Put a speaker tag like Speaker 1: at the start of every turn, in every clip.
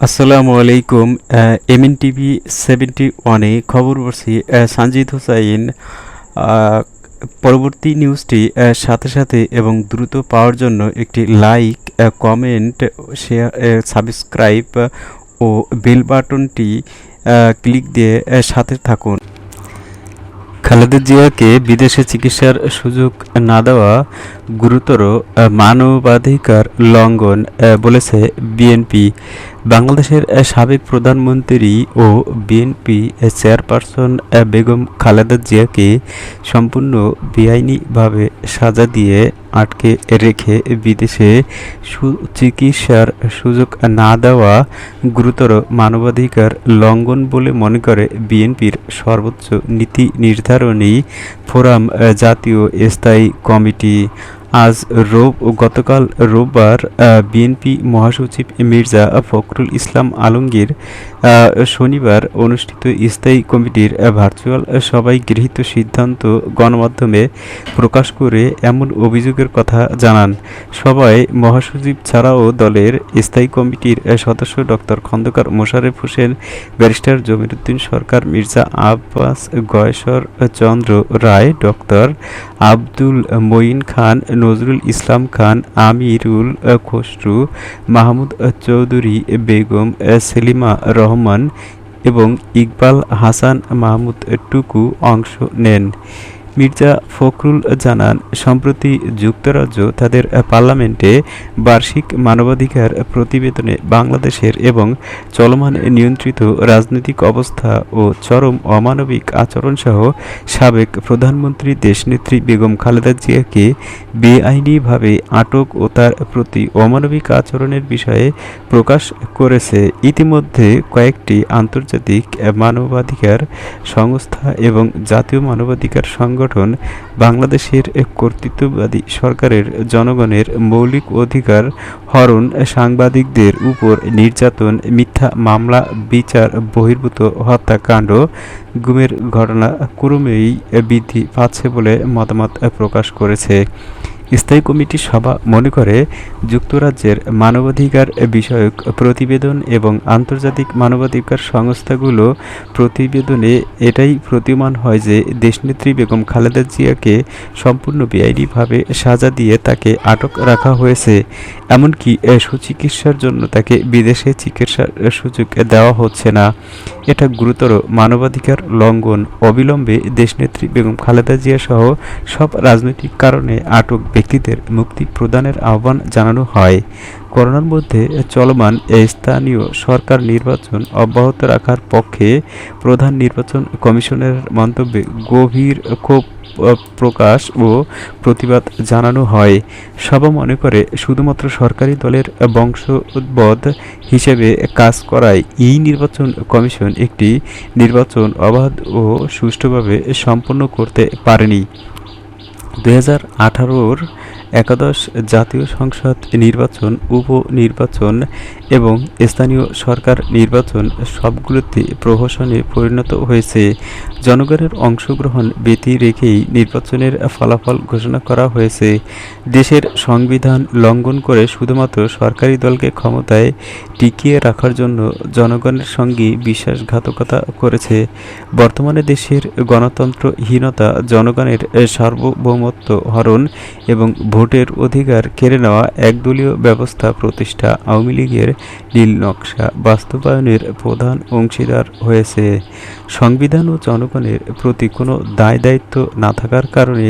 Speaker 1: আসসালামু আলাইকুম। MN TV 71-এ খবর পড়ছি সানজিদ হোসাইন। আহ, পরবর্তী নিউজটি সাথে সাথে এবং দ্রুত পাওয়ার জন্য একটি লাইক, কমেন্ট, শেয়ার, সাবস্ক্রাইব ও বেল বাটনটি ক্লিক দিয়ে সাথে থাকুন। খালেদা জিয়াকে বিদেশে চিকিৎসার সুযোগ না দেওয়া গুরুতর মানবাধিকার লঙ্ঘন বলেছে বিএনপি। বাংলাদেশের সাবেক প্রধানমন্ত্রী ও বিএনপি চেয়ারপারসন বেগম খালেদা জিয়াকে সম্পূর্ণ বেআইনিভাবে সাজা দিয়ে আটকে রেখে বিদেশে চিকিৎসার সুযোগ না দেওয়া গুরুতর মানবাধিকার লঙ্ঘন বলে মনে করে বিএনপির সর্বোচ্চ নীতি নির্ধারণী ফোরাম জাতীয় স্থায়ী কমিটি। গতকাল রোববার বিএনপি মহাসচিব মির্জা ফখরুল ইসলাম আলমগীর শনিবার অনুষ্ঠিত স্থায়ী কমিটির ভার্চুয়াল সভায় গৃহীত সিদ্ধান্ত গণমাধ্যমে প্রকাশ করে এমন অভিযোগের কথা জানান। সভায় মহাসচিব ছাড়াও দলের স্থায়ী কমিটির সদস্য ডক্টর খন্দকার মোশাররফ হোসেন, ব্যারিস্টার জমিরুদ্দিন সরকার, মির্জা আব্বাস গয়েশ্বর চন্দ্র রায়, ডক্টর আব্দুল মঈন খান, নজরুল ইসলাম খান, আমিরুল খসরু, মাহমুদ চৌধুরী, বেগম সেলিমা রহমান এবং ইকবাল হাসান মাহমুদ টুকু অংশ নেন। মির্জা ফখরুল জানান, সম্প্রতি যুক্তরাজ্য তাদের পার্লামেন্টে বার্ষিক মানবাধিকার প্রতিবেদনে বাংলাদেশের এবং চলমান নিয়ন্ত্রিত রাজনৈতিক অবস্থা ও চরম অমানবিক আচরণসহ সাবেক প্রধানমন্ত্রী দেশনেত্রী বেগম খালেদা জিয়াকে বেআইনিভাবে আটক ও তার প্রতি অমানবিক আচরণের বিষয়ে প্রকাশ করেছে। ইতিমধ্যে কয়েকটি আন্তর্জাতিক মানবাধিকার সংস্থা এবং জাতীয় মানবাধিকার সংগঠন বাংলাদেশের কর্তৃত্ববাদী সরকারের জনগণের মৌলিক অধিকার হরণ, সাংবাদিকদের উপর নির্যাতন, মিথ্যা মামলা, বিচার বহির্ভূত হত্যাকাণ্ড, গুমের ঘটনা ক্রমেই বৃদ্ধি পাচ্ছে বলে মতামত প্রকাশ করেছে। স্থায়ী কমিটির সভা মনে করে, যুক্তরাজ্যের মানবাধিকার বিষয়ক প্রতিবেদন এবং আন্তর্জাতিক মানবাধিকার সংস্থাগুলো প্রতিবেদনে এটাই প্রতীয়মান হয় যে দেশনেত্রী বেগম খালেদা জিয়াকে সম্পূর্ণ বেআইনিভাবে সাজা দিয়ে তাকে আটক রাখা হয়েছে। এমনকি সুচিকিৎসার জন্য তাকে বিদেশে চিকিৎসার সুযোগ দেওয়া হচ্ছে না। এটা গুরুতর মানবাধিকার লঙ্ঘন। অবিলম্বে দেশনেত্রী বেগম খালেদা জিয়া সহ সব রাজনৈতিক কারণে আটক ব্যক্তিদের মুক্তি প্রদানের আহ্বান জানানো হয়। করোনার মধ্যে চলমান স্থানীয় সরকার নির্বাচন অব্যাহত রাখার পক্ষে প্রধান নির্বাচন কমিশনের মন্তব্যে গভীর ক্ষোভ প্রকাশ ও প্রতিবাদ জানানো হয়। সভা মনে করে, শুধুমাত্র সরকারি দলের বংশোদ্ভূত হিসেবে কাজ করায় এই নির্বাচন কমিশন একটি নির্বাচন অবাধ ও সুষ্ঠুভাবে সম্পন্ন করতে পারেনি। 2018-র একাদশ জাতীয় সংসদ নির্বাচন, উপনির্বাচন এবং স্থানীয় সরকার নির্বাচন সবগুলোতে প্রহসনে পরিণত হয়েছে। জনগণের অংশগ্রহণ ব্যতি রেখেই নির্বাচনের ফলাফল ঘোষণা করা হয়েছে। দেশের সংবিধান লঙ্ঘন করে শুধুমাত্র সরকারি দলকে ক্ষমতায় টিকিয়ে রাখার জন্য জনগণের সঙ্গে বিশ্বাসঘাতকতা করেছে। বর্তমানে দেশের গণতন্ত্রহীনতা, জনগণের সার্বভৌমত্ব হরণ এবং ভোটের অধিকার কেড়ে নেওয়া, একদলীয় ব্যবস্থা প্রতিষ্ঠা, আওয়ামী লীগের নীল নকশা বাস্তবায়নের প্রধান অংশীদার হয়েছে। সংবিধান ও জনগণের প্রতি কোনো দায়-দায়িত্ব না থাকার কারণে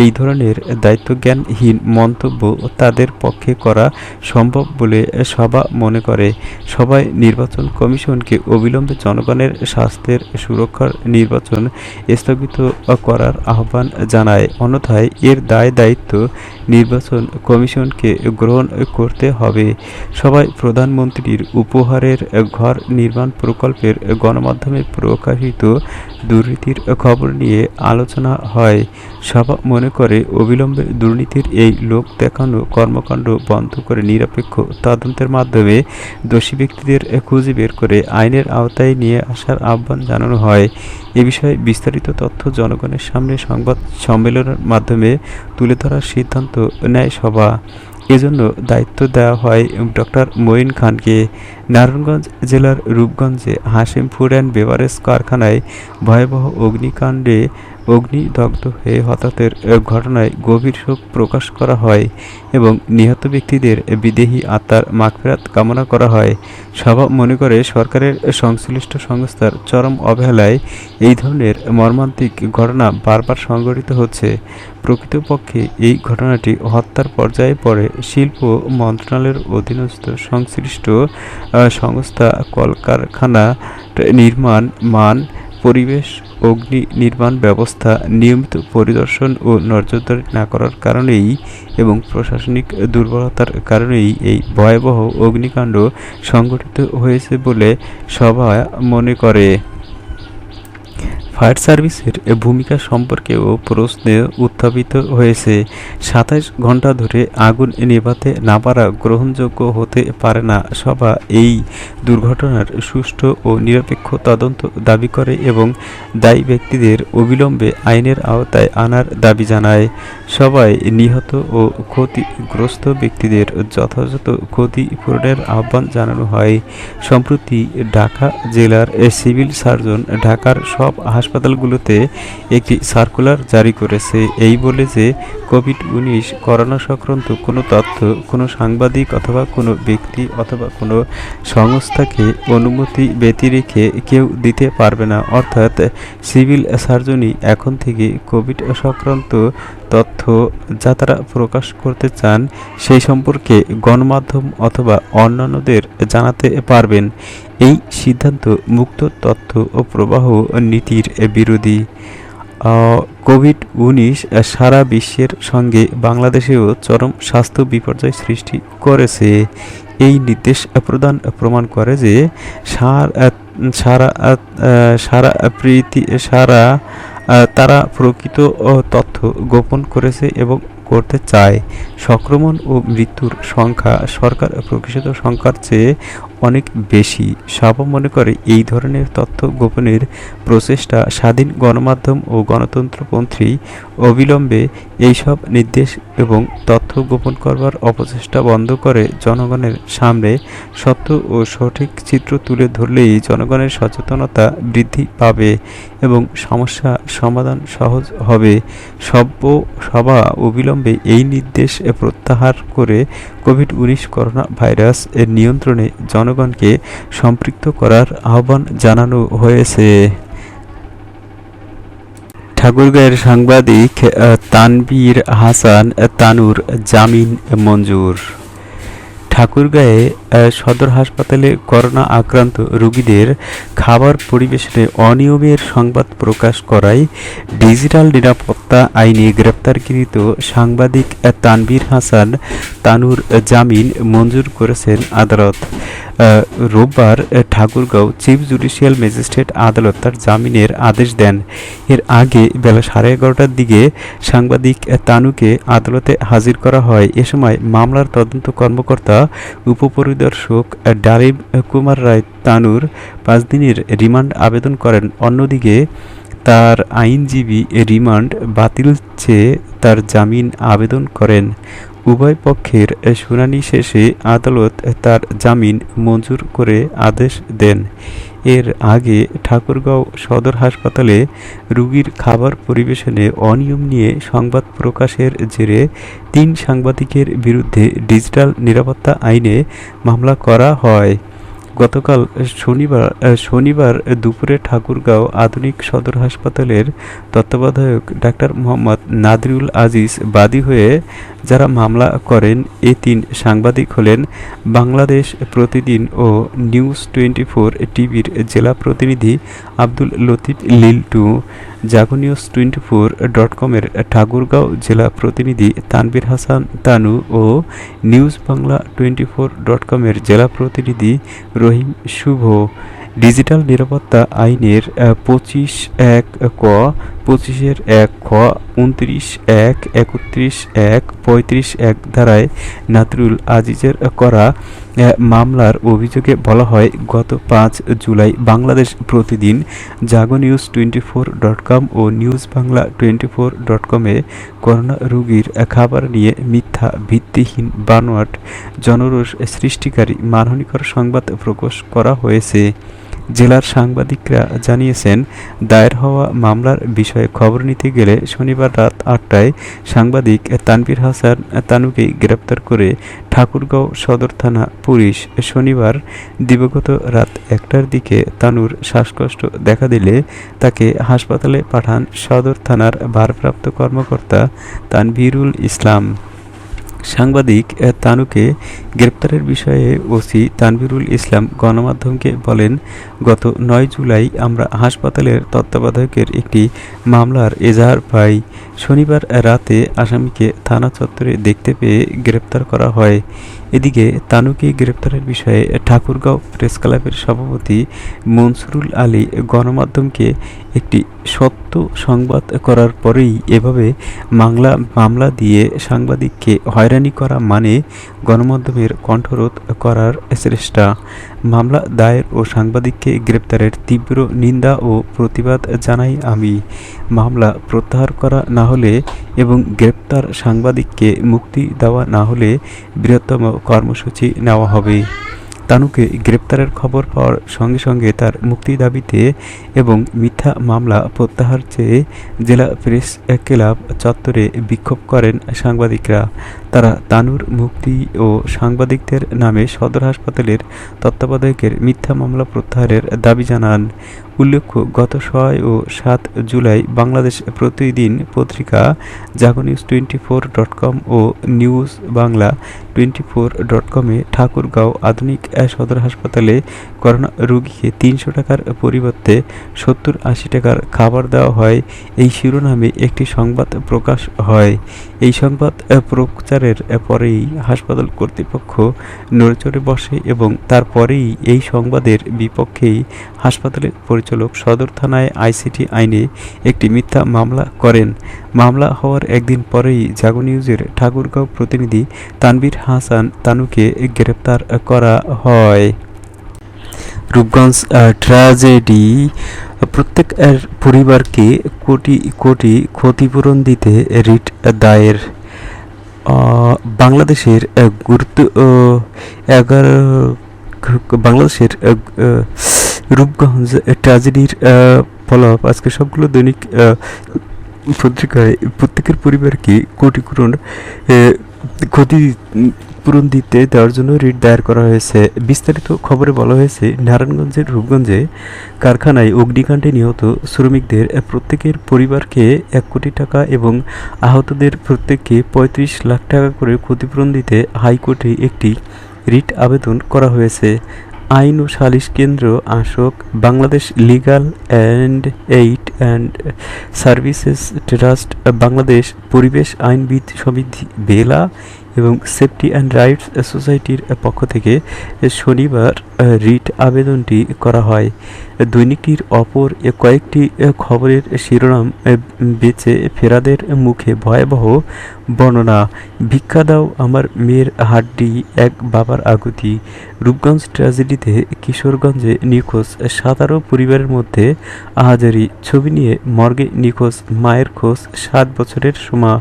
Speaker 1: এই ধরনের দায়িত্বজ্ঞানহীন মন্তব্য তাদের পক্ষে করা সম্ভব বলে সভা মনে করে। সভায় নির্বাচন কমিশনকে অবিলম্বে জনগণের স্বাস্থ্যের সুরক্ষার নির্বাচন স্থগিত করার আহ্বান জানায়। অন্যথায় এর দায়-দায়িত্ব নির্বাচন কমিশনকে গ্রহণ করতে হবে। সভায় প্রধানমন্ত্রীর উপহারের ঘর নির্মাণ প্রকল্পের গণমাধ্যমে প্রকাশিত দুর্নীতির খবর নিয়ে আলোচনা হয়। সভা মনে করে, অবিলম্বে দুর্নীতির এই লোক দেখানো কর্মকাণ্ড বন্ধ করে নিরপেক্ষ তদন্তের মাধ্যমে দোষী ব্যক্তিদের খুঁজে বের করে আইনের আওতায় নিয়ে আসার আহ্বান জানানো হয়। এ বিষয়ে বিস্তারিত তথ্য জনগণের সামনে সংবাদ সম্মেলনের মাধ্যমে তুলে ধরার সিদ্ধান্ত নেয় সভা। এজন্য দায়িত্ব দেওয়া হয় ডক্টর মঈন খানকে। নারায়ণগঞ্জ জেলার রূপগঞ্জে হাশিম ফুড অ্যান্ড বেভারেজ কারখানায় ভয়াবহ অগ্নিকাণ্ডে অগ্নিদগ্ধ হয়ে হতাহতের ঘটনায় গভীর শোক প্রকাশ করা হয় এবং নিহত ব্যক্তিদের বিদেহী আত্মার মাগফিরাত কামনা করা হয়। সভা মনে করে সরকারের সংশ্লিষ্ট সংস্থার চরম অবহেলায় এই ধরনের মর্মান্তিক ঘটনা বারবার সংঘটিত হচ্ছে। প্রকৃতপক্ষে এই ঘটনাটি হত্যার পর্যায়ে পড়ে শিল্প মন্ত্রণালয়ের অধীনস্থ সংশ্লিষ্ট সংস্থা কলকারখানা নির্মাণ মান পরিবেশ অগ্নি নির্মাণ ব্যবস্থা নিয়মিত পরিদর্শন ও নজরদারি না করার কারণেই এবং প্রশাসনিক দুর্বলতার কারণেই এই ভয়াবহ অগ্নিকাণ্ড সংঘটিত হয়েছে বলে সভা মনে করে। ফায়ার সার্ভিসের ভূমিকা সম্পর্কেও প্রশ্ন উত্থাপিত হয়েছে। ২৭ ঘন্টা ধরে আগুন নেভাতে না পারা গ্রহণযোগ্য হতে পারে না। সভা এই দুর্ঘটনার সুষ্ঠু ও নিরপেক্ষ তদন্ত দাবি করে এবং দায়ী ব্যক্তিদের অবিলম্বে আইনের আওতায় আনার দাবি জানায়। সবাই নিহত ও ক্ষতিগ্রস্ত ব্যক্তিদের যথাযথ ক্ষতিপূরণের আহ্বান জানানো হয়। সম্প্রতি ঢাকা জেলার সিভিল সার্জন ঢাকার সব হাসপাতালগুলোতে একটি সার্কুলার জারি করেছে এই বলে যে কোভিড-১৯ করোনা সংক্রান্ত কোনো তথ্য কোনো সাংবাদিক অথবা কোনো ব্যক্তি অথবা কোনো সংস্থাকে অনুমতি ব্যতিরেকে কেউ দিতে পারবে না। অর্থাৎ সিভিল সার্জনই এখন থেকে কোভিড সংক্রান্ত তথ্য যা তারা প্রকাশ করতে চান সেই সম্পর্কে গণমাধ্যম অথবা অন্যান্যদের জানাতে পারবেন। এই সিদ্ধান্ত মুক্ত তথ্য ও প্রবাহ নীতির বিরোধী। কোভিড-১৯ সারা বিশ্বের সঙ্গে বাংলাদেশেও চরম স্বাস্থ্য বিপর্যয় সৃষ্টি করেছে। এই নির্দেশ প্রমাণ করে যে তারা প্রকৃত তথ্য গোপন করেছে এবং করতে চায়। সংক্রমণ ও মৃত্যুর সংখ্যা সরকার প্রকাশিত সংখ্যার চেয়ে অনেক বেশি। সভা মনে করে এই ধরনের তথ্য গোপনের প্রচেষ্টা স্বাধীন গণমাধ্যম ও গণতন্ত্রপন্থী অবিলম্বে এইসব নির্দেশ এবং তথ্য গোপন করবার অপচেষ্টা বন্ধ করে জনগণের সামনে সত্য ও সঠিক চিত্র তুলে ধরলেই জনগণের সচেতনতা বৃদ্ধি পাবে এবং সমস্যা সমাধান সহজ হবে। সভা অবিলম্বে এই নির্দেশ প্রত্যাহার করে কোভিড-১৯ করোনা ভাইরাস এর নিয়ন্ত্রণে জনগণকে সম্পৃক্ত করার আহ্বান জানানো হয়েছে। ঠাকুরগাঁয়ের সাংবাদিক তানভীর হাসান তানুর জামিন মঞ্জুর। ঠাকুরগাঁয়ে সদর হাসপাতালে করোনা আক্রান্ত রোগীদের খাবার পরিবেশনে অনিয়মের সংবাদ প্রকাশ করায় ডিজিটাল নিরাপত্তা আইনে গ্রেপ্তারকৃত সাংবাদিক তানভীর হাসান তানুর জামিন মঞ্জুর করেছেন আদালত। রোববার ঠাকুরগাঁও চিফ জুডিশিয়াল ম্যাজিস্ট্রেট আদালত তার জামিনের আদেশ দেন। এর আগে বেলা 11:30টার দিকে সাংবাদিক তানুকে আদালতে হাজির করা হয়। এ সময় মামলার তদন্ত কর্মকর্তা উপপরিদর্শক ডালিম কুমার রায় তানুর 5 দিনের রিমান্ড আবেদন করেন। অন্যদিকে তার আইনজীবী রিমান্ড বাতিল চেয়ে তার জামিন আবেদন করেন। উভয় পক্ষের শুনানি শেষে আদালত তার জামিন মঞ্জুর করে আদেশ দেন। এর আগে ঠাকুরগাঁও সদর হাসপাতালে রোগীর খাবার পরিবেশনে অনিয়ম নিয়ে সংবাদ প্রকাশের জেরে 3 সাংবাদিকের বিরুদ্ধে ডিজিটাল নিরাপত্তা আইনে মামলা করা হয়। গতকাল শনিবার দুপুরে ঠাকুরগাঁও আধুনিক সদর হাসপাতালের তত্ত্বাবধায়ক ডাক্তার মোহাম্মদ নাদিরুল আজিজ বাদী হয়ে যারা মামলা করেন এই 3 সাংবাদিক হলেন বাংলাদেশ প্রতিদিন ও নিউজ 24 টিভির জেলা প্রতিনিধি আব্দুল লতিফ লিল্টু, জাগনিউজ24.com-এর ঠাকুরগাঁও জেলা প্রতিনিধি তানভীর হাসান তানু ও নিউজ বাংলা 24.com-এর জেলা প্রতিনিধি রহিম শুভ। ডিজিটাল নিরাপত্তা আইনের 25(1) ক 25(1) খ, 29(1), 31(1), 35(1) ধারায় নাতরুল আজিজের করা মামলার অভিযোগে বলা হয়, গত 5 জুলাই বাংলাদেশ প্রতিদিন, জাগনিউজ24.com ও নিউজ বাংলা 24.com-এ করোনা রোগীর খাবার নিয়ে মিথ্যা, ভিত্তিহীন, বানোয়াট, জনরোষ সৃষ্টিকারী, মানহানিকর সংবাদ প্রকাশ করা হয়েছে। জেলার সাংবাদিকরা জানিয়েছেন, দায়ের হওয়া মামলার বিষয়ে খবর নিতে গেলে শনিবার রাত 8টায় সাংবাদিক তানভীর হাসান তানুকে গ্রেপ্তার করে ঠাকুরগাঁও সদর থানা পুলিশ। শনিবার দিবাগত রাত 1টার দিকে তানুর শ্বাসকষ্ট দেখা দিলে তাকে হাসপাতালে পাঠান সদর থানার ভারপ্রাপ্ত কর্মকর্তা তানভীরুল ইসলাম। সাংবাদিক তানুকে গ্রেপ্তারের বিষয়ে ওসি তানভীরুল ইসলাম গণমাধ্যমকে বলেন, গত 9 জুলাই আমরা হাসপাতালের তত্ত্বাবধায়কের একটি মামলার এজাহার পাই। শনিবার রাতে আসামিকে থানা চত্বরে দেখতে পেয়ে গ্রেপ্তার করা হয়। এদিকে তানুকে গ্রেপ্তারের বিষয়ে ঠাকুরগাঁও প্রেস ক্লাবের সভাপতি মনসুরুল আলী গণমাধ্যমকে একটি সত্য সংবাদ করার পরেই এভাবে মামলা দিয়ে সাংবাদিককে হয়রানি করা মানে গণমাধ্যমের কণ্ঠরোধ করার চেষ্টা। মামলা দায়ের ও সাংবাদিককে গ্রেপ্তারের তীব্র নিন্দা ও প্রতিবাদ জানাই আমি। মামলা প্রত্যাহার করা না হলে এবং গ্রেপ্তার সাংবাদিককে মুক্তি দেওয়া না হলে বৃহত্তম কর্মসূচি নেওয়া হবে। তানুকে গ্রেপ্তারের খবর পাওয়ার সঙ্গে সঙ্গে তার মুক্তি দাবিতে এবং মিথ্যা মামলা প্রত্যাহার চেয়ে জেলা প্রেস ক্লাব চত্বরে বিক্ষোভ করেন সাংবাদিকরা। তারা তানুর মুক্তি ও সাংবাদিকদের নামে সদর হাসপাতালের তত্ত্বাবধায়কের মিথ্যা মামলা প্রত্যাহারের দাবি জানান। উল্লেখ্য, গত 6 ও 7 জুলাই বাংলাদেশ প্রতিদিন পত্রিকা, জাগনিউজ24.com ও নিউজ বাংলা 24.com-এ ঠাকুরগাঁও আধুনিক সদর হাসপাতালে করোনা রোগীকে 300 টাকার পরিবর্তে 70-80 টাকার খাবার দেওয়া হয়, এই শিরোনামে একটি সংবাদ প্রকাশ হয়। এই সংবাদ প্রচারের পরেই হাসপাতাল কর্তৃপক্ষ নড়েচড়ে বসে এবং তারপরেই এই সংবাদের বিপক্ষেই হাসপাতালের পরিচালক সদর থানায় আইসিটি আইনে একটি মিথ্যা মামলা করেন। মামলা হওয়ার একদিন পরেই জাগনিউজের ঠাকুরগাঁও প্রতিনিধি তানভীর হাসান তানুকে গ্রেপ্তার করা হয়। রূপগঞ্জ ট্র্যাজেডি, প্রত্যেক পরিবারকে কোটি কোটি ক্ষতিপূরণ দিতে রিট দায়ের। বাংলাদেশের বাংলাদেশের রূপগঞ্জ ট্র্যাজেডির ফলাফল আজকে সবগুলো দৈনিক পত্রিকায় প্রত্যেকের পরিবারকে ক্ষতিপূরণ দিতে দেওয়ার জন্য রিট দায়ের করা হয়েছে। বিস্তারিত খবরে বলা হয়েছে, নারায়ণগঞ্জের রূপগঞ্জে কারখানায় অগ্নিকাণ্ডে নিহত শ্রমিকদের প্রত্যেকের পরিবারকে 1 কোটি টাকা এবং আহতদের প্রত্যেককে 35 লাখ টাকা করে ক্ষতিপূরণ দিতে হাইকোর্টে একটি রিট আবেদন করা হয়েছে। আইন ও সালিশ কেন্দ্র, Ashok, Bangladesh legal aid and services trust, Bangladesh পরিবেশ আইনবিদ সমিতি বেলা এবং সেফটি অ্যান্ড রাইটস সোসাইটির পক্ষ থেকে শনিবার রিট আবেদনটি করা হয়। দৈনিকটির অপর কয়েকটি খবরের শিরোনাম, বেঁচে ফেরাদের মুখে ভয়াবহ বর্ণনা, ভিক্ষা দাও আমার মেয়ের হাড্ডি, এক বাবার আকুতি। রূপগঞ্জ ট্র্যাজেডিতে কিশোরগঞ্জে নিখোঁজ 17 পরিবারের মধ্যে আহাজারি, ছবি নিয়ে মর্গে নিখোঁজ মায়ের খোঁজ 7 বছরের সোমা।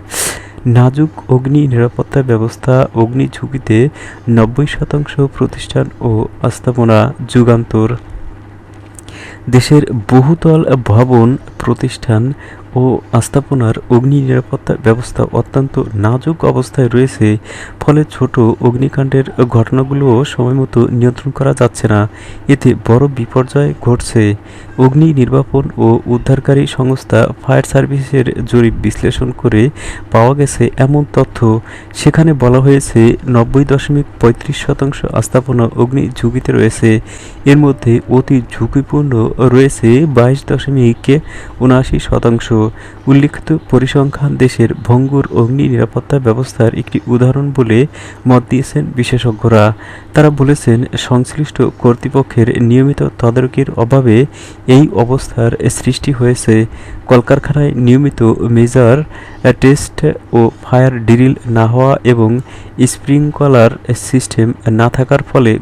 Speaker 1: নাজুক অগ্নি নিরাপত্তা ব্যবস্থা, অগ্নি ঝুঁকিতে 90% প্রতিষ্ঠান ও স্থাপনা। যুগান্তর, দেশের বহুতল ভবন, প্রতিষ্ঠান ও স্থাপনার অগ্নি নিরাপত্তা ব্যবস্থা অত্যন্ত নাজুক অবস্থায় রয়েছে, ফলে ছোট অগ্নিকাণ্ডের ঘটনাগুলোও সময়মতো নিয়ন্ত্রণ করা যাচ্ছে না। এতে বড় বিপর্যয় ঘটছে। অগ্নি নির্বাপন ও উদ্ধারকারী সংস্থা ফায়ার সার্ভিসের জরিপ বিশ্লেষণ করে পাওয়া গেছে এমন তথ্য। সেখানে বলা হয়েছে 90.35% স্থাপনা অগ্নি ঝুঁকিতে রয়েছে। এর মধ্যে অতি ঝুঁকিপূর্ণ রয়েছে 22.79%। উল্লিখিত পরিসংখ্যান দেশের ভঙ্গুর অগ্নি নিরাপত্তা ব্যবস্থার একটি উদাহরণ বলে মত দিয়েছেন বিশেষজ্ঞরা। তারা বলেছেন, সংশ্লিষ্ট কর্তৃপক্ষের নিয়মিত তদারকির অভাবে এই অবস্থার সৃষ্টি হয়েছে কলকারখানায় নিয়মিত মেজার টেস্ট ও ফায়ার ড্রিল না হওয়া এবং স্প্রিংকলার সিস্টেম না থাকার ফলে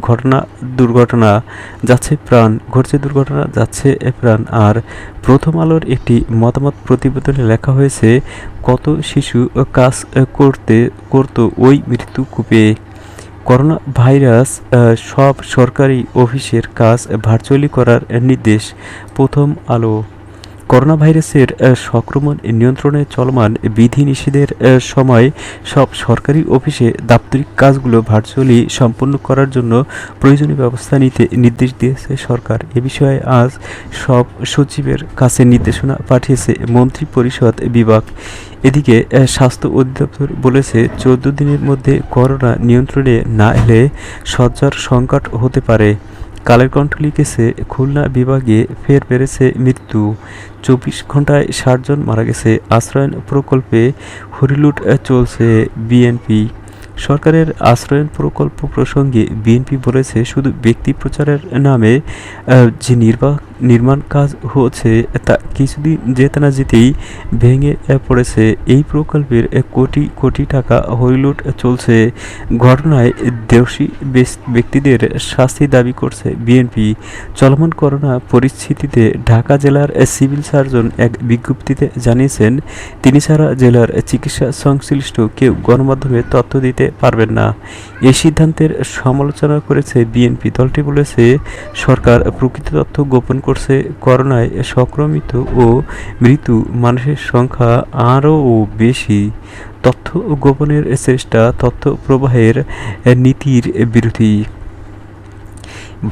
Speaker 1: দুর্ঘটনা ঘটছে দুর্ঘটনা যাচ্ছে প্রাণ। আর প্রথম আলোর একটি মতামত প্রতিবেদনে লেখা হয়েছে, কত শিশু কাজ করত ওই মৃত্যুকূপে। করোনা ভাইরাস, সব সরকারি অফিসের কাজ ভার্চুয়ালি করার নির্দেশ। প্রথম আলো। করোনা ভাইরাসের সংক্রমণ নিয়ন্ত্রণে চলমান বিধিনিষেধের সময় সব সরকারি অফিসে দাপ্তরিক কাজগুলো ভার্চুয়ালি সম্পন্ন করার জন্য প্রয়োজনীয় ব্যবস্থা নিতে নির্দেশ দিয়েছে সরকার। এ বিষয়ে আজ সব সচিবের কাছে নির্দেশনা পাঠিয়েছে মন্ত্রী পরিষদ বিভাগ। এদিকে স্বাস্থ্য অধিদপ্তর বলেছে, 14 দিনের মধ্যে করোনা নিয়ন্ত্রণে না এলে শয্যার সংকট হতে পারে। কালের কণ্ঠ লিখেছে, খুলনা বিভাগে ফের বেড়েছে মৃত্যু। 24 ঘন্টায় 60 জন মারা গেছে। আশ্রয়ণ প্রকল্পে হরিলুট চলছে। বিএনপি। সরকারের আশ্রয়ণ প্রকল্প প্রসঙ্গে বিএনপি বলেছে, শুধু ব্যক্তি প্রচারের নামে যে নির্মাণ কাজ হচ্ছে তা কিছুদিন যেতে না যেতেই ভেঙে পড়েছে। এই প্রকল্পের কোটি কোটি টাকা হরিলুট চলছে। ঘটনায় দোষী ব্যক্তিদের শাস্তি দাবি করছে বিএনপি। চলমান করোনা পরিস্থিতিতে ঢাকা জেলার সিভিল সার্জন এক বিজ্ঞপ্তিতে জানিয়েছেন, তিনি ছাড়া জেলার চিকিৎসা সংশ্লিষ্ট কেউ গণমাধ্যমে তথ্য দিতে পারবেন না। এই সিদ্ধান্তের সমালোচনা করেছে বিএনপি। দলটি বলেছে, সরকার প্রকৃত তথ্য গোপন করছে। করোনায় সংক্রমিত ও মৃত মানুষের সংখ্যা আরও বেশি। তথ্য গোপনের চেষ্টা তথ্য প্রবাহের নীতির বিরোধী।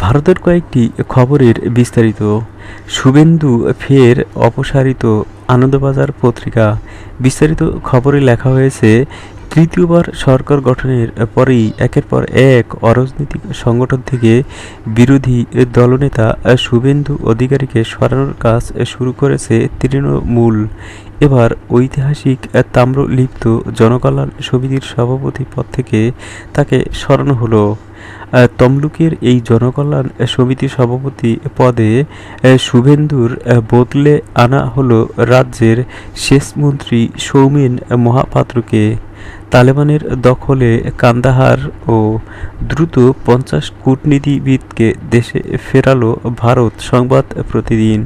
Speaker 1: ভারতের কয়েকটি খবরের বিস্তারিত। শুভেন্দু ফের অপসারিত। আনন্দবাজার পত্রিকা। বিস্তারিত খবরে লেখা হয়েছে, তৃতীয়বার সরকার গঠনের পরেই একের পর এক অরাজনৈতিক সংগঠন থেকে বিরোধী দলনেতা শুভেন্দু অধিকারীকে সরানোর কাজ শুরু করেছে তৃণমূল। এবার ঐতিহাসিক তাম্রলিপ্ত জনকল্যাণ সমিতির সভাপতি পদ থেকে তাকে সরানো হলো। তমলুকের এই জনকল্যাণ সমিতির সভাপতি পদে শুভেন্দুর বদলে আনা হলো রাজ্যের সেচ মন্ত্রী সৌমেন মহাপাত্রকে। তালেবানের দখলে কান্দাহার ও দ্রুত 50 কূটনীতিবিদকে দেশে ফেরালো ভারত। সংবাদ প্রতিদিন।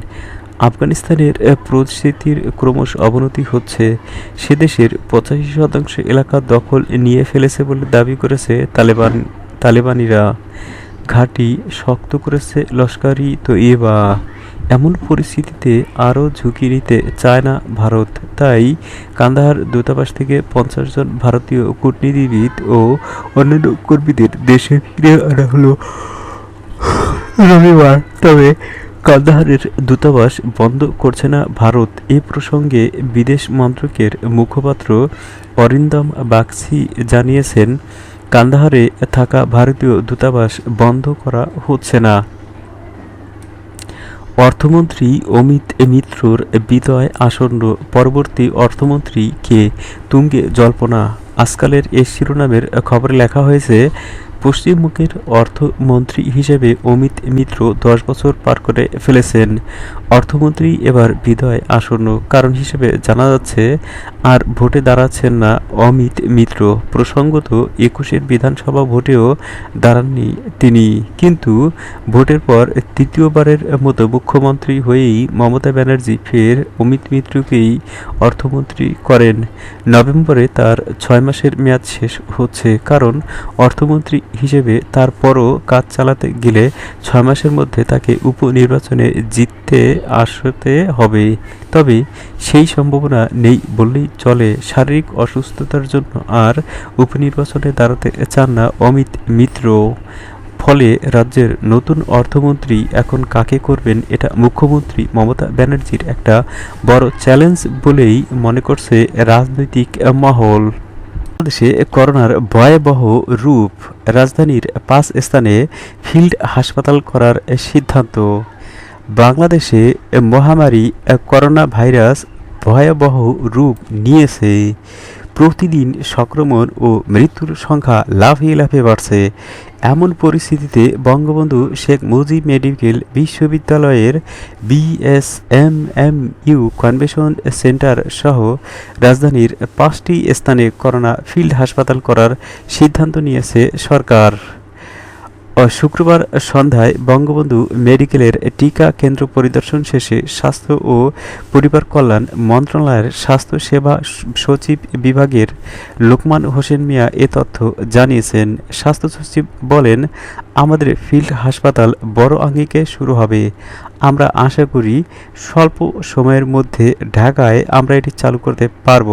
Speaker 1: আফগানিস্তানের পরিস্থিতির ক্রমশ অবনতি হচ্ছে। সে দেশের 85% এলাকা দখল নিয়ে ফেলেছে বলে দাবি করেছে তালেবানিরা। ঘাঁটি শক্ত করেছে লস্কর-ই তৈয়বা। এমন পরিস্থিতিতে আরও ঝুঁকি নিতে চায় না ভারত। তাই কান্দাহার দূতাবাস থেকে 50 জন ভারতীয় কূটনীতিবিদ ও অন্যান্য কর্মীদের দেশে ফিরে আনা হলো রবিবার। তবে কান্দাহারের দূতাবাস বন্ধ করছে না ভারত। এ প্রসঙ্গে বিদেশ মন্ত্রকের মুখপাত্র অরিন্দম বাগচি জানিয়েছেন, কান্দাহারে থাকা ভারতীয় দূতাবাস বন্ধ করা হচ্ছে না। অর্থমন্ত্রী অমিত মিত্রর বিদায় আসন্ন। পরবর্তী অর্থমন্ত্রী কে, তুঙ্গে জল্পনা। আজকালের এ শিরোনামের খবরে লেখা হয়েছে, পশ্চিমবঙ্গের অর্থমন্ত্রী হিসেবে অমিত মিত্র 10 বছর পার করে ফেলেছেন। অর্থমন্ত্রী এবার বিদায় আসন্ন। কারণ হিসেবে জানা যাচ্ছে, আর ভোটে দাঁড়াচ্ছেন না অমিত মিত্র। প্রসঙ্গত 21-এর বিধানসভা ভোটেও দাঁড়াননি তিনি। কিন্তু ভোটের পর তৃতীয়বারের মতো মুখ্যমন্ত্রী হয়েই মমতা ব্যানার্জি ফের অমিত মিত্রকেই অর্থমন্ত্রী করেন। নভেম্বরে তার 6 মাসের মেয়াদ শেষ হচ্ছে। কারণ অর্থমন্ত্রী হিসেবে তারপরও কাজ চালাতে গেলে 6 মাসের মধ্যে তাকে উপনির্বাচনে জিততে আসতে হবে। তবে সেই সম্ভাবনা নেই বললেই চলে। শারীরিক অসুস্থতার জন্য আর উপনির্বাচনে দাঁড়াতে চান না অমিত মিত্র। ফলে রাজ্যের নতুন অর্থমন্ত্রী এখন কাকে করবেন, এটা মুখ্যমন্ত্রী মমতা ব্যানার্জির একটা বড় চ্যালেঞ্জ বলেই মনে করছে রাজনৈতিক মহল। বাংলাদেশে করোনার ভয়াবহ রূপ। রাজধানীর 5 স্থানে ফিল্ড হাসপাতাল করার সিদ্ধান্ত। বাংলাদেশে মহামারী করোনা ভাইরাস ভয়াবহ রূপ নিয়েছে। প্রতিদিন সংক্রমণ ও মৃত্যুর সংখ্যা লাফিয়ে লাফিয়ে বাড়ছে। এমন পরিস্থিতিতে বঙ্গবন্ধু শেখ মুজিব মেডিকেল বিশ্ববিদ্যালয়ের বিএসএমএমইউ কনভেনশন সেন্টার সহ রাজধানীর 5টি স্থানে করোনা ফিল্ড হাসপাতাল করার সিদ্ধান্ত নিয়েছে সরকার। শুক্রবার সন্ধ্যায় বঙ্গবন্ধু মেডিকেলের টিকা কেন্দ্র পরিদর্শন শেষে স্বাস্থ্য ও পরিবার কল্যাণ মন্ত্রণালয়ের স্বাস্থ্য সেবা সচিব বিভাগের লোকমান হোসেন মিয়া এ তথ্য জানিয়েছেন। স্বাস্থ্য সচিব বলেন, আমাদের ফিল্ড হাসপাতাল বড় আঙ্গিকে শুরু হবে। আমরা আশা করি স্বল্প সময়ের মধ্যে ঢাকায় আমরা এটি চালু করতে পারব।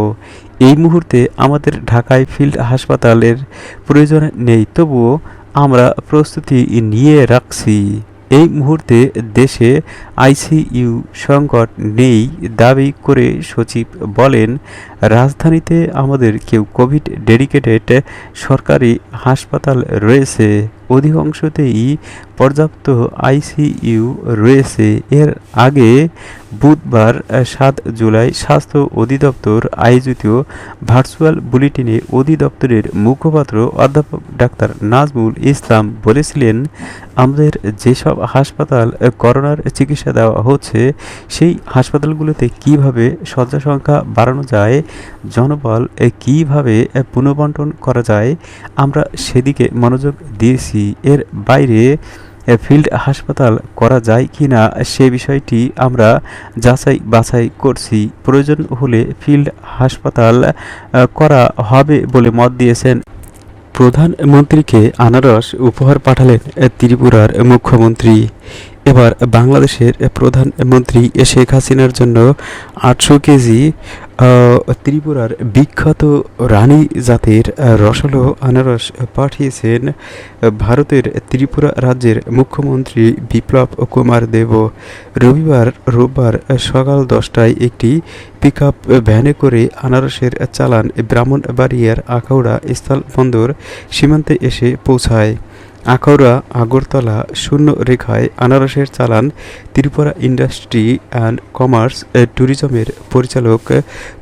Speaker 1: এই মুহূর্তে আমাদের ঢাকায় ফিল্ড হাসপাতালের প্রয়োজন নেই, তবুও আমরা প্রস্তুতি নিয়ে রাখছি। এই মুহূর্তে দেশে আইসিইউ সংকট নেই দাবি করে সচিব বলেন, রাজধানীতে আমাদের কেউ কোভিড ডেডিকেটেড সরকারি হাসপাতাল রয়েছে, অধিকাংশতেই পর্যাপ্ত আইসিইউ রয়েছে। এর আগে বুধবার 7 জুলাই স্বাস্থ্য অধিদপ্তর আয়োজিত ভার্চুয়াল বুলেটিনে অধিদপ্তরের মুখপাত্র অধ্যাপক ডাক্তার নাজমুল ইসলাম বলেছিলেন, আমাদের যেসব হাসপাতাল করোনার চিকিৎসা দেওয়া হচ্ছে সেই হাসপাতালগুলোতে কিভাবে শয্যা সংখ্যা বাড়ানো যায়, জনবল কিভাবে পুনর্বন্টন করা যায়, আমরা সেদিকে মনোযোগ দিয়েছি। এর বাইরে ফিল্ড হাসপাতাল করা যায় কিনা সে বিষয়টি আমরা যাচাই বাছাই করছি। প্রয়োজন হলে ফিল্ড হাসপাতাল করা হবে বলে মত দিয়েছেন। প্রধানমন্ত্রীকে আনারস উপহার পাঠালেন ত্রিপুরার মুখ্যমন্ত্রী। এবার বাংলাদেশের প্রধানমন্ত্রী শেখ হাসিনার জন্য 800 কেজি ত্রিপুরার বিখ্যাত রানী জাতের রসালো আনারস পাঠিয়েছেন ভারতের ত্রিপুরা রাজ্যের মুখ্যমন্ত্রী বিপ্লব কুমার দেব। রোববার সকাল 10টায় একটি পিকআপ ভ্যানে করে আনারসের চালান ব্রাহ্মণবাড়িয়ার আখাউড়া স্থলবন্দর সীমান্তে এসে পৌঁছায়। আখাউড়া আগরতলা শূন্য রেখায় আনারসের চালান ত্রিপুরা ইন্ডাস্ট্রি অ্যান্ড কমার্স ট্যুরিজমের পরিচালক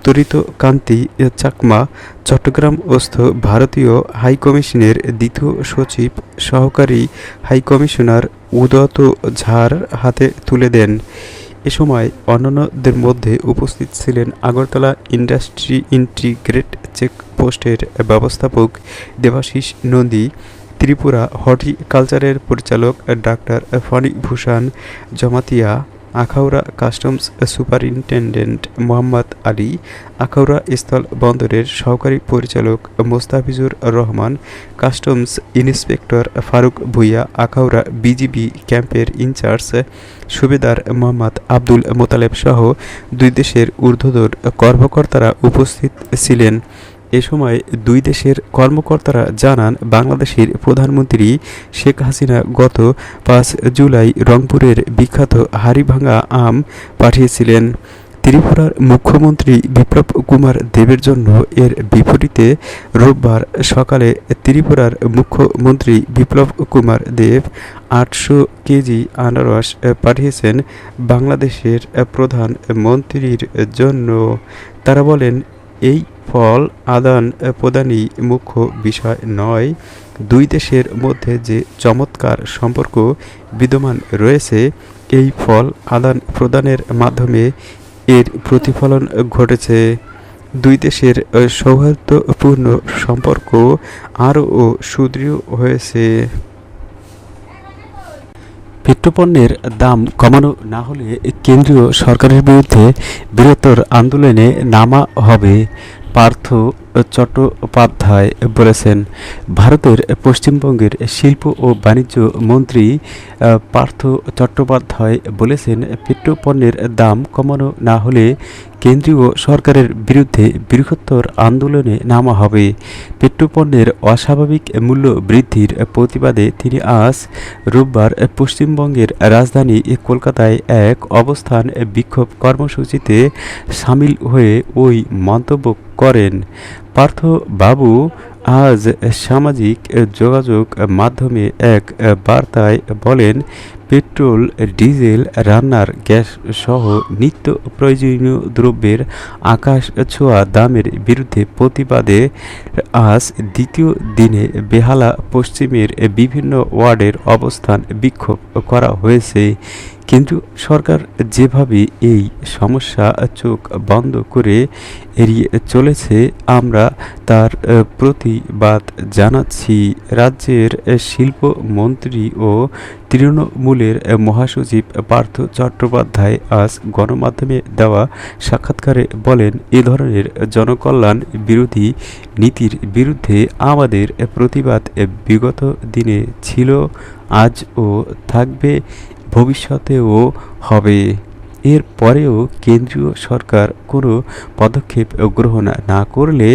Speaker 1: তরিত কান্তি চাকমা চট্টগ্রামস্থ ভারতীয় হাইকমিশনের দ্বিতীয় সচিব সহকারী হাইকমিশনার উদত ঝার হাতে তুলে দেন। এ সময় অন্যান্যদের মধ্যে উপস্থিত ছিলেন আগরতলা ইন্ডাস্ট্রি ইন্টিগ্রেট চেকপোস্টের ব্যবস্থাপক দেবাশিস নন্দী, ত্রিপুরা হর্টিকালচারের পরিচালক doctor Phanibhushan Jamatia, Akhaura customs superintendent Mohammad Ali, Akhaura স্থল বন্দরের সহকারী পরিচালক Mostafizur Rahman, customs inspector Faruk Bhuiyan, Akhaura BGB ক্যাম্পের ইনচার্জ সুবেদার মোহাম্মদ আব্দুল মোতালেব সহ দুই দেশের ঊর্ধ্বতন কর্মকর্তারা উপস্থিত ছিলেন। এ সময় দুই দেশের কর্মকর্তারা জানান, বাংলাদেশের প্রধানমন্ত্রী শেখ হাসিনা গত 5 জুলাই রংপুরের বিখ্যাত হাড়িভাঙা আম পাঠিয়েছিলেন ত্রিপুরার মুখ্যমন্ত্রী বিপ্লব কুমার দেবের জন্য। এর বিপরীতে রোববার সকালে ত্রিপুরার মুখ্যমন্ত্রী বিপ্লব কুমার দেব 800 কেজি আনারস পাঠিয়েছেন বাংলাদেশের প্রধানমন্ত্রীর জন্য। তারা বলেন, এই ফল আদান প্রদানই মুখ্য বিষয় নয়, দুই দেশের মধ্যে যে চমৎকার সম্পর্ক বিদ্যমান রয়েছে এই ফল আদান প্রদানের মাধ্যমে এর প্রতিফলন ঘটেছে। দুই দেশের সৌহার্দ্যপূর্ণ সম্পর্ক আরও সুদৃঢ় হয়েছে। পেট্রোপণ্যের দাম কমানো না হলে কেন্দ্রীয় সরকারের বিরুদ্ধে বৃহত্তর আন্দোলনে নামা হবে, পার্থ চট্টোপাধ্যায় বলেছেন। ভারতের পশ্চিমবঙ্গের শিল্প ও বাণিজ্য মন্ত্রী পার্থ চট্টোপাধ্যায় বলেছেন, পেট্রোপণ্যের দাম কমানো না হলে কেন্দ্রীয় সরকারের বিরুদ্ধে বৃহত্তর আন্দোলনে নামা হবে। পেট্রোপণ্যের অস্বাভাবিক মূল্য বৃদ্ধির প্রতিবাদে তিনি আজ রোববার পশ্চিমবঙ্গের রাজধানী কলকাতায় এক অবস্থান বিক্ষোভ কর্মসূচিতে সামিল হয়ে ওই মন্তব্য করেন। পার্থ বাবু আজ সামাজিক যোগাযোগ মাধ্যমে এক বার্তায় বলেন, পেট্রোল, ডিজেল, রান্নার গ্যাস সহ নিত্য প্রয়োজনীয় দ্রব্যের আকাশ ছোঁয়া দামের বিরুদ্ধে প্রতিবাদে আজ দ্বিতীয় দিনে বেহালা পশ্চিমের বিভিন্ন ওয়ার্ডের অবস্থান বিক্ষোভ করা হয়েছে। কেন্দ্রীয় সরকার যেভাবে এই সমস্যা চোখ বন্ধ করে এড়িয়ে চলেছে, আমরা তার প্রতিবাদ জানাচ্ছি। রাজ্যের শিল্পমন্ত্রী ও তৃণমূলের মহাসচিব পার্থ চট্টোপাধ্যায় আজ গণমাধ্যমে দেওয়া সাক্ষাৎকারে বলেন, এ ধরনের জনকল্যাণ বিরোধী নীতির বিরুদ্ধে আমাদের প্রতিবাদ বিগত দিনে ছিল, আজও থাকবে, ভবিষ্যতেও হবে। এর পরেও কেন্দ্রীয় সরকার কোনো পদক্ষেপ গ্রহণ না করলে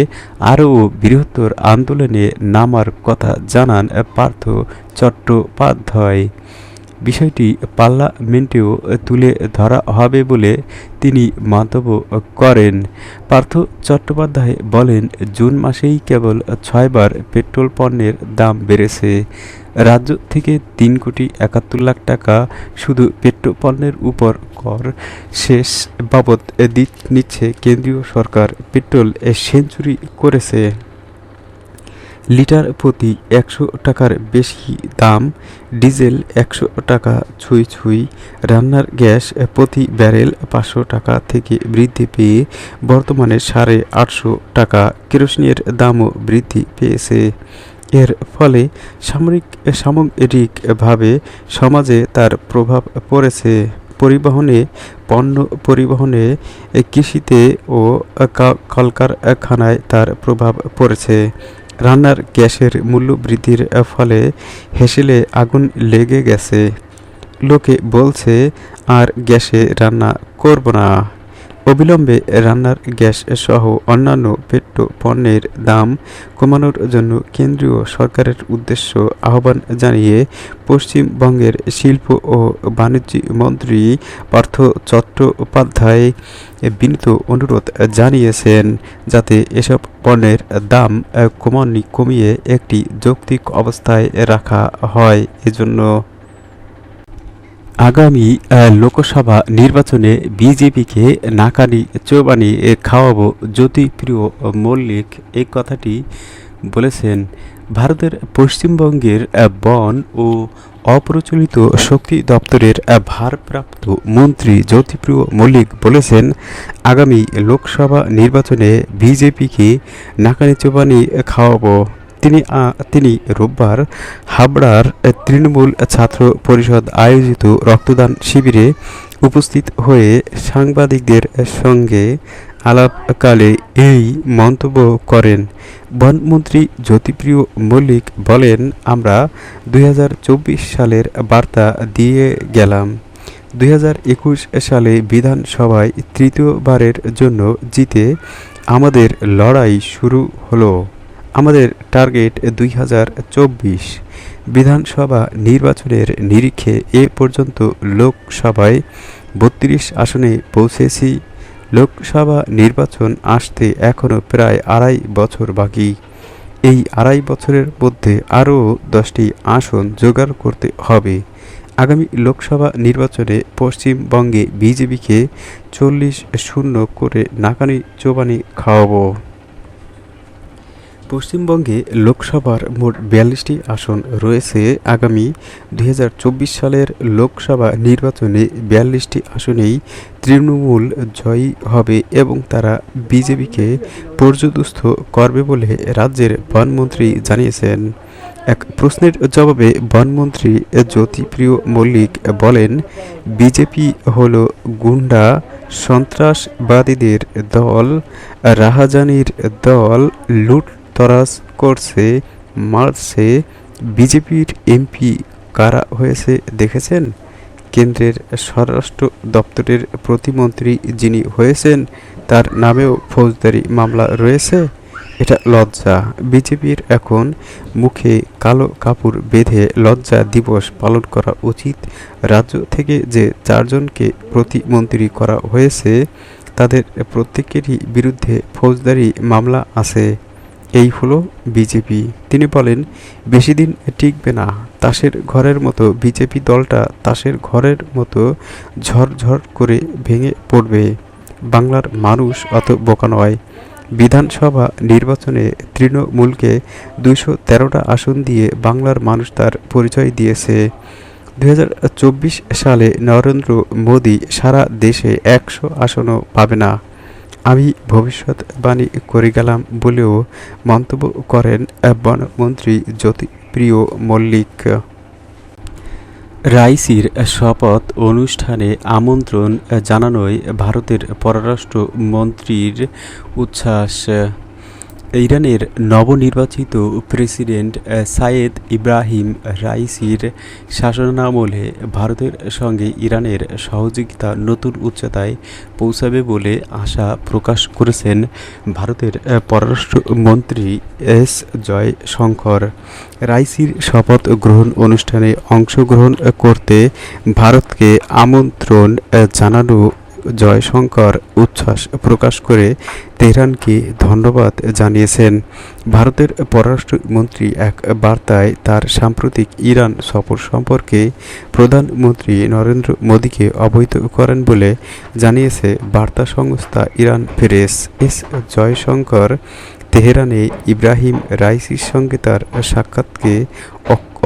Speaker 1: আরও বৃহত্তর আন্দোলনে নামার কথা জানান পার্থ চট্টোপাধ্যায়। বিষয়টি পার্লামেন্টেও তুলে ধরা হবে বলে তিনি মন্তব্য করেন। পার্থ চট্টোপাধ্যায় বলেন, জুন মাসেই কেবল 6 বার পেট্রোল পণ্যের দাম বেড়েছে। রাজ্য থেকে 3,71,00,000 টাকা শুধু পেট্রোল পণ্যের উপর কর শেষ বাবদ নিচ্ছে কেন্দ্রীয় সরকার। পেট্রোল সেঞ্চুরি করেছে, লিটার প্রতি 100 টাকার বেশি দাম, ডিজেল 100 টাকা ছুঁই ছুঁই, রান্নার গ্যাস প্রতি ব্যারেল 500 টাকা থেকে বৃদ্ধি পেয়ে বর্তমানে 850 টাকা। কেরোসিনের দামও বৃদ্ধি পেয়েছে। এর ফলে সামগ্রিকভাবে সমাজে তার প্রভাব পড়েছে। পরিবহনে, পণ্য পরিবহনে, কৃষিতে ও কলকারখানায় তার প্রভাব পড়েছে। রান্নার গ্যাসের মূল্য বৃদ্ধির ফলে হেসেলে আগুন লেগে গেছে। লোকে বলছে আর গ্যাসে রান্না করব না। অবিলম্বে রান্নার গ্যাস সহ অন্যান্য পেট্রোল পণ্যের দাম কমানোর জন্য কেন্দ্রীয় সরকারের উদ্দেশ্য আহ্বান জানিয়ে পশ্চিমবঙ্গের শিল্প ও বাণিজ্য মন্ত্রী পার্থ চট্টোপাধ্যায় বিনীত অনুরোধ জানিয়েছেন যাতে এসব পণ্যের দাম কমিয়ে একটি যৌক্তিক অবস্থায় রাখা হয়। এজন্য আগামী লোকসভা নির্বাচনে বিজেপিকে নাকানি চোবানি খাওয়াবো, জ্যোতিপ্রিয় মল্লিক এই কথাটি বলেছেন। ভারতের পশ্চিমবঙ্গের বন ও অপ্রচলিত শক্তি দপ্তরের ভারপ্রাপ্ত মন্ত্রী জ্যোতিপ্রিয় মল্লিক বলেছেন, আগামী লোকসভা নির্বাচনে বিজেপিকে নাকানি চোবানি খাওয়াবো। তিনি রোববার হাবড়ার তৃণমূল ছাত্র পরিষদ আয়োজিত রক্তদান শিবিরে উপস্থিত হয়ে সাংবাদিকদের সঙ্গে আলাপকালে এই মন্তব্য করেন। বনমন্ত্রী জ্যোতিপ্রিয় মল্লিক বলেন, আমরা 2024 সালের বার্তা দিয়ে গেলাম। 2021 সালে বিধানসভায় তৃতীয়বারের জন্য জিতে আমাদের লড়াই শুরু হলো। আমাদের টার্গেট 2024 বিধানসভা নির্বাচনের নিরিখে এ পর্যন্ত লোকসভায় 32 আসনে পৌঁছেছি। লোকসভা নির্বাচন আসতে এখনও প্রায় 2.5 বছর বাকি। এই 2.5 বছরের মধ্যে আরও 10টি আসন জোগাড় করতে হবে। আগামী লোকসভা নির্বাচনে পশ্চিমবঙ্গে বিজেপিকে 40-0 করে নাকানি চোবানি খাওয়াবো। পশ্চিমবঙ্গে লোকসভার মোট 42টি আসন রয়েছে। আগামী 2024 সালের লোকসভা নির্বাচনে 42টি আসনেই তৃণমূল জয়ী হবে এবং তারা বিজেপিকে পর্যুদস্ত করবে বলে রাজ্যের বনমন্ত্রী জানিয়েছেন। এক প্রশ্নের জবাবে বনমন্ত্রী জ্যোতিপ্রিয় মল্লিক বলেন, বিজেপি হলো গুন্ডা সন্ত্রাসবাদীদের দল, রাহাজানির দল, লুটতরাজ করছে, মারছে। বিজেপির এমপি কারা হয়েছে দেখেছেন? কেন্দ্রের স্বরাষ্ট্র দপ্তরের প্রতিমন্ত্রী যিনি হয়েছেন তার নামেও ফৌজদারি মামলা রয়েছে। এটা লজ্জা। বিজেপির এখন মুখে কালো কাপড় বেঁধে লজ্জা দিবস পালন করা উচিত। রাজ্য থেকে যে 4 জনকে প্রতিমন্ত্রী করা হয়েছে তাদের প্রত্যেকেরই বিরুদ্ধে ফৌজদারি মামলা আছে। এই হলো বিজেপি। তিনি বলেন, বেশি দিন টিকবে না। তাসের ঘরের মতো বিজেপি দলটা তাসের ঘরের মতো ঝরঝর করে ভেঙে পড়বে। বাংলার মানুষ অত বোকা নয়। বিধানসভা নির্বাচনে তৃণমূলকে ২১৩টা আসন দিয়ে বাংলার মানুষ তার পরিচয় দিয়েছে। ২০২৪ সালে নরেন্দ্র মোদী সারা দেশে ১০০ আসনও পাবে না। আমি ভবিষ্যৎবাণী করে গেলাম বলেও মন্তব্য করেন বনমন্ত্রী জ্যোতিপ্রিয় মল্লিক। রাইসির শপথ অনুষ্ঠানে আমন্ত্রণ জানানোয় ভারতের পররাষ্ট্র মন্ত্রীর উচ্ছ্বাস। ইরানের নবনির্বাচিত প্রেসিডেন্ট সাইয়েদ ইব্রাহিম রাইসির শাসনামলে ভারতের সঙ্গে ইরানের সহযোগিতা নতুন উচ্চতায় পৌঁছাবে বলে আশা প্রকাশ করেছেন ভারতের পররাষ্ট্রমন্ত্রী এস জয়শঙ্কর। রাইসির শপথ গ্রহণ অনুষ্ঠানে অংশগ্রহণ করতে ভারতকে আমন্ত্রণ জানানো জয়শঙ্কর উচ্ছ্বাস প্রকাশ করে তেহরানকে ধন্যবাদ জানিয়েছেন। ভারতের পররাষ্ট্রমন্ত্রী এক বার্তায় তার সাম্প্রতিক ইরান সফর সম্পর্কে প্রধানমন্ত্রী নরেন্দ্র মোদীকে অবহিত করেন বলে জানিয়েছে বার্তা সংস্থা ইরান প্রেস। এস জয়শঙ্কর তেহরানে ইব্রাহিম রাইসির সঙ্গে তার সাক্ষাৎকে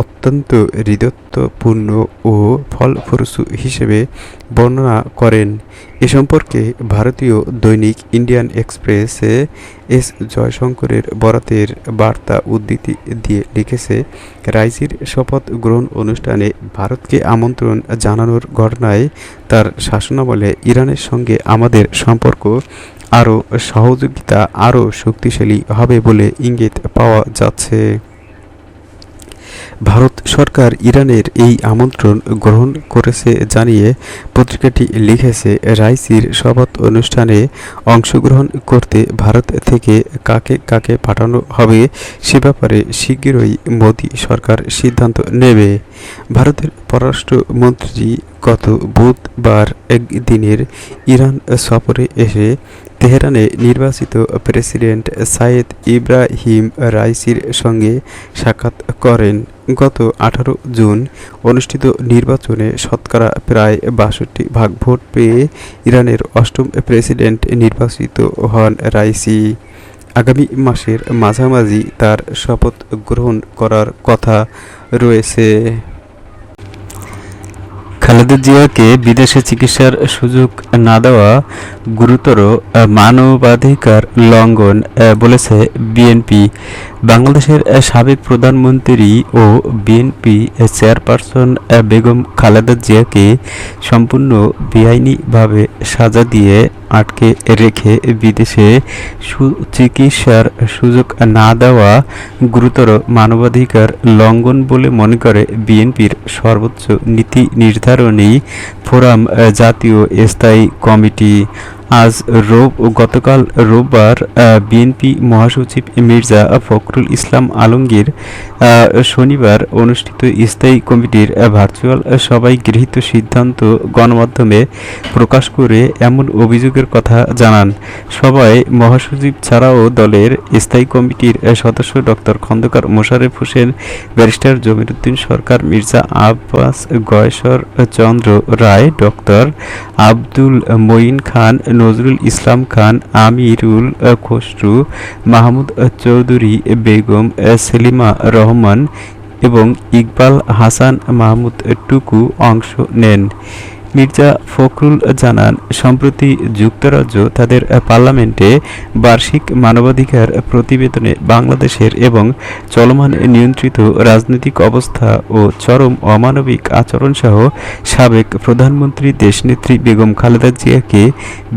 Speaker 1: অত্যন্ত হৃদয়ত্বপূর্ণ ও ফলপ্রসূ হিসেবে বর্ণনা করেন। এ সম্পর্কে ভারতীয় দৈনিক ইন্ডিয়ান এক্সপ্রেসে এস জয়শঙ্করের বরাতের বার্তা উদ্ধৃতি দিয়ে লিখেছে, রাইসির শপথ গ্রহণ অনুষ্ঠানে ভারতকে আমন্ত্রণ জানানোর ঘটনায় তার শাসনামলে ইরানের সঙ্গে আমাদের সম্পর্ক আরও সহযোগিতা আরও শক্তিশালী হবে বলে ইঙ্গিত পাওয়া যাচ্ছে। ভারত সরকার ইরানের এই আমন্ত্রণ গ্রহণ করেছে জানিয়ে পত্রিকাটি লিখেছে, রাইসির শপথ অনুষ্ঠানে অংশগ্রহণ করতে ভারত থেকে কাকে কাকে পাঠানো হবে সে ব্যাপারে শিগগিরই মোদী সরকার সিদ্ধান্ত নেবে। ভারতের পররাষ্ট্রমন্ত্রী গত বুধবার একদিনের ইরান সফরে এসে তেহরানে নির্বাচিত প্রেসিডেন্ট সাইয়েদ ইব্রাহিম রাইসির সঙ্গে সাক্ষাৎ করেন। গত ১৮ জুন অনুষ্ঠিত নির্বাচনে শতকরা প্রায় ৬২% ভোট পেয়ে ইরানের অষ্টম প্রেসিডেন্ট নির্বাচিত হন রাইসি। আগামী মাসের মাঝামাঝি তার শপথ গ্রহণ করার কথা রয়েছে। খালেদা জিয়াকে বিদেশে চিকিৎসার সুযোগ না দেওয়া গুরুতর মানবাধিকার লঙ্ঘন বলেছে বিএনপি। বাংলাদেশের সাবেক প্রধানমন্ত্রী ও বিএনপি চেয়ারপারসন বেগম খালেদা জিয়াকে সম্পূর্ণ বেআইনিভাবে সাজা দিয়ে আটকে রেখে বিদেশে চিকিৎসার সুযোগ না দেওয়া গুরুতর মানবাধিকার লঙ্ঘন বলে মনে করে বিএনপির সর্বোচ্চ নীতি নির্ধারণী ফোরাম জাতীয় স্থায়ী কমিটি। গতকাল রোববার বিএনপি মহাসচিব মির্জা ফখরুল ইসলাম আলমগীর শনিবার অনুষ্ঠিত স্থায়ী কমিটির ভার্চুয়াল সভায় গৃহীত সিদ্ধান্ত গণমাধ্যমে প্রকাশ করে এমন অভিযোগের কথা জানান। সভায় মহাসচিব ছাড়াও দলের স্থায়ী কমিটির সদস্য ডক্টর খন্দকার মোশাররফ হোসেন, ব্যারিস্টার জমিরুদ্দিন সরকার, মির্জা আব্বাস গয়েশ্বর চন্দ্র রায়, ডক্টর আব্দুল মঈন খান, নজরুল ইসলাম খান, আমিরুল খসরু, মাহমুদ চৌধুরী, বেগম সেলিমা রহমান এবং ইকবাল হাসান মাহমুদ টুকু অংশ নেন। মির্জা ফখরুল জানান, সম্প্রতি যুক্তরাজ্য তাদের পার্লামেন্টে বার্ষিক মানবাধিকার প্রতিবেদনে বাংলাদেশের এবং চলমান নিয়ন্ত্রিত রাজনৈতিক অবস্থা ও চরম অমানবিক আচরণসহ সাবেক প্রধানমন্ত্রী দেশনেত্রী বেগম খালেদা জিয়াকে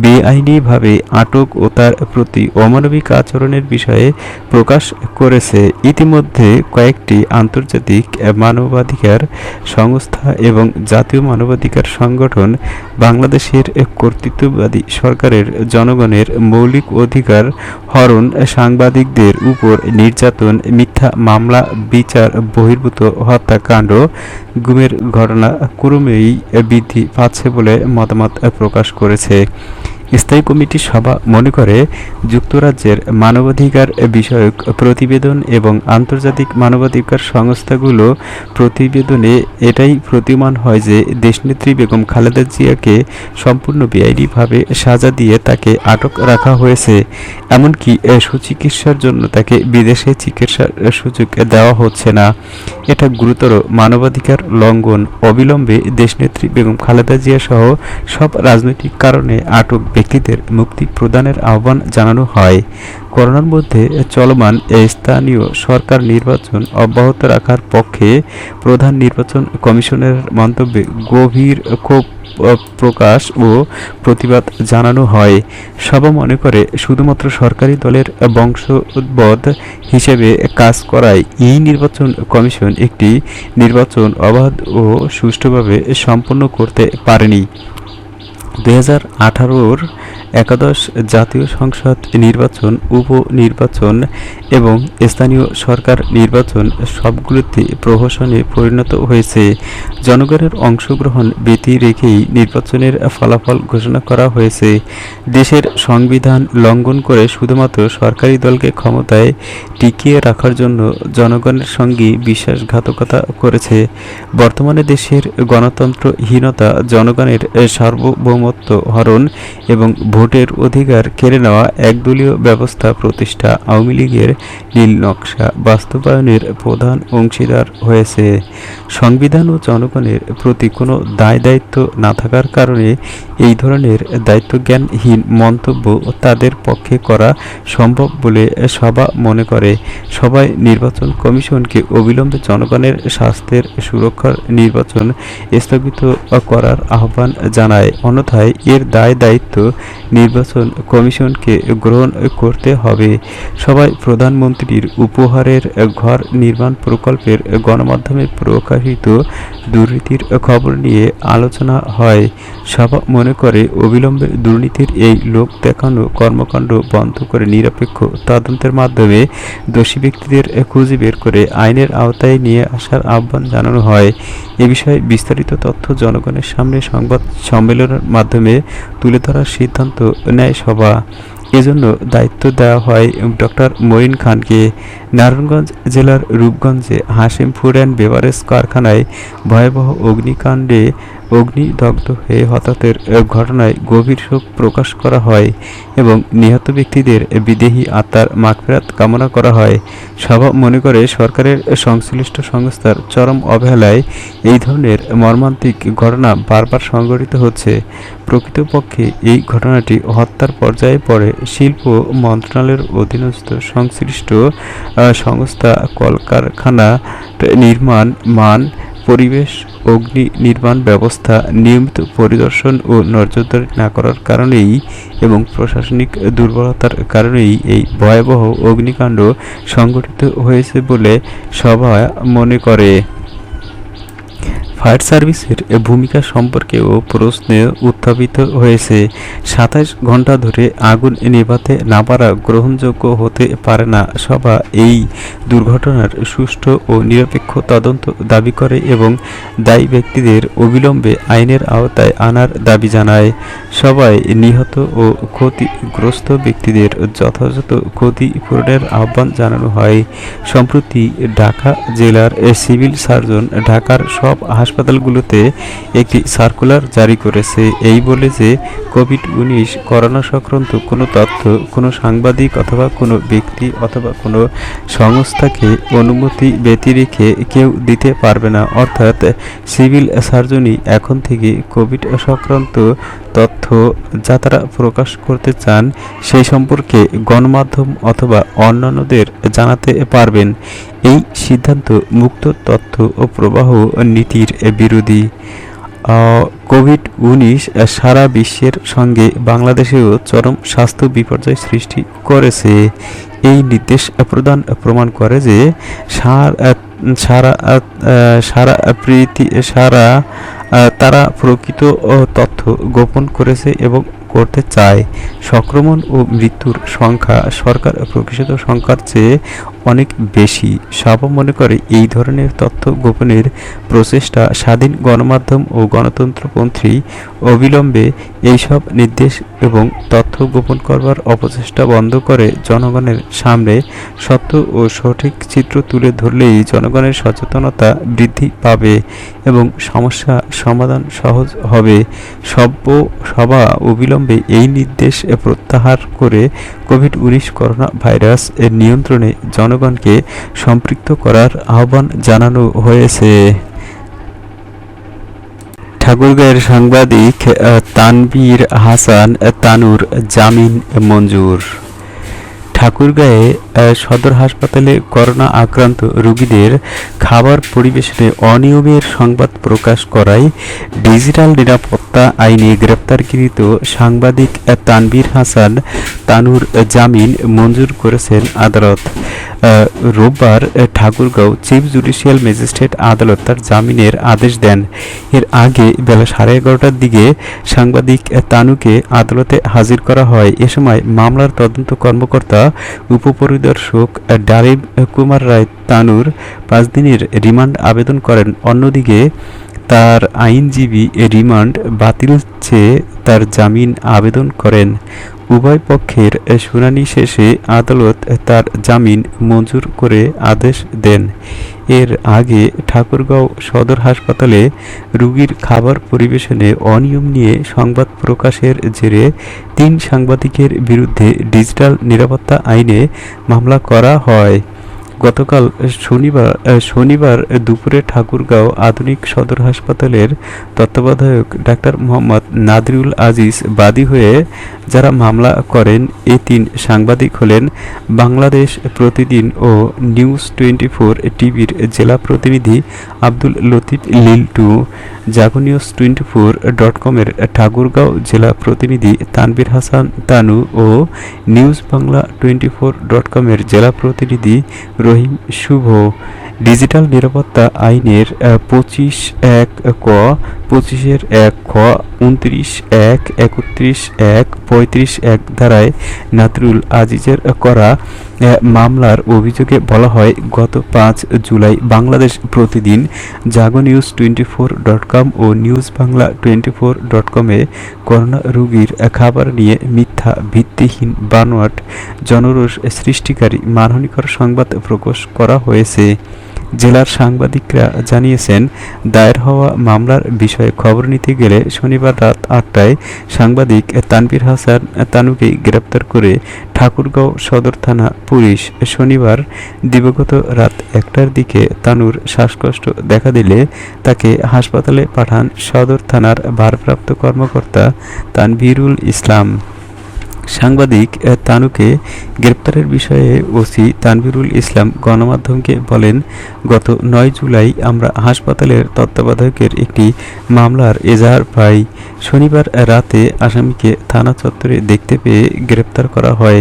Speaker 1: বেআইনিভাবে আটক ও তার প্রতি অমানবিক আচরণের বিষয়ে প্রকাশ করেছে। ইতিমধ্যে কয়েকটি আন্তর্জাতিক মানবাধিকার সংস্থা এবং জাতীয় মানবাধিকার সংগঠন বাংলাদেশের কর্তৃত্ববাদী সরকারের জনগণের মৌলিক অধিকার হরণ, সাংবাদিকদের উপর নির্যাতন, মিথ্যা মামলা, বিচার বহির্ভূত হত্যাকাণ্ড, গুমের ঘটনা ক্রমেই বৃদ্ধি পাচ্ছে বলে মতামত প্রকাশ করেছে। স্থায়ী কমিটির সভা মনে করে, যুক্তরাজ্যের মানবাধিকার বিষয়ক প্রতিবেদন এবং আন্তর্জাতিক মানবাধিকার সংস্থাগুলো প্রতিবেদনে এটাই প্রতীয়মান হয় যে দেশনেত্রী বেগম খালেদা জিয়াকে সম্পূর্ণ বেআইনিভাবে সাজা দিয়ে তাকে আটক রাখা হয়েছে। এমনকি সুচিকিৎসার জন্য তাকে বিদেশে চিকিৎসার সুযোগ দেওয়া হচ্ছে না। এটা গুরুতর মানবাধিকার লঙ্ঘন। অবিলম্বে দেশনেত্রী বেগম খালেদা জিয়া সহ সব রাজনৈতিক কারণে আটক ব্যক্তিদের মুক্তি প্রদানের আহ্বান জানানো হয়। করোনার মধ্যে চলমান স্থানীয় সরকার নির্বাচন অব্যাহত রাখার পক্ষে প্রধান নির্বাচন কমিশনের মন্তব্যে গভীর ক্ষোভ প্রকাশ ও প্রতিবাদ জানানো হয়। সভা মনে করে, শুধুমাত্র সরকারি দলের বংশোদ্ভূত হিসেবে কাজ করায় এই নির্বাচন কমিশন একটি নির্বাচন অবাধ ও সুষ্ঠুভাবে সম্পন্ন করতে পারেনি। 2018-র একাদশ জাতীয় সংসদ নির্বাচন, উপনির্বাচন এবং স্থানীয় সরকার নির্বাচন সবগুলোতে প্রহসনে পরিণত হয়েছে। জনগণের অংশগ্রহণ ব্যতি রেখেই নির্বাচনের ফলাফল ঘোষণা করা হয়েছে। দেশের সংবিধান লঙ্ঘন করে শুধুমাত্র সরকারি দলকে ক্ষমতায় টিকিয়ে রাখার জন্য জনগণের সঙ্গে বিশ্বাসঘাতকতা করেছে। বর্তমানে দেশের গণতন্ত্রহীনতা, জনগণের সার্বভৌমত্ব হরণ এবং ভোটের অধিকার কেড়ে নেওয়া, একদলীয় ব্যবস্থা প্রতিষ্ঠা আওয়ামী লীগের নীল নকশা বাস্তবায়নের প্রধান অংশীদার হয়েছে। সংবিধান ও জনগণের প্রতি কোনো দায়-দায়িত্ব না থাকার কারণে এই ধরনের দায়িত্বজ্ঞানহীন মন্তব্য তাদের পক্ষে করা সম্ভব বলে সভা মনে করে। সবাই নির্বাচন কমিশনকে অবিলম্বে জনগণের স্বাস্থ্যের সুরক্ষার নির্বাচন স্থগিত করার আহ্বান জানায়। অন্যথায় এর দায়-দায়িত্ব নির্বাচন কমিশনকে গ্রহণ করতে হবে। সবাই প্রধানমন্ত্রীর উপহারের ঘর নির্মাণ প্রকল্পের গণমাধ্যমে প্রকাশিত দুর্নীতির খবর নিয়ে আলোচনা হয়। সভা মনে করে, অবিলম্বে দুর্নীতির এই লোক দেখানো কর্মকাণ্ড বন্ধ করে নিরপেক্ষ তদন্তের মাধ্যমে দোষী ব্যক্তিদের খুঁজে বের করে আইনের আওতায় নিয়ে আসার আহ্বান জানানো হয়। এ বিষয়ে বিস্তারিত তথ্য জনগণের সামনে সংবাদ সম্মেলনের মাধ্যমে তুলে ধরার সিদ্ধান্ত নেয় সভা। এজন্য দায়িত্ব দেওয়া হয় ডক্টর মঈন খানকে। নারায়ণগঞ্জ জেলার রূপগঞ্জে হাশিম ফুড অ্যান্ড বেভারেজ কারখানায় ভয়াবহ অগ্নিকাণ্ডে অগ্নিদগ্ধ হয়ে হতাহতের ঘটনায় গভীর শোক প্রকাশ করা হয় এবং নিহত ব্যক্তিদের বিদেহী আত্মার মাগফিরাত কামনা করা হয়। সভা মনে করে, সরকারের সংশ্লিষ্ট সংস্থার চরম অবহেলায় এই ধরনের মর্মান্তিক ঘটনা বারবার সংঘটিত হচ্ছে। প্রকৃতপক্ষে এই ঘটনাটি হত্যার পর্যায়ে পড়ে। শিল্প মন্ত্রণালয়ের অধীনস্থ সংশ্লিষ্ট সংস্থা কলকারখানা নির্মাণ মান, পরিবেশ, অগ্নি নির্মাণ ব্যবস্থা নিয়মিত পরিদর্শন ও নজরদারি না করার কারণেই এবং প্রশাসনিক দুর্বলতার কারণেই এই ভয়াবহ অগ্নিকাণ্ড সংঘটিত হয়েছে বলে সভা মনে করে। ফায়ার সার্ভিসের ভূমিকা সম্পর্কেও প্রশ্ন উত্থাপিত হয়েছে। ২৭ ঘণ্টা ধরে আগুন নেভাতে না পারা গ্রহণযোগ্য হতে পারে না। সভা এই দুর্ঘটনার সুষ্ঠু ও নিরপেক্ষ তদন্ত দাবি করে এবং দায়ী ব্যক্তিদের অবিলম্বে আইনের আওতায় আনার দাবি জানায়। সবাই নিহত ও ক্ষতিগ্রস্ত ব্যক্তিদের যথাযথ ক্ষতিপূরণের আহ্বান জানানো হয়। সম্প্রতি ঢাকা জেলার সিভিল সার্জন ঢাকার সব হাসপাতালগুলোতে একটি সার্কুলার জারি করেছে, এই বলে যে কোভিড-19 করোনা সংক্রান্ত কোনো তথ্য কোনো সাংবাদিক অথবা কোনো ব্যক্তি অথবা কোনো সংস্থাকে অনুমতি ব্যতি রেখে কেউ দিতে পারবে না। অর্থাৎ সিভিল সার্জনই এখন থেকে কোভিড সংক্রান্ত তথ্য যা তারা প্রকাশ করতে চান সেই সম্পর্কে গণমাধ্যম অথবা অন্যান্যদের জানাতে পারবেন। এই সিদ্ধান্ত মুক্ত তথ্য ও প্রবাহ নীতির বিরোধী। কোভিড-19 সারা বিশ্বের সঙ্গে বাংলাদেশেও চরম স্বাস্থ্য বিপর্যয় সৃষ্টি করেছে। এই নির্দেশ প্রমাণ করে যে তারা প্রকৃত তথ্য গোপন করেছে এবং করতে চায়। সংক্রমণ ও মৃত্যুর সংখ্যা সরকার প্রকাশিত সংখ্যার চেয়ে অনেক বেশি। সভা মনে করে এই ধরনের তথ্য গোপনের প্রচেষ্টা স্বাধীন গণমাধ্যম ও গণতন্ত্রপন্থী অবিলম্বে এইসব নির্দেশ এবং তথ্য গোপন করবার অপচেষ্টা বন্ধ করে জনগণের সামনে সত্য ও সঠিক চিত্র তুলে ধরলেই জনগণের সচেতনতা বৃদ্ধি পাবে এবং সমস্যা সমাধান সহজ হবে। সভা অবিলম্বে এই নির্দেশ প্রত্যাহার করে কোভিড-19 করোনা ভাইরাস এর নিয়ন্ত্রণে জনগণকে সম্পৃক্ত করার আহ্বান জানানো হয়েছে। ঠাকুরগাঁওয়ের সাংবাদিক তানভীর হাসান তানুর জামিন মঞ্জুর। ঠাকুরগাঁয়ে সদর হাসপাতালে করোনা আক্রান্ত রোগীদের খাবার পরিবেশনে অনিয়মের সংবাদ প্রকাশ করায় ডিজিটাল নিরাপত্তা আইনে গ্রেপ্তারকৃত সাংবাদিক তানভীর হাসান তানুর জামিন মঞ্জুর করেছেন আদালত। রোববার ঠাকুরগাঁও চিফ জুডিশিয়াল ম্যাজিস্ট্রেট আদালত তার জামিনের আদেশ দেন। এর আগে বেলা 11:30টার দিকে সাংবাদিক তানুকে আদালতে হাজির করা হয়। এ সময় মামলার তদন্ত কর্মকর্তা উপপরিদর্শক ডালিম কুমার রায় তানুর 5 দিনের রিমান্ড আবেদন করেন। অন্যদিকে তার আইনজীবী রিমান্ড বাতিল চেয়ে তার জামিন আবেদন করেন। উভয় পক্ষের শুনানি শেষে আদালত তার জামিন মঞ্জুর করে আদেশ দেন। এর আগে ঠাকুরগাঁও সদর হাসপাতালে রোগীর খাবার পরিবেশনে অনিয়ম নিয়ে সংবাদ প্রকাশের জেরে 3 সাংবাদিকের বিরুদ্ধে ডিজিটাল নিরাপত্তা আইনে মামলা করা হয়। গতকাল শনিবার দুপুরে ঠাকুরগাঁও আধুনিক সদর হাসপাতালের তত্ত্বাবধায়ক ডাক্তার মোহাম্মদ নাদিরুল আজিজ বাদী হয়ে যারা মামলা করেন এই 3 সাংবাদিক হলেন বাংলাদেশ প্রতিদিন ও নিউজ 24 টিভির জেলা প্রতিনিধি আব্দুল লতিফ লিল্টু, জাগনিউজ24.com-এর ঠাকুরগাঁও জেলা প্রতিনিধি তানভীর হাসান তানু ও নিউজ বাংলা 24.com-এর জেলা প্রতিনিধি রহিম শুভ। ডিজিটাল নিরাপত্তা আইনের 25(1) ক, 25(1) খ, 29(1), 31(1), 35(1) ধারায় নাদিরুল আজিজের করা মামলার অভিযোগে বলা হয়, গত 5 জুলাই বাংলাদেশ প্রতিদিন, জাগনিউজ24.com ও নিউজ বাংলা 24.com-এ করোনা রোগীর খাবার নিয়ে মিথ্যা, ভিত্তিহীন, বানোয়াট, জনরোষ সৃষ্টিকারী, মানহানিকর সংবাদ প্রকাশ করা হয়েছে। জেলার সাংবাদিকরা জানিয়েছেন, দায়ের হওয়া মামলার বিষয়ে খবর নিতে গেলে শনিবার রাত 8টায় সাংবাদিক তানভীর হাসান তানুকে গ্রেপ্তার করে ঠাকুরগাঁও সদর থানা পুলিশ। শনিবার দিবাগত রাত 1টার দিকে তানুর শ্বাসকষ্ট দেখা দিলে তাকে হাসপাতালে পাঠান সদর থানার ভারপ্রাপ্ত কর্মকর্তা তানভীরুল ইসলাম। সাংবাদিক তানুকে গ্রেপ্তারের বিষয়ে ওসি তানভীরুল ইসলাম গণমাধ্যমকে বলেন, গত 9 জুলাই আমরা হাসপাতালের তত্ত্বাবধায়কের একটি মামলার এজাহার পাই। শনিবার রাতে আসামিকে থানা চত্বরে দেখতে পেয়ে গ্রেপ্তার করা হয়।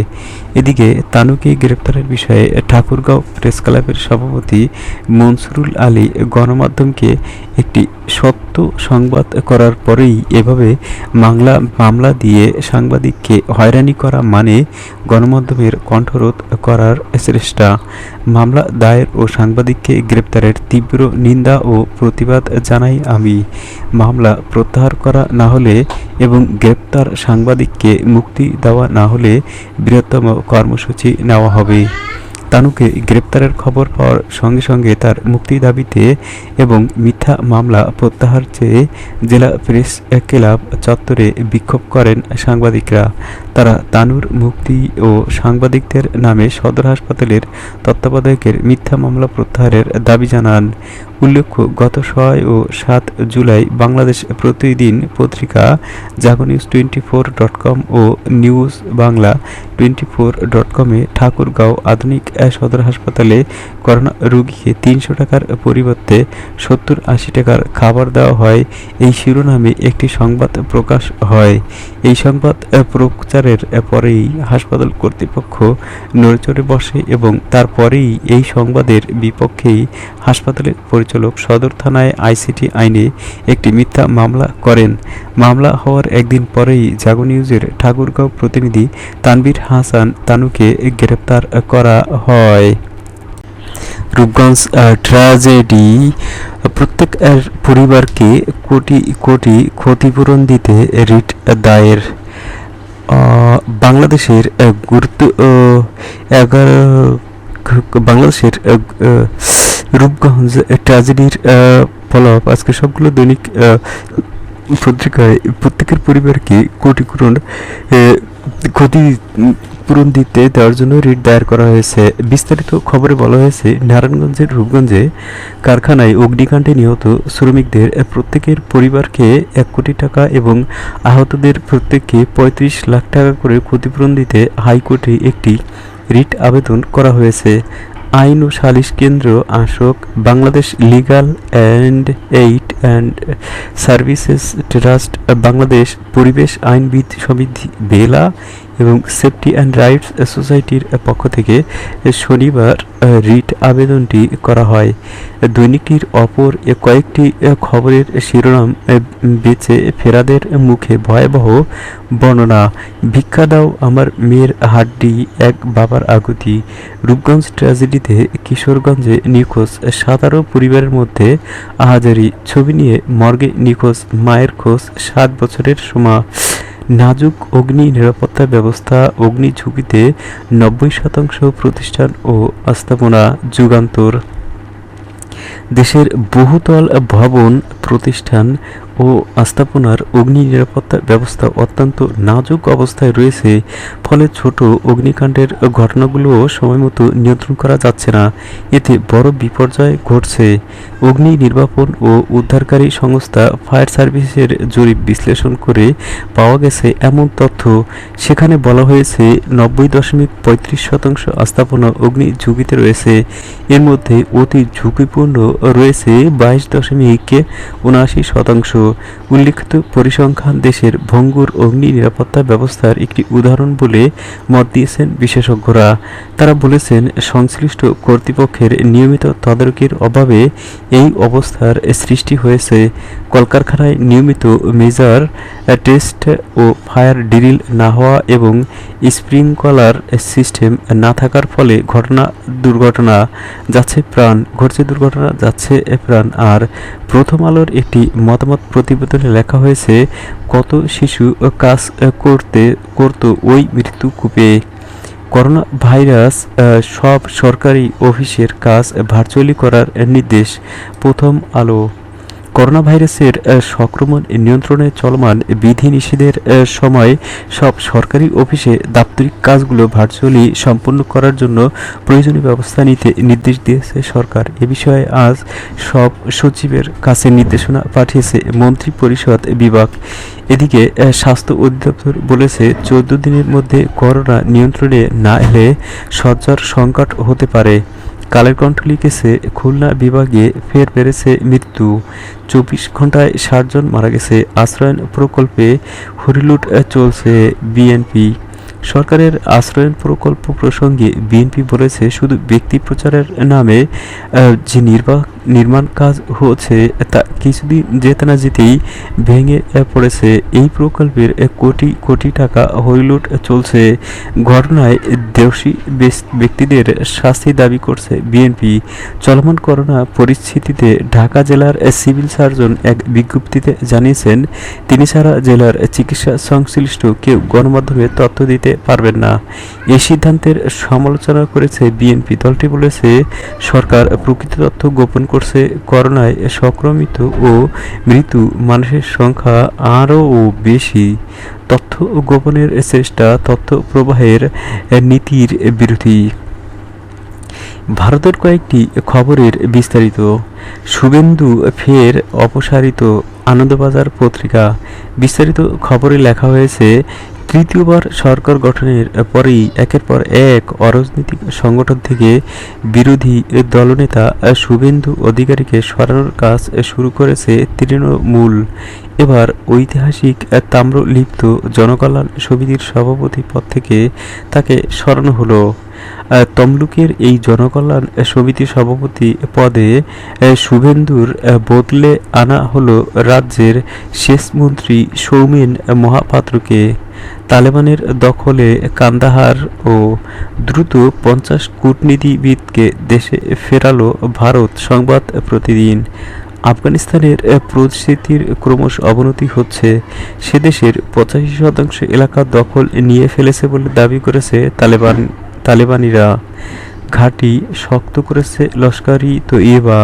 Speaker 1: এদিকে তানুকে গ্রেপ্তারের বিষয়ে ঠাকুরগাঁও প্রেস ক্লাবের সভাপতি মনসুরুল আলী গণমাধ্যমকে একটি সত্য সংবাদ করার পরেই এভাবে মামলা দিয়ে সাংবাদিককে হয়রানি করা মানে গণমাধ্যমের কণ্ঠরোধ করার চেষ্টা। মামলা দায়ের ও সাংবাদিককে গ্রেপ্তারের তীব্র নিন্দা ও প্রতিবাদ জানাই আমি। মামলা প্রত্যাহার করা না হলে এবং গ্রেপ্তার সাংবাদিককে মুক্তি দেওয়া না হলে বৃহত্তম কর্মসূচি নেওয়া হবে। তানুকে গ্রেপ্তারের খবর পাওয়ার সঙ্গে সঙ্গে তার মুক্তি দাবিতে এবং মিথ্যা মামলা প্রত্যাহার চেয়ে জেলা প্রেস ক্লাব চত্বরে বিক্ষোভ করেন সাংবাদিকরা। তারা তানুর মুক্তি ও সাংবাদিকদের নামে সদর হাসপাতালের তত্ত্বাবধায়কের মিথ্যা মামলা প্রত্যাহারের দাবি জানান। উল্লেখ্য, গত 6 ও 7 জুলাই বাংলাদেশ প্রতিদিন পত্রিকা, জাগনিউজ24.com ও নিউজ বাংলা 24.com-এ ঠাকুরগাঁও আধুনিক সদর হাসপাতালে করোনা রোগীকে 300 টাকার পরিবর্তে 70-80 টাকার খাবার দেওয়া হয় এই শিরোনামে একটি সংবাদ প্রকাশ হয়। এই সংবাদ প্রচারের পরেই হাসপাতাল কর্তৃপক্ষ নড়েচড়ে বসে এবং তারপরেই এই সংবাদের বিপক্ষেই হাসপাতালের পরিচালক সদর থানায় আইসিটি আইনে একটি মিথ্যা মামলা করেন। মামলা হওয়ার একদিন পরেই জাগনিউজের ঠাকুরগাঁও প্রতিনিধি তানভীর হাসান তানুকে গ্রেপ্তার করা হয়। রূপগঞ্জ ট্র্যাজেডি, প্রত্যেক পরিবারকে কোটি কোটি ক্ষতিপূরণ দিতে রিট দায়ের। বাংলাদেশের গুরুত্ব এগারো বাংলাদেশের রূপগঞ্জ ট্র্যাজেডির ফলাফল আজকে সবগুলো দৈনিক পত্রিকায় প্রত্যেকের পরিবারকে ক্ষতিপূরণ ক্ষতিপূরণ দিতে দেওয়ার জন্য রিট দায়ের করা হয়েছে। বিস্তারিত খবরে বলা হয়েছে, নারায়ণগঞ্জের রূপগঞ্জে কারখানায় অগ্নিকাণ্ডে নিহত শ্রমিকদের প্রত্যেকের পরিবারকে 1 কোটি টাকা এবং আহতদের প্রত্যেককে 35 লাখ টাকা করে ক্ষতিপূরণ দিতে হাইকোর্টে একটি রিট আবেদন করা হয়েছে। আইন ও সালিশ কেন্দ্র Ashok, Bangladesh legal aid and services trust, Bangladesh পরিবেশ আইনবিদ সমিতি বেলা এবং সেফটি অ্যান্ড রাইটস সোসাইটির পক্ষ থেকে শনিবার রিট আবেদনটি করা হয়। দৈনিকটির অপর কয়েকটি খবরের শিরোনাম, বেঁচে ফেরাদের মুখে ভয়াবহ বর্ণনা, ভিক্ষা দাও আমার মেয়ের হাড্ডি, এক বাবার আকুতি, রূপগঞ্জ ট্র্যাজেডিতে কিশোরগঞ্জে নিখোঁজ 17 পরিবারের মধ্যে আহাজারি, ছবি নিয়ে মর্গে নিখোঁজ মায়ের খোঁজ 7 বছরের সোমা, নাজুক অগ্নি নিরাপত্তা ব্যবস্থা, অগ্নি ঝুঁকিতে 90% প্রতিষ্ঠান ও স্থাপনা। যুগান্তর, দেশের বহুতল ভবন, প্রতিষ্ঠান ও স্থাপনার অগ্নি নিরাপত্তা ব্যবস্থা অত্যন্ত নাজুক অবস্থায় রয়েছে, ফলে ছোট অগ্নিকাণ্ডের ঘটনাগুলোও সময়মতো নিয়ন্ত্রণ করা যাচ্ছে না। এতে বড় বিপর্যয় ঘটছে। অগ্নি নির্বাপন ও উদ্ধারকারী সংস্থা ফায়ার সার্ভিসের জরিপ বিশ্লেষণ করে পাওয়া গেছে এমন তথ্য। সেখানে বলা হয়েছে 90.35% স্থাপনা অগ্নি ঝুঁকিতে রয়েছে। এর মধ্যে অতি ঝুঁকিপূর্ণ রয়েছে 22.79%। উল্লিখিত পরিসংখ্যান দেশের ভঙ্গুর অগ্নি নিরাপত্তা ব্যবস্থার একটি উদাহরণ বলে মত দিয়েছেন বিশেষজ্ঞরা। তারা বলেছেন, সংশ্লিষ্ট কর্তৃপক্ষের নিয়মিত তদারকির অভাবে এই অবস্থার সৃষ্টি হয়েছে। কলকারখানায় নিয়মিত মেজার টেস্ট ও ফায়ার ড্রিল না হওয়া এবং স্প্রিংকলার সিস্টেম না থাকার ফলে দুর্ঘটনা যাচ্ছে প্রাণ। আর প্রথম আলোর একটি মতামত প্রতিবেদনে লেখা হয়েছে, কত শিশু কাজ করত ওই মৃত্যুকূপে। করোনা ভাইরাস, সব সরকারি অফিসের কাজ ভার্চুয়ালি করার নির্দেশ। প্রথম আলো, করোনা ভাইরাসের সংক্রমণ নিয়ন্ত্রণে চলমান বিধিনিষেধের সময় সব সরকারি অফিসে দাপ্তরিক কাজগুলো ভার্চুয়ালি সম্পন্ন করার জন্য প্রয়োজনীয় ব্যবস্থা নিতে নির্দেশ দিয়েছে সরকার। এ বিষয়ে আজ সব সচিবের কাছে নির্দেশনা পাঠিয়েছে মন্ত্রী পরিষদ বিভাগ। এদিকে স্বাস্থ্য অধিদপ্তর বলেছে, 14 দিনের মধ্যে করোনা নিয়ন্ত্রণে না এলে শয্যার সংকট হতে পারে। কালের কণ্ঠ লিখেছে, খুলনা বিভাগে ফের বেড়েছে মৃত্যু, 24 ঘন্টায় 60 জন মারা গেছে। আশ্রয়ণ প্রকল্পে হরিলুট চলছে। বিএনপি, সরকারের আশ্রয়ণ প্রকল্প প্রসঙ্গে বিএনপি বলেছে, শুধু ব্যক্তি প্রচারের নামে যে নির্মাণ কাজ হচ্ছে তা কিছুদিন যেতে না যেতেই ভেঙে পড়েছে। এই প্রকল্পের কোটি কোটি টাকা হরিলুট চলছে। ঘটনায় দোষী ব্যক্তিদের শাস্তি দাবি করছে বিএনপি। চলমান করোনা পরিস্থিতিতে ঢাকা জেলার সিভিল সার্জন এক বিজ্ঞপ্তিতে জানিয়েছেন, তিনি ছাড়া জেলার চিকিৎসা সংশ্লিষ্ট কেউ গণমাধ্যমে তথ্য দিতে পারবেন না। এই সিদ্ধান্তের সমালোচনা করেছে বিএনপি। দলটি বলেছে, সরকার প্রকৃত তথ্য গোপন করছে। করোনায় সংক্রমিত ও মৃত্যু মানুষের সংখ্যা আরও বেশি। তথ্য গোপনের চেষ্টা তথ্য প্রবাহের নীতির বিরোধী। ভারতের কয়েকটি খবরের বিস্তারিত। শুভেন্দু ফের অপসারিত, আনন্দবাজার পত্রিকা। বিস্তারিত খবরে লেখা হয়েছে, তৃতীয়বার সরকার গঠনের পরেই একের পর এক অরাজনৈতিক সংগঠন থেকে বিরোধী দলনেতা শুভেন্দু অধিকারীকে সরানোর কাজ শুরু করেছে তৃণমূল। এবার ঐতিহাসিক তাম্রলিপ্ত জনকল্যাণ সমিতির সভাপতি পদ থেকে তাকে সরানো হলো। তমলুকের এই জনকল্যাণ সমিতির সভাপতি পদে শুভেন্দুর বদলে আনা হলো রাজ্যের সেচ মন্ত্রী সৌমেন মহাপাত্রকে। তালেবানের দখলে কান্দাহার ও দ্রুত 50 কূটনীতিবিদকে দেশে ফেরালো ভারত সংবাদ প্রতিদিন। আফগানিস্তানের পরিস্থিতির ক্রমশ অবনতি হচ্ছে। সে দেশের 85% এলাকা দখল নিয়ে ফেলেছে বলে দাবি করেছে তালেবানিরা। ঘাঁটি শক্ত করেছে লস্কর-ই তৈয়বা।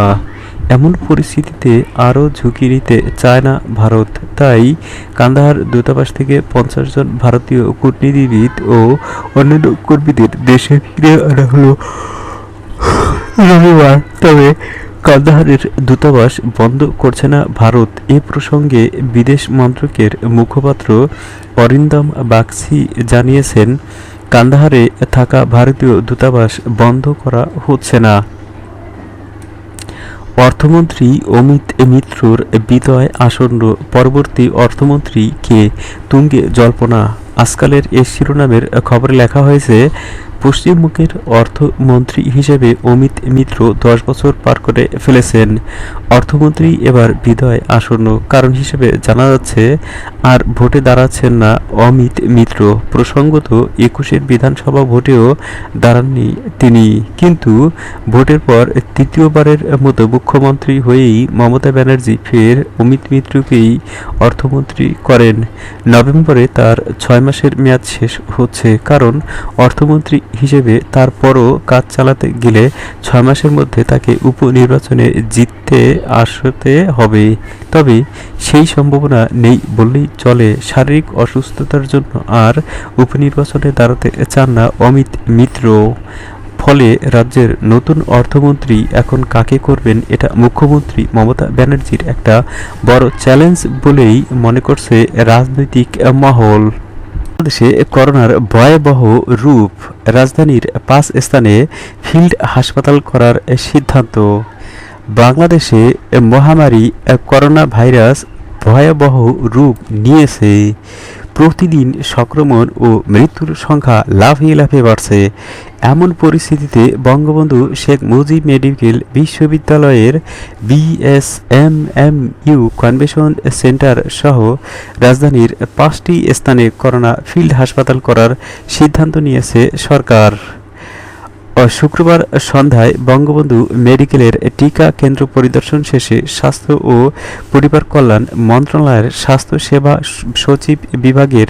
Speaker 1: এমন পরিস্থিতিতে আরও ঝুঁকি নিতে চায় না ভারত। তাই কান্দাহার দূতাবাস থেকে 50 জন ভারতীয় কূটনীতিবিদ ও অন্যান্য কর্মীদের দেশে ফিরে আনা হলো রবিবার। তবে কান্দাহারের দূতাবাস বন্ধ করছে না ভারত। এ প্রসঙ্গে বিদেশ মন্ত্রকের মুখপাত্র অরিন্দম বাগচি জানিয়েছেন, কান্দাহারে থাকা ভারতীয় দূতাবাস বন্ধ করা হচ্ছে না। অর্থমন্ত্রী অমিত মিত্রর বিদায় আসন্ন, পরবর্তী অর্থমন্ত্রী কে তুঙ্গে জল্পনা। আজকালের এ শিরোনামের খবরে লেখা হয়েছে, পশ্চিমবঙ্গের অর্থমন্ত্রী হিসেবে অমিত মিত্র 10 বছর পার করে ফেলেছেন। অর্থমন্ত্রী এবার বিদায় আসন্ন কারণ হিসেবে জানা যাচ্ছে, আর ভোটে দাঁড়াচ্ছেন না অমিত মিত্র। প্রসঙ্গত 21-এর বিধানসভা ভোটেও দাঁড়াননি তিনি, কিন্তু ভোটের পর তৃতীয়বারের মতো মুখ্যমন্ত্রী হয়েই মমতা ব্যানার্জি ফের অমিত মিত্রকেই অর্থমন্ত্রী করেন। নভেম্বরে তার 6 মাসের মেয়াদ শেষ হচ্ছে, কারণ অর্থমন্ত্রী হিসেবে তারপরও কাজ চালাতে গেলে 6 মাসের মধ্যে তাকে উপনির্বাচনে জিততে আসতে হবে। তবে সেই সম্ভাবনা নেই বললেই চলে। শারীরিক অসুস্থতার জন্য আর উপনির্বাচনে দাঁড়াতে চান না অমিত মিত্র। ফলে রাজ্যের নতুন অর্থমন্ত্রী এখন কাকে করবেন, এটা মুখ্যমন্ত্রী মমতা ব্যানার্জির একটা বড় চ্যালেঞ্জ বলেই মনে করছে রাজনৈতিক মহল। বাংলাদেশে করোনার ভয়াবহ রূপ, রাজধানীর 5 স্থানে ফিল্ড হাসপাতাল করার সিদ্ধান্ত। বাংলাদেশে মহামারী করোনা ভাইরাস ভয়াবহ রূপ নিয়েছে। প্রতিদিন সংক্রমণ ও মৃত্যুর সংখ্যা লাফিয়ে লাফিয়ে বাড়ছে। এমন পরিস্থিতিতে বঙ্গবন্ধু শেখ মুজিব মেডিকেল বিশ্ববিদ্যালয়ের বিএসএমএমইউ কনভেনশন সেন্টার সহ রাজধানীর 5টি স্থানে করোনা ফিল্ড হাসপাতাল করার সিদ্ধান্ত নিয়েছে সরকার। শুক্রবার সন্ধ্যায় বঙ্গবন্ধু মেডিকেলের টিকা কেন্দ্র পরিদর্শন শেষে স্বাস্থ্য ও পরিবার কল্যাণ মন্ত্রণালয়ের স্বাস্থ্য সেবা সচিব বিভাগের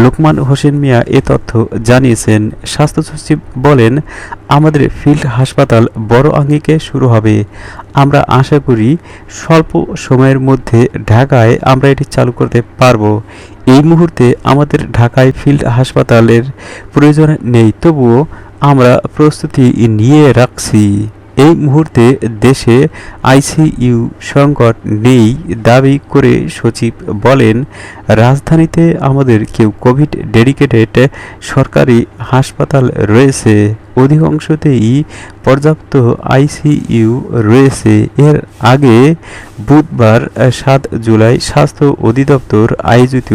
Speaker 1: লোকমান হোসেন মিয়া এ তথ্য জানিয়েছেন। স্বাস্থ্য সচিব বলেন, আমাদের ফিল্ড হাসপাতাল বড় আঙ্গিকে শুরু হবে। আমরা আশা করি স্বল্প সময়ের মধ্যে ঢাকায় আমরা এটি চালু করতে পারব। এই মুহূর্তে আমাদের ঢাকায় ফিল্ড হাসপাতালের প্রয়োজন নেই, তবুও আমরা প্রস্তুতি নিয়ে রাখছি। এই মুহূর্তে দেশে আইসিইউ সংকট নেই দাবি করে সচিব বলেন, রাজধানীতে আমাদের কোভিড ডেডিকেটেড সরকারি হাসপাতাল রয়েছে, অধিকাংশতেই পর্যাপ্ত আইসিইউ রয়েছে। এর আগে বুধবার 7 জুলাই স্বাস্থ্য অধিদপ্তর আয়োজিত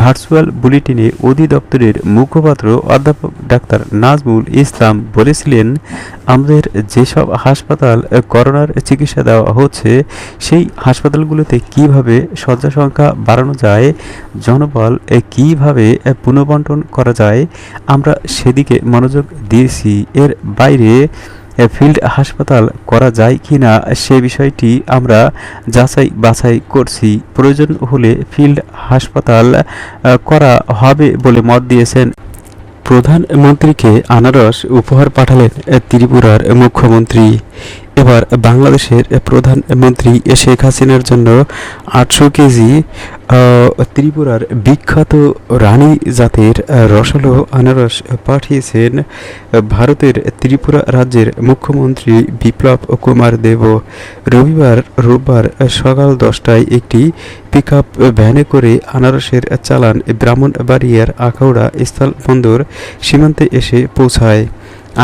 Speaker 1: ভার্চুয়াল বুলেটিনে অধিদপ্তরের মুখপাত্র অধ্যাপক ডাক্তার নাজমুল ইসলাম বলেছিলেন, আমাদের যেসব হাসপাতাল করোনার চিকিৎসা দেওয়া হচ্ছে সেই হাসপাতালগুলোতে কিভাবে শয্যা সংখ্যা বাড়ানো যায়, জনবল কিভাবে পুনর্বন্টন করা যায়, আমরা সেদিকে মনোযোগ দিয়েছি। এর বাইরে ফিল্ড হাসপাতাল করা যায় কিনা সে বিষয়টি আমরা যাচাই বাছাই করছি। প্রয়োজন হলে ফিল্ড হাসপাতাল করা হবে বলে মত দিয়েছেন। প্রধানমন্ত্রীকে আনারস উপহার পাঠালেন ত্রিপুরার মুখ্যমন্ত্রী। এবার বাংলাদেশের প্রধানমন্ত্রী শেখ হাসিনার জন্য 800 কেজি ত্রিপুরার বিখ্যাত রানী জাতের রসালো আনারস পাঠিয়েছেন ভারতের ত্রিপুরা রাজ্যের মুখ্যমন্ত্রী বিপ্লব কুমার দেব। রোববার সকাল 10টায় একটি পিকআপ ভ্যানে করে আনারসের চালান ব্রাহ্মণবাড়িয়ার আখাউড়া স্থলবন্দর সীমান্তে এসে পৌঁছায়।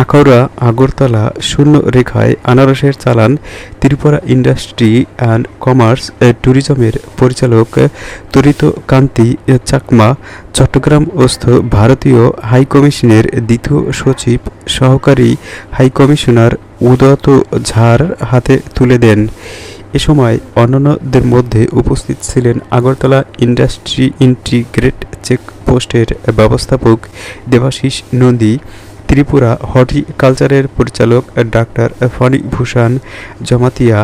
Speaker 1: আখাউড়া আগরতলা শূন্য রেখায় আনারসের চালান ত্রিপুরা ইন্ডাস্ট্রি অ্যান্ড কমার্স ট্যুরিজমের পরিচালক তরিত কান্তি চাকমা চট্টগ্রামস্থ ভারতীয় হাইকমিশনের দ্বিতীয় সচিব সহকারী হাইকমিশনার উদত ঝার হাতে তুলে দেন। এ সময় অন্যান্যদের মধ্যে উপস্থিত ছিলেন আগরতলা ইন্ডাস্ট্রি ইন্টিগ্রেট চেকপোস্টের ব্যবস্থাপক দেবাশিস নন্দী, ত্রিপুরা হর্টিকালচারের পরিচালক doctor Phanibhushan Jamatia,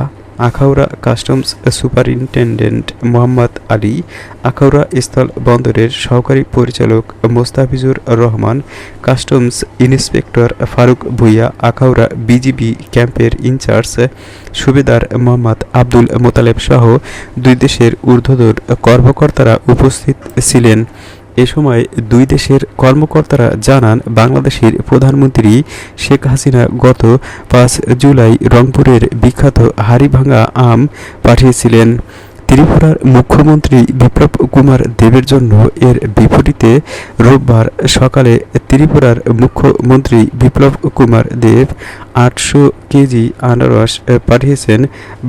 Speaker 1: Akhaura customs superintendent Mohammad Ali, Akhaura স্থল বন্দরের সহকারী পরিচালক Mostafizur Rahman, customs inspector Faruk Bhuiyan, Akhaura BGB ক্যাম্পের ইনচার্জ সুবেদার মোহাম্মদ আব্দুল মোতালেব সহ দুই দেশের ঊর্ধ্বতন কর্মকর্তারা উপস্থিত ছিলেন। এ সময় দুই দেশের কর্মকর্তারা জানান, বাংলাদেশের প্রধানমন্ত্রী শেখ হাসিনা গত 5 জুলাই রংপুরের বিখ্যাত হাড়িভাঙা আম পাঠিয়েছিলেন ত্রিপুরার মুখ্যমন্ত্রী বিপ্লব কুমার দেবের জন্য। এর বিপরীতে রোববার সকালে ত্রিপুরার মুখ্যমন্ত্রী বিপ্লব কুমার দেব 800 কেজি আনারস পাঠিয়েছেন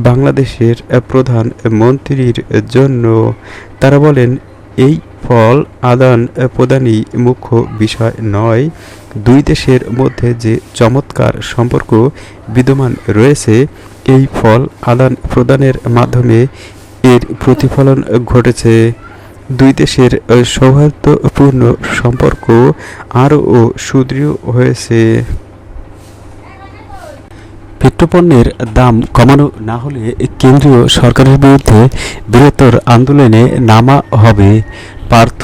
Speaker 1: বাংলাদেশের প্রধানমন্ত্রীর জন্য। তারা বলেন, এই ফল আদান প্রদানই মুখ্য বিষয় নয়, দুই দেশের মধ্যে যে চমৎকার সম্পর্ক বিদ্যমান রয়েছে, এই ফল আদান প্রদানের মাধ্যমে এর প্রতিফলন ঘটেছে। দুই দেশের সৌহার্দ্যপূর্ণ সম্পর্ক আরও সুদৃঢ় হয়েছে। পেট্রোপণ্যের দাম কমানো না হলে কেন্দ্রীয় সরকারের বিরুদ্ধে বৃহত্তর আন্দোলনে নামা হবে, পার্থ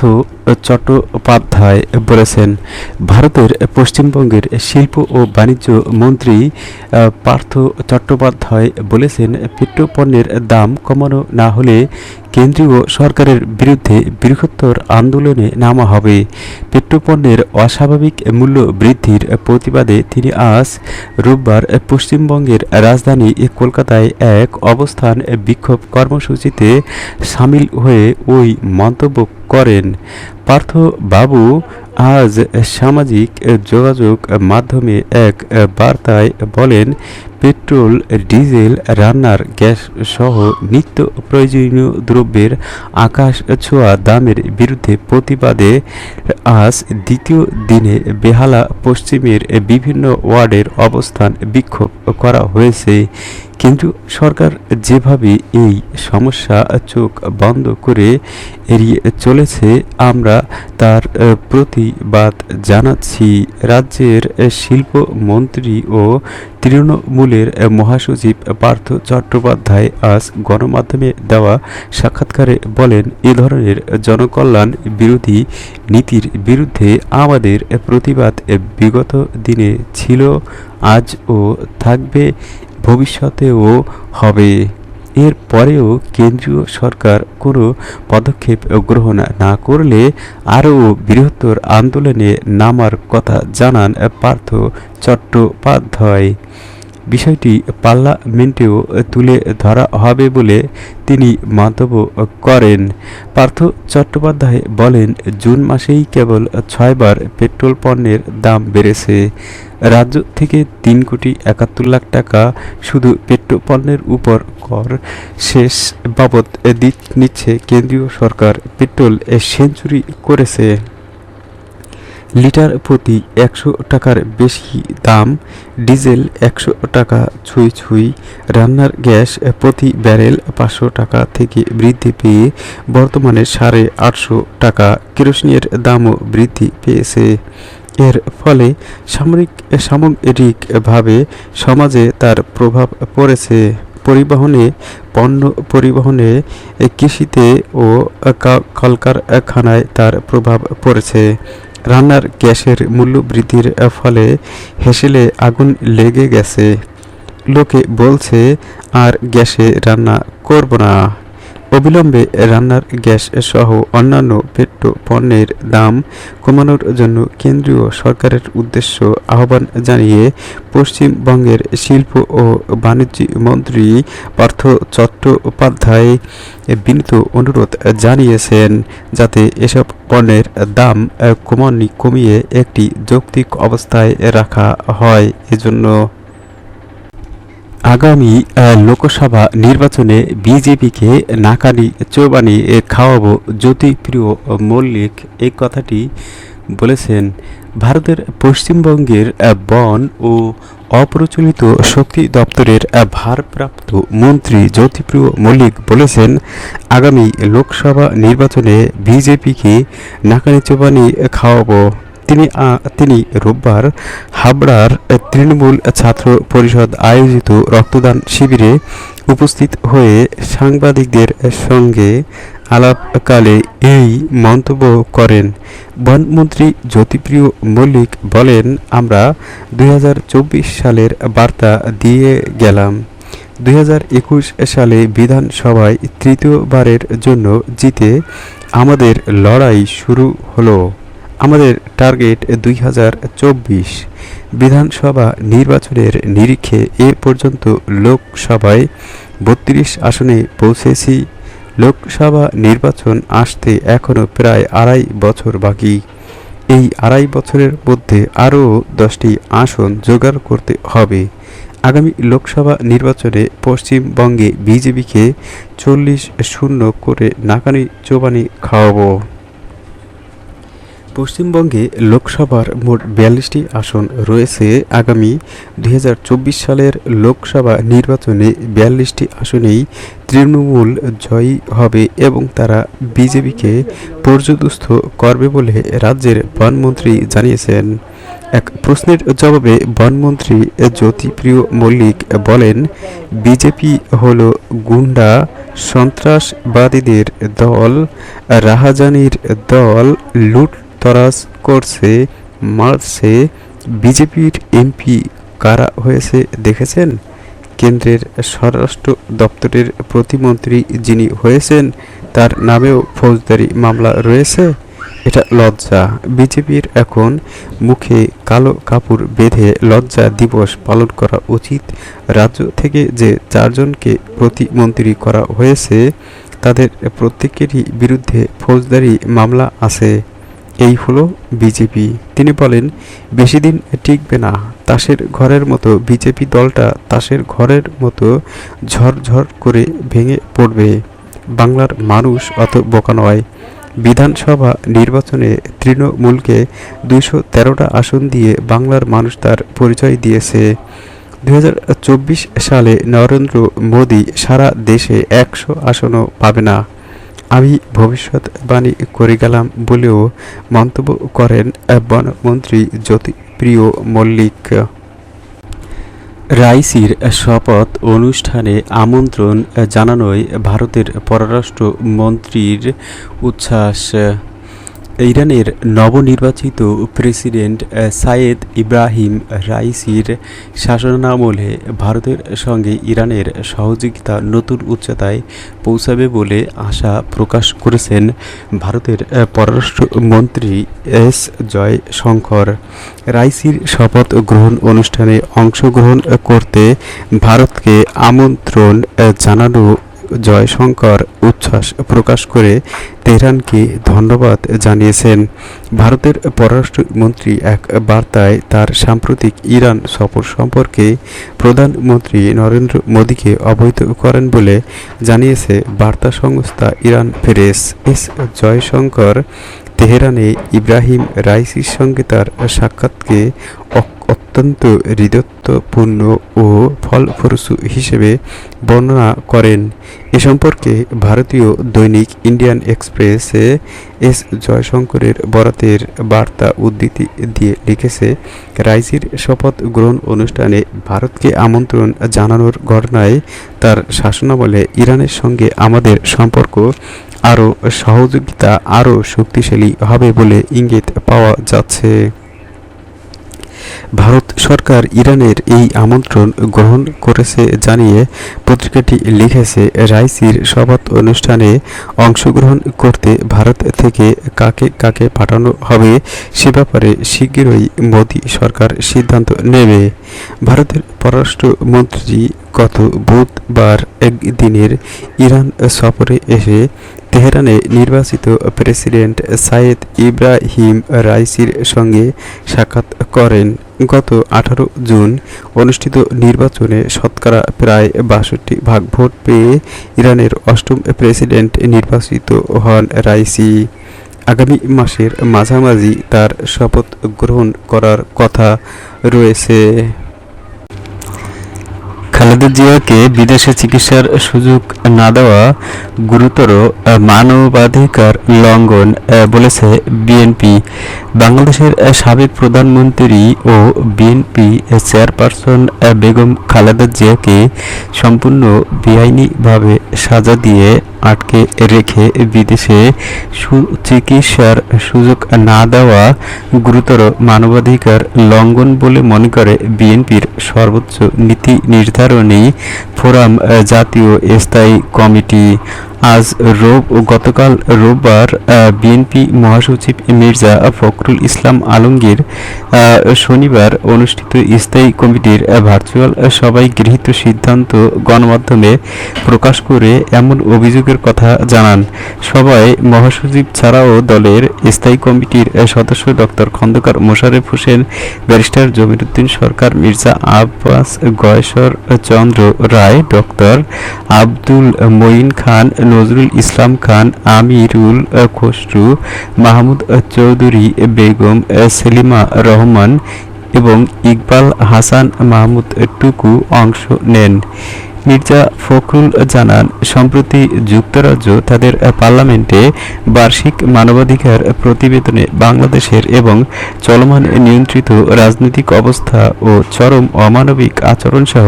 Speaker 1: চট্টোপাধ্যায় বলেছেন। ভারতের পশ্চিমবঙ্গের শিল্প ও বাণিজ্য মন্ত্রী পার্থ চট্টোপাধ্যায় বলেছেন, পেট্রোপণ্যের দাম কমানো না হলে কেন্দ্রীয় সরকারের বিরুদ্ধে বৃহত্তর আন্দোলনে নামা হবে। পেট্রোপণ্যের অস্বাভাবিক মূল্য বৃদ্ধির প্রতিবাদে তিনি আজ রোববার পশ্চিমবঙ্গের রাজধানী কলকাতায় এক অবস্থান বিক্ষোভ কর্মসূচিতে সামিল হয়ে ওই মন্তব্য করেন। পার্থ বাবু আজ সামাজিক যোগাযোগ মাধ্যমে এক বার্তায় বলেন, পেট্রোল, ডিজেল, রান্নার গ্যাস সহ নিত্য প্রয়োজনীয় দ্রব্যের আকাশ ছোঁয়া দামের বিরুদ্ধে প্রতিবাদে আজ দ্বিতীয় দিনে বেহালা পশ্চিমের বিভিন্ন ওয়ার্ডের অবস্থান বিক্ষোভ করা হয়েছে। কিন্তু সরকার যেভাবে এই সমস্যা চোখ বন্ধ করে এড়িয়ে চলেছে, আমরা তার প্রতিবাদ জানাচ্ছি। রাজ্যের শিল্পমন্ত্রী ও তৃণমূলের মহাসচিব পার্থ চট্টোপাধ্যায় আজ গণমাধ্যমে দেওয়া সাক্ষাৎকারে বলেন, এ ধরনের জনকল্যাণ বিরোধী নীতির বিরুদ্ধে আমাদের প্রতিবাদ বিগত দিনে ছিল, আজও থাকবে, ভবিষ্যতেও হবে। এর পরেও কেন্দ্রীয় সরকার কোনো পদক্ষেপ গ্রহণ না করলে আরও বৃহত্তর আন্দোলনে নামার কথা জানান পার্থ চট্টোপাধ্যায়। বিষয়টি পার্লামেন্টেও তুলে ধরা হবে বলে তিনি মন্তব্য করেন। পার্থ চট্টোপাধ্যায় বলেন, জুন মাসেই কেবল 6 বার পেট্রোল পণ্যের দাম বেড়েছে। রাজ্য থেকে 3,71,00,000 টাকা শুধু পেট্রোল পণ্যের উপর কর শেষ বাবদ নিচ্ছে কেন্দ্রীয় সরকার। পেট্রোল সেঞ্চুরি করেছে, লিটার প্রতি 100 টাকার বেশি দাম, ডিজেল 100 টাকা ছুঁই ছুঁই, রান্নার গ্যাস প্রতি ব্যারেল 500 টাকা থেকে বৃদ্ধি পেয়ে বর্তমানে 850 টাকা। কেরোসিনের দামও বৃদ্ধি পেয়েছে। এর ফলে সামগ্রিকভাবে সমাজে তার প্রভাব পড়েছে। পরিবহনে, পণ্য পরিবহনে, কৃষিতে ও কলকারখানায় তার প্রভাব পড়েছে। রান্নার গ্যাসের মূল্য বৃদ্ধির ফলে হেসেলে আগুন লেগে গেছে। লোকে বলছে, আর গ্যাসে রান্না করব না। অবিলম্বে রান্নার গ্যাস সহ অন্যান্য পেট্রো পণ্যের দাম কমানোর জন্য কেন্দ্রীয় সরকারের উদ্দেশ্য আহ্বান জানিয়ে পশ্চিমবঙ্গের শিল্প ও বাণিজ্য মন্ত্রী পার্থ চট্টোপাধ্যায় বিনীত অনুরোধ জানিয়েছেন, যাতে এসব পণ্যের দাম কমিয়ে একটি যৌক্তিক অবস্থায় রাখা হয়। এজন্য আগামী লোকসভা নির্বাচনে বিজেপিকে নাকানি চৌবানি খাওয়াবো, জ্যোতিপ্রিয় মল্লিক এই কথাটি বলেছেন। ভারতের পশ্চিমবঙ্গের বন ও অপ্রচলিত শক্তি দপ্তরের ভারপ্রাপ্ত মন্ত্রী জ্যোতিপ্রিয় মল্লিক বলেছেন, আগামী লোকসভা নির্বাচনে বিজেপিকে নাকানি চোবানি খাওয়াবো। তিনি রোববার হাবড়ার তৃণমূল ছাত্র পরিষদ আয়োজিত রক্তদান শিবিরে উপস্থিত হয়ে সাংবাদিকদের সঙ্গে আলাপকালে এই মন্তব্য করেন। বনমন্ত্রী জ্যোতিপ্রিয় মল্লিক বলেন, আমরা 2024 সালের বার্তা দিয়ে গেলাম। 2021 সালে বিধানসভায় তৃতীয়বারের জন্য জিতে আমাদের লড়াই শুরু হলো। আমাদের টার্গেট 2024 বিধানসভা নির্বাচনের নিরিখে এ পর্যন্ত লোকসভায় 32 আসনে পৌঁছেছি। লোকসভা নির্বাচন আসতে এখনও প্রায় 2.5 বছর বাকি। এই 2.5 বছরের মধ্যে আরও 10টি আসন জোগাড় করতে হবে। আগামী লোকসভা নির্বাচনে পশ্চিমবঙ্গে বিজেপিকে 40-0 করে নাকানি চোবানি খাওয়াবো। পশ্চিমবঙ্গে লোকসভার মোট 42টি আসন রয়েছে। আগামী 2024 সালের লোকসভা নির্বাচনে 42টি আসনেই তৃণমূল জয়ী হবে এবং তারা বিজেপিকে পর্যুদস্ত করবে বলে রাজ্যের বনমন্ত্রী জানিয়েছেন। এক প্রশ্নের জবাবে বনমন্ত্রী জ্যোতিপ্রিয় মল্লিক বলেন, বিজেপি হলো গুন্ডা সন্ত্রাসবাদীদের দল, রাহাজানির দল, লুটতরাজ করছে, মারছে। বিজেপির এমপি কারা হয়েছে দেখেছেন? কেন্দ্রের স্বরাষ্ট্র দপ্তরের প্রতিমন্ত্রী যিনি হয়েছেন তার নামেও ফৌজদারি মামলা রয়েছে। এটা লজ্জা। বিজেপির এখন মুখে কালো কাপড় বেঁধে লজ্জা দিবস পালন করা উচিত। রাজ্য থেকে যে 4 জনকে প্রতিমন্ত্রী করা হয়েছে তাদের প্রত্যেকেরই বিরুদ্ধে ফৌজদারি মামলা আছে। এই হলো বিজেপি। তিনি বলেন, বেশি দিন টিকবে না। তাসের ঘরের মতো বিজেপি দলটা তাসের ঘরের মতো ঝরঝর করে ভেঙে পড়বে। বাংলার মানুষ অত বোকা নয়। বিধানসভা নির্বাচনে তৃণমূলকে 213টা আসন দিয়ে বাংলার মানুষ তার পরিচয় দিয়েছে। 2024 সালে নরেন্দ্র মোদী সারা দেশে 100 আসনও পাবে না। আমি ভবিষ্যৎবাণী করে গেলাম বলেও মন্তব্য করেন বনমন্ত্রী জ্যোতিপ্রিয় মল্লিক। রাইসির শপথ অনুষ্ঠানে আমন্ত্রণ জানানোয় ভারতের পররাষ্ট্র মন্ত্রীর উচ্ছ্বাস। ইরানের নবনির্বাচিত প্রেসিডেন্ট সাইয়েদ ইব্রাহিম রাইসির শাসনামলে ভারতের সঙ্গে ইরানের সহযোগিতা নতুন উচ্চতায় পৌঁছাবে বলে আশা প্রকাশ করেছেন ভারতের পররাষ্ট্রমন্ত্রী এস জয়শঙ্কর। রাইসির শপথ গ্রহণ অনুষ্ঠানে অংশগ্রহণ করতে ভারতকে আমন্ত্রণ জানানো জয়শঙ্কর উচ্ছ্বাস প্রকাশ করে তেহরানকে ধন্যবাদ জানিয়েছেন। ভারতের পররাষ্ট্রমন্ত্রী এক বার্তায় তার সাম্প্রতিক ইরান সফর সম্পর্কে প্রধানমন্ত্রী নরেন্দ্র মোদীকে অবহিত করেন বলে জানিয়েছে বার্তা সংস্থা ইরান প্রেস। এস জয়শঙ্কর তেহরানে ইব্রাহিম রাইসির সঙ্গে তার সাক্ষাৎকে অত্যন্ত হৃদয়ত্বপূর্ণ ও ফলপ্রসূ হিসেবে বর্ণনা করেন। এ সম্পর্কে ভারতীয় দৈনিক ইন্ডিয়ান এক্সপ্রেসে এস জয়শঙ্করের বরাতের বার্তা উদ্ধৃতি দিয়ে লিখেছে, রাইসির শপথ গ্রহণ অনুষ্ঠানে ভারতকে আমন্ত্রণ জানানোর ঘটনায় তার শাসনামলে ইরানের সঙ্গে আমাদের সম্পর্ক আরও সহযোগিতা আরও শক্তিশালী হবে বলে ইঙ্গিত পাওয়া যাচ্ছে। ভারত সরকার ইরানের এই আমন্ত্রণ গ্রহণ করেছে জানিয়ে পত্রিকাটি লিখেছে, রাইসির শপথ অনুষ্ঠানে অংশগ্রহণ করতে ভারত থেকে কাকে কাকে পাঠানো হবে সে ব্যাপারে শীঘ্রই মোদী সরকার সিদ্ধান্ত নেবে। ভারতের পররাষ্ট্রমন্ত্রী গত বুধবার একদিনের ইরান সফরে এসে তেহরানে নির্বাচিত প্রেসিডেন্ট সাইয়েদ ইব্রাহিম রাইসির সঙ্গে সাক্ষাৎ করেন। গত 18 জুন অনুষ্ঠিত নির্বাচনে শতকরা প্রায় 62% ভোট পেয়ে ইরানের 8ম প্রেসিডেন্ট নির্বাচিত হন রাইসি। আগামী মাসের মাঝামাঝি তার শপথ গ্রহণ করার কথা রয়েছে। খালেদা জিয়াকে বিদেশে চিকিৎসার সুযোগ না দেওয়া গুরুতর মানবাধিকার লঙ্ঘন বলেছে বিএনপি। বাংলাদেশের সাবেক প্রধানমন্ত্রী ও বিএনপি চেয়ারপারসন বেগম খালেদা জিয়াকে সম্পূর্ণ বেআইনিভাবে সাজা দিয়ে আটকে রেখে বিদেশে চিকিৎসার সুযোগ না দেওয়া গুরুতর মানবাধিকার লঙ্ঘন বলে মনে করে বিএনপির সর্বোচ্চ নীতি নির্ধারণী ফোরাম জাতীয় স্থায়ী কমিটি। গতকাল রোববার বিএনপি মহাসচিব মির্জা ফখরুল ইসলাম আলমগীর শনিবার অনুষ্ঠিত স্থায়ী কমিটির ভার্চুয়াল সভায় গৃহীত সিদ্ধান্ত গণমাধ্যমে প্রকাশ করে এমন অভিযোগের কথা জানান। সভায় মহাসচিব ছাড়াও দলের স্থায়ী কমিটির সদস্য ডক্টর খন্দকার মোশাররফ হোসেন, ব্যারিস্টার জমিরুদ্দিন সরকার, মির্জা আব্বাস গয়েশ্বর চন্দ্র রায়, ডক্টর আব্দুল মঈন খান, নজরুল ইসলাম খান, আমিরুল খসরু, মাহমুদ চৌধুরী, বেগম সেলিমা রহমান এবং ইকবাল হাসান মাহমুদ টুকু অংশ নেন। মির্জা ফখরুল জানান, সম্প্রতি যুক্তরাজ্য তাদের পার্লামেন্টে বার্ষিক মানবাধিকার প্রতিবেদনে বাংলাদেশের এবং চলমান নিয়ন্ত্রিত রাজনৈতিক অবস্থা ও চরম অমানবিক আচরণসহ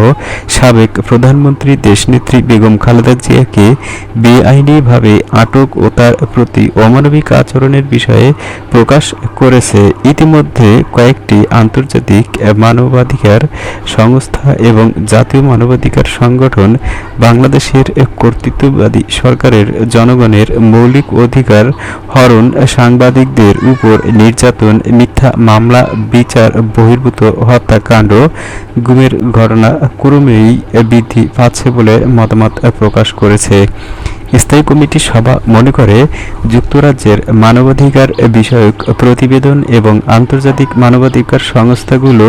Speaker 1: সাবেক প্রধানমন্ত্রী দেশনেত্রী বেগম খালেদা জিয়াকে বেআইনিভাবে আটক ও তার প্রতি অমানবিক আচরণের বিষয়ে প্রকাশ করেছে। ইতিমধ্যে কয়েকটি আন্তর্জাতিক মানবাধিকার সংস্থা এবং জাতীয় মানবাধিকার সংগঠন বাংলাদেশের কর্তৃত্ববাদী সরকারের জনগণের মৌলিক অধিকার হরণ, সাংবাদিকদের উপর নির্যাতন, মিথ্যা মামলা, বিচার বহির্ভূত হত্যাকাণ্ড, গুমের ঘটনা ক্রমেই বৃদ্ধি পাচ্ছে বলে মতামত প্রকাশ করেছে। স্থায়ী কমিটির সভা মনে করে, যুক্তরাজ্যের মানবাধিকার বিষয়ক প্রতিবেদন এবং আন্তর্জাতিক মানবাধিকার সংস্থাগুলো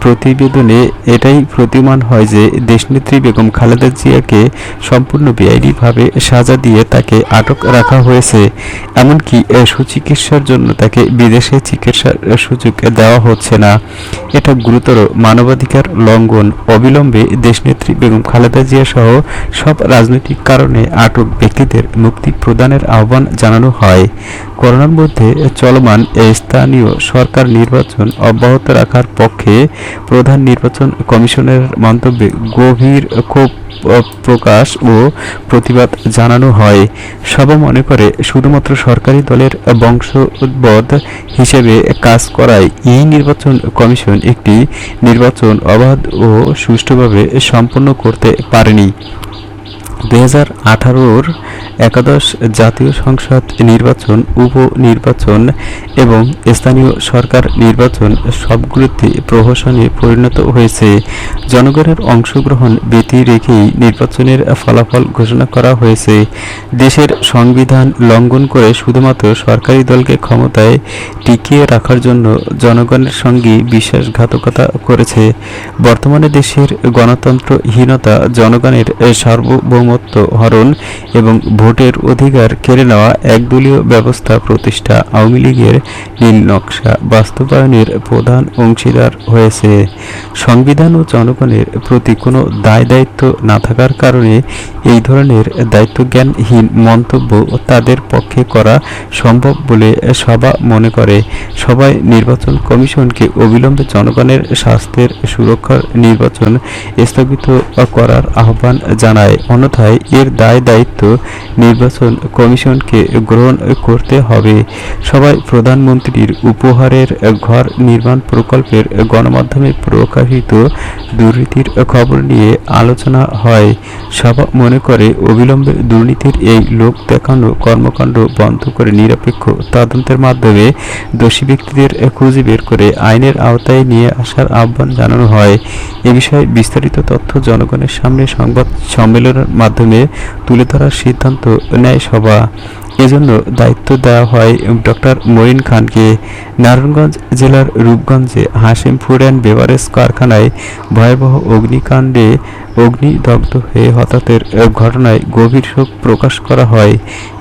Speaker 1: প্রতিবেদনে এটাই প্রতীয়মান হয় যে দেশনেত্রী বেগম খালেদা জিয়াকে সম্পূর্ণ বেআইনিভাবে সাজা দিয়ে তাকে আটক রাখা হয়েছে। এমনকি সুচিকিৎসার জন্য তাকে বিদেশে চিকিৎসার সুযোগ দেওয়া হচ্ছে না। এটা গুরুতর মানবাধিকার লঙ্ঘন। অবিলম্বে দেশনেত্রী বেগম খালেদা জিয়া সহ সব রাজনৈতিক কারণে আটক ব্যক্তিদের মুক্তি প্রদানের আহ্বান জানানো হয়। করোনার মধ্যে চলমান স্থানীয় সরকার নির্বাচন অব্যাহত রাখার পক্ষে প্রধান নির্বাচন কমিশনের মন্তব্যে গভীর ক্ষোভ প্রকাশ ও প্রতিবাদ জানানো হয়। সভা মনে করে, শুধুমাত্র সরকারি দলের বংশোদ্ভূত হিসেবে কাজ করায় এই নির্বাচন কমিশন একটি নির্বাচন অবাধ ও সুষ্ঠুভাবে সম্পন্ন করতে পারেনি। 2018-র একাদশ জাতীয় সংসদ নির্বাচন, উপনির্বাচন এবং স্থানীয় সরকার নির্বাচন সবগুলোতে প্রহসনে পরিণত হয়েছে। জনগণের অংশগ্রহণ ব্যতি রেখেই নির্বাচনের ফলাফল ঘোষণা করা হয়েছে। দেশের সংবিধান লঙ্ঘন করে শুধুমাত্র সরকারি দলকে ক্ষমতায় টিকিয়ে রাখার জন্য জনগণের সঙ্গে বিশ্বাসঘাতকতা করেছে। বর্তমানে দেশের গণতন্ত্রহীনতা, জনগণের সার্বভৌমত্ব হরণ এবং ভোটের অধিকার কেড়ে নেওয়া, একদলীয় ব্যবস্থা প্রতিষ্ঠা, আওয়ামী লীগের নীল নকশা বাস্তবায়নের প্রধান অংশীদার হয়েছে। সংবিধান ও জনগণের প্রতি কোনো দায়-দায়িত্ব না থাকার কারণে এই ধরনের দায়িত্বজ্ঞানহীন মন্তব্য তাদের পক্ষে করা সম্ভব বলে সভা মনে করে। সভায় নির্বাচন কমিশনকে অবিলম্বে জনগণের স্বাস্থ্যের সুরক্ষার নির্বাচন স্থগিত করার আহ্বান জানায়। অন্যথায় এর দায়-দায়িত্ব নির্বাচন কমিশনকে গ্রহণ করতে হবে। সভায় প্রধানমন্ত্রীর উপহারের ঘর নির্মাণ প্রকল্পের গণমাধ্যমে প্রকাশিত দুর্নীতির খবর নিয়ে আলোচনা হয়। সভা মনে করে, অবিলম্বে দুর্নীতির এই লোক দেখানো কর্মকাণ্ড বন্ধ করে নিরপেক্ষ তদন্তের মাধ্যমে দোষী ব্যক্তিদের খুঁজে বের করে আইনের আওতায় নিয়ে আসার আহ্বান জানানো হয়। এ বিষয়ে বিস্তারিত তথ্য জনগণের সামনে সংবাদ সম্মেলনের মাধ্যমে তুলে ধরার সিদ্ধান্ত নেয় সভা। এজন্য দায়িত্ব দেওয়া হয় ডক্টর মঈন খানকে। নারায়ণগঞ্জ জেলার রূপগঞ্জে হাশিম ফুড অ্যান্ড বেভারেজ কারখানায় ভয়াবহ অগ্নিকাণ্ডে অগ্নিদগ্ধ হয়ে হতাহতের ঘটনায় গভীর শোক প্রকাশ করা হয়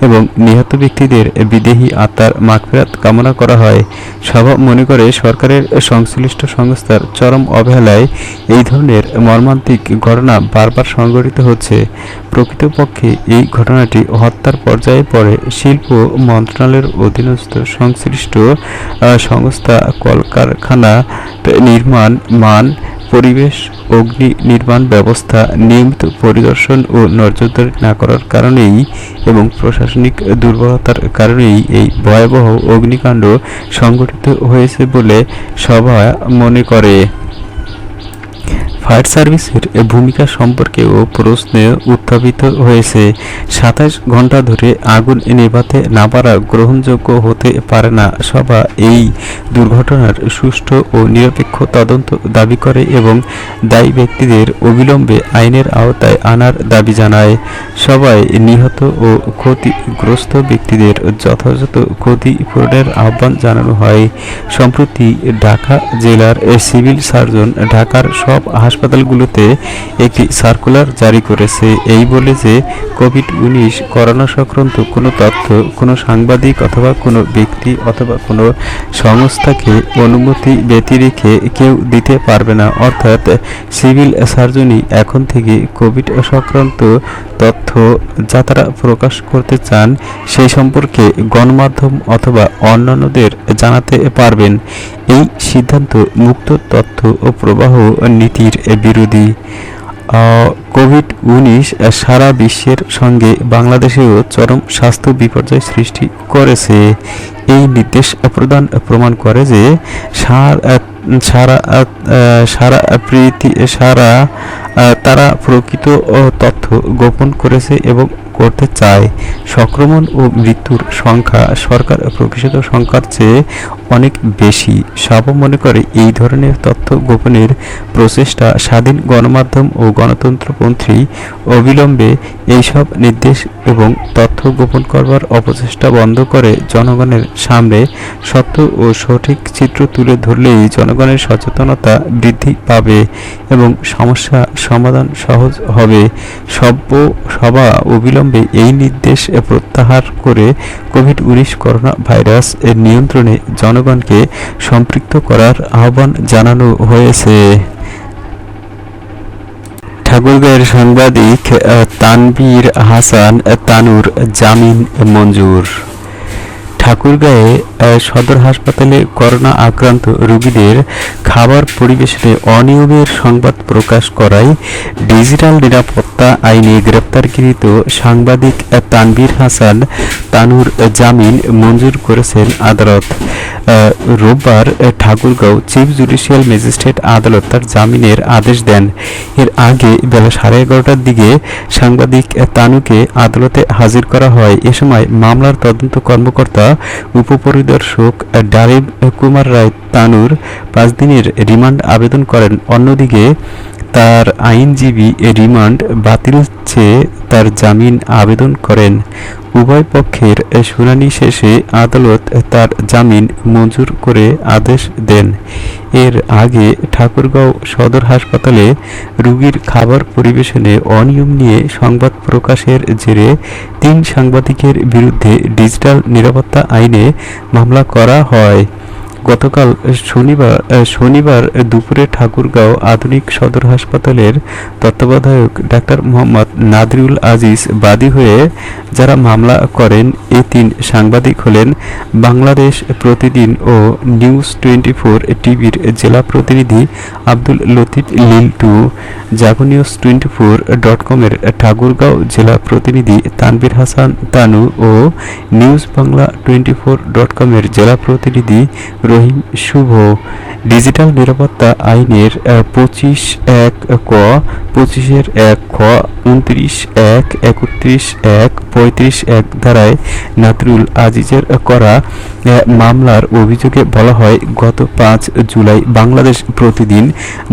Speaker 1: এবং নিহত ব্যক্তিদের বিদেহী আত্মার মাগফিরাত কামনা করা হয়। সভা মনে করে সরকারের সংশ্লিষ্ট সংস্থার চরম অবহেলায় এই ধরনের মর্মান্তিক ঘটনা বারবার সংঘটিত হচ্ছে। প্রকৃতপক্ষে এই ঘটনাটি হত্যার পর্যায়ে পড়ে। শিল্প মন্ত্রণালয়ের অধীনস্থ সংশ্লিষ্ট সংস্থা কলকারখানা নির্মাণ মান, পরিবেশ, অগ্নি নির্মাণ ব্যবস্থা নিয়মিত পরিদর্শন ও নজরদারি না করার কারণেই এবং প্রশাসনিক দুর্বলতার কারণেই এই ভয়াবহ অগ্নিকাণ্ড সংঘটিত হয়েছে বলে সভা মনে করে। ফায়ার সার্ভিসের ভূমিকা সম্পর্কেও প্রশ্ন উত্থাপিত হয়েছে। ২৭ ঘণ্টা ধরে আগুন নেভাতে না পারা গ্রহণযোগ্য হতে পারে না। সভা এই দুর্ঘটনার সুষ্ঠু ও নিরপেক্ষ তদন্ত দাবি করে এবং দায়ী ব্যক্তিদের অবিলম্বে আইনের আওতায় আনার দাবি জানায়। সভায় নিহত ও ক্ষতিগ্রস্ত ব্যক্তিদের যথাযথ ক্ষতিপূরণের আহ্বান জানানো হয়। সম্প্রতি ঢাকা জেলার সিভিল সার্জন ঢাকার সব হাসপাতালগুলোতে একটি সার্কুলার জারি করেছে, এই বলে যে কোভিড-১৯ করোনা সংক্রান্ত কোনো তথ্য কোনো সাংবাদিক অথবা কোনো ব্যক্তি অথবা কোনো সংস্থাকে অনুমতি ব্যতিরেকে কেউ দিতে পারবে না। অর্থাৎ সিভিল সার্জনই এখন থেকে কোভিড সংক্রান্ত তথ্য যা তারা প্রকাশ করতে চান সেই সম্পর্কে গণমাধ্যম অথবা অন্যান্যদের জানাতে পারবেন। এই সিদ্ধান্ত মুক্ত তথ্য ও প্রবাহ নীতির বিরোধী। কোভিড-১৯ সারা বিশ্বের সঙ্গে বাংলাদেশেও চরম স্বাস্থ্য বিপর্যয় সৃষ্টি করেছে। এই নির্দেশ প্রমাণ করে যে তারা প্রকৃত তথ্য গোপন করেছে এবং করতে চায়। সংক্রমণ ও মৃত্যুর সংখ্যা সরকার প্রকাশিত সংখ্যার চেয়ে অনেক বেশি। সভা মনে করে এই ধরনের তথ্য গোপনের প্রচেষ্টা স্বাধীন গণমাধ্যম ও গণতন্ত্রপন্থী অবিলম্বে এইসব নির্দেশ এবং তথ্য গোপন করবার অপচেষ্টা বন্ধ করে জনগণের সামনে সত্য ও সঠিক চিত্র তুলে ধরলেই জনগণের সচেতনতা বৃদ্ধি পাবে এবং সমস্যা সমাধান সহজ হবে। সভা অবিলম্বে এই নির্দেশ প্রত্যাহার করে কোভিড-১৯ করোনা ভাইরাস এর নিয়ন্ত্রণে জনগণকে সম্পৃক্ত করার আহ্বান জানানো হয়েছে। ঠাকুরগাঁওয়ের সাংবাদিক তানভীর হাসান তানুর জামিন মঞ্জুর। ঠাকুরগাঁয়ে সদর হাসপাতালে করোনা আক্রান্ত রোগীদের খাবার পরিবেশনে অনিয়মের সংবাদ প্রকাশ করায় ডিজিটাল নিরাপত্তা আইনে গ্রেপ্তারকৃত সাংবাদিক তানভীর হাসান তানুর জামিন মঞ্জুর করেছেন আদালত। রোববার ঠাকুরগাঁও চিফ জুডিশিয়াল ম্যাজিস্ট্রেট আদালত তার জামিনের আদেশ দেন। এর আগে বেলা 11:30টার দিকে সাংবাদিক তানুকে আদালতে হাজির করা হয়। এ সময় মামলার তদন্ত কর্মকর্তা উপপরিদর্শক ডালিম কুমার রায় তানুর 5 দিনের রিমান্ড আবেদন করেন। অন্যদিকে তার আইনজীবী রিমান্ড বাতিল চেয়ে তার জামিন আবেদন করেন। উভয় পক্ষের শুনানি শেষে আদালত তার জামিন মঞ্জুর করে আদেশ দেন। এর আগে ঠাকুরগাঁও সদর হাসপাতালে রোগীর খাবার পরিবেশনে অনিয়ম নিয়ে সংবাদ প্রকাশের জেরে 3 সাংবাদিকের বিরুদ্ধে ডিজিটাল নিরাপত্তা আইনে মামলা করা হয়। গতকাল শনিবার দুপুরে ঠাকুরগাঁও আধুনিক সদর হাসপাতালের তত্ত্বাবধায়ক ডাক্তার মোহাম্মদ নাদিরুল আজিজ বাদী হয়ে যারা মামলা করেন এই 3 সাংবাদিক হলেন বাংলাদেশ প্রতিদিন ও নিউজ 24 টিভির জেলা প্রতিনিধি আব্দুল লতিফ লিল্টু, জাগনিউজ24.com-এর ঠাকুরগাঁও জেলা প্রতিনিধি তানভীর হাসান তানু ও নিউজ বাংলা 24.com-এর জেলা প্রতিনিধি রহিম শুভ। ডিজিটাল নিরাপত্তা আইনের 25(1)ক, 25(1)খ, 29(1), 31(1), 35(1) ধারায় নাদিরুল আজিজের করা মামলার অভিযোগে বলা হয়, গত 5 জুলাই বাংলাদেশ প্রতিদিন,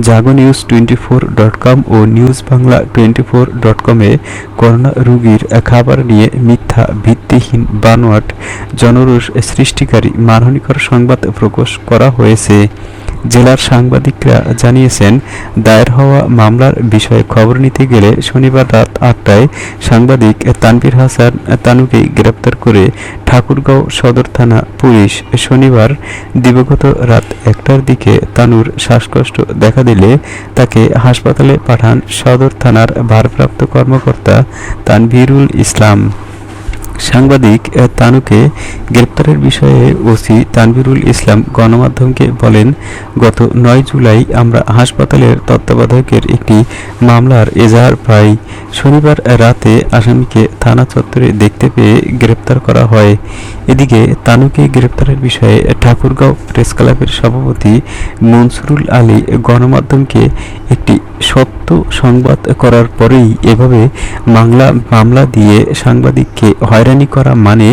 Speaker 1: জাগনিউজ24.com ও নিউজ বাংলা 24.com-এ করোনা রোগীর খাবার নিয়ে মিথ্যা, ভিত্তিহীন, বানোয়াট, জনরোষ সৃষ্টিকারী, মানহানিকর সংবাদ প্রকাশ করা হয়েছে। জেলার সাংবাদিকরা জানিয়েছেন, দায়ের হওয়া মামলার বিষয়ে খবর নিতে গেলে শনিবার রাত ৮টায় সাংবাদিক তানভীর হাসান তানুকে গ্রেপ্তার করে ঠাকুরগাঁও সদর থানা পুলিশ। শনিবার দিবাগত রাত ১টার দিকে তানুর শ্বাসকষ্ট দেখা দিলে তাকে হাসপাতালে পাঠান সদর থানার ভারপ্রাপ্ত কর্মকর্তা তানভীরুল ইসলাম। সাংবাদিক তানুকে গ্রেপ্তারের বিষয়ে ওসি তানভীরুল ইসলাম গণমাধ্যমকে বলেন, গত ৯ জুলাই আমরা হাসপাতালের তত্ত্বাবধায়কের একটি মামলার এজাহার পাই। শনিবার রাতে আসামিকে থানা চত্বরে দেখতে পেয়ে গ্রেপ্তার করা হয়। এদিকে তানুকে গ্রেপ্তারের বিষয়ে ঠাকুরগাঁও প্রেস ক্লাবের সভাপতি মনসুরুল আলী গণমাধ্যমকে একটি সত্য সংবাদ করার পরেই এভাবে মামলা দিয়ে সাংবাদিককে হয়রানি করা মানে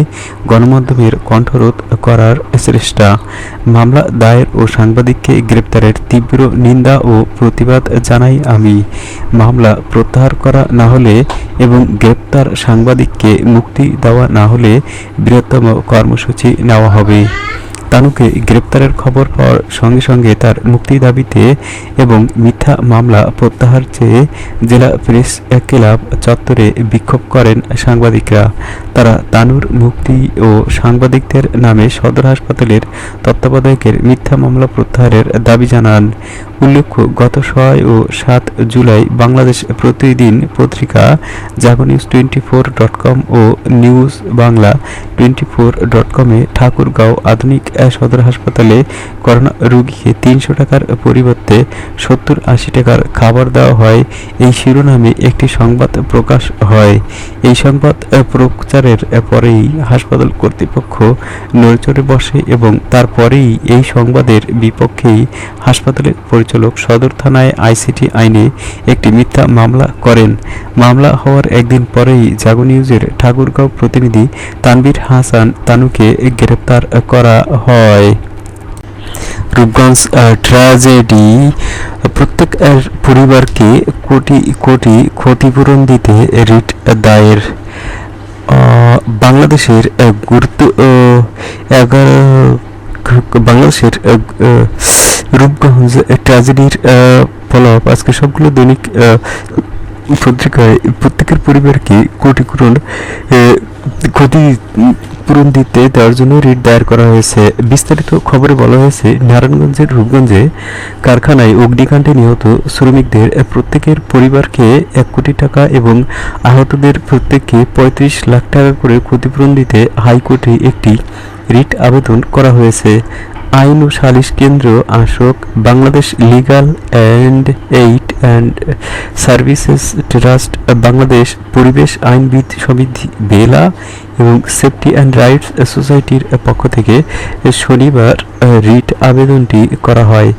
Speaker 1: গণমাধ্যমের কণ্ঠরোধ করার চেষ্টা। মামলা দায়ের ও সাংবাদিককে গ্রেপ্তারের তীব্র নিন্দা ও প্রতিবাদ জানাই আমি। মামলা প্রত্যাহার করা না হলে এবং গ্রেপ্তার সাংবাদিককে মুক্তি দেওয়া না হলে বৃহত্তম কর্মসূচি নেওয়া হবে। তানুকে গ্রেপ্তারের খবর পাওয়ার সঙ্গে সঙ্গে তার মুক্তি দাবিতে এবং মিথ্যা মামলা প্রত্যাহার চেয়ে জেলা প্রেস ক্লাব চত্বরে বিক্ষোভ করেন সাংবাদিকরা। তারা তানুর মুক্তি ও সাংবাদিকদের নামে সদর হাসপাতালের তত্ত্বাবধায়কের মিথ্যা মামলা প্রত্যাহারের দাবি জানান। উল্লেখ্য, গত ৬ ও ৭ জুলাই বাংলাদেশ প্রতিদিন পত্রিকা, জাগনিউজ24.com ও নিউজ বাংলা 24.com-এ ঠাকুরগাঁও আধুনিক সদর হাসপাতালে করোনা রোগীকে ৩০০ টাকার পরিবর্তে ৭০-৮০ টাকার খাবার দেওয়া হয় এই শিরোনামে একটি সংবাদ প্রকাশ হয়। এই সংবাদ প্রচারের পরেই হাসপাতাল কর্তৃপক্ষ নড়েচড়ে বসে এবং তারপরেই এই সংবাদের বিপক্ষেই হাসপাতালের পরিচালক সদর থানায় আইসিটি আইনে একটি মিথ্যা মামলা করেন। মামলা হওয়ার একদিন পরেই জাগো নিউজের ঠাকুরগাঁও প্রতিনিধি তানভীর হাসান তানুকে গ্রেপ্তার করা হয়। রূপগঞ্জ ট্র্যাজেডি, প্রত্যেক পরিবারকে কোটি কোটি ক্ষতিপূরণ দিতে রিট দায়ের। বাংলাদেশের বাংলাদেশের রূপগঞ্জ ট্র্যাজেডির ফলাফল আজকে সবগুলো দৈনিক পত্রিকায় প্রত্যেকের পরিবারকে ক্ষতিপূরণ দিতে দেওয়ার জন্য রিট দায়ের করা হয়েছে। বিস্তারিত খবরে বলা হয়েছে, নারায়ণগঞ্জের রূপগঞ্জে কারখানায় অগ্নিকাণ্ডে নিহত শ্রমিকদের প্রত্যেকের পরিবারকে ১ কোটি টাকা এবং আহতদের প্রত্যেককে ৩৫ লাখ টাকা করে ক্ষতিপূরণ দিতে হাইকোর্টে একটি রিট আবেদন করা হয়েছে। আইন ও সালিশ কেন্দ্র Ashok, Bangladesh legal aid and services trust, Bangladesh পরিবেশ আইনবিদ সমিতি বেলা এবং সেফটি অ্যান্ড রাইটস সোসাইটির পক্ষ থেকে শনিবার রিট আবেদনটি করা হয়।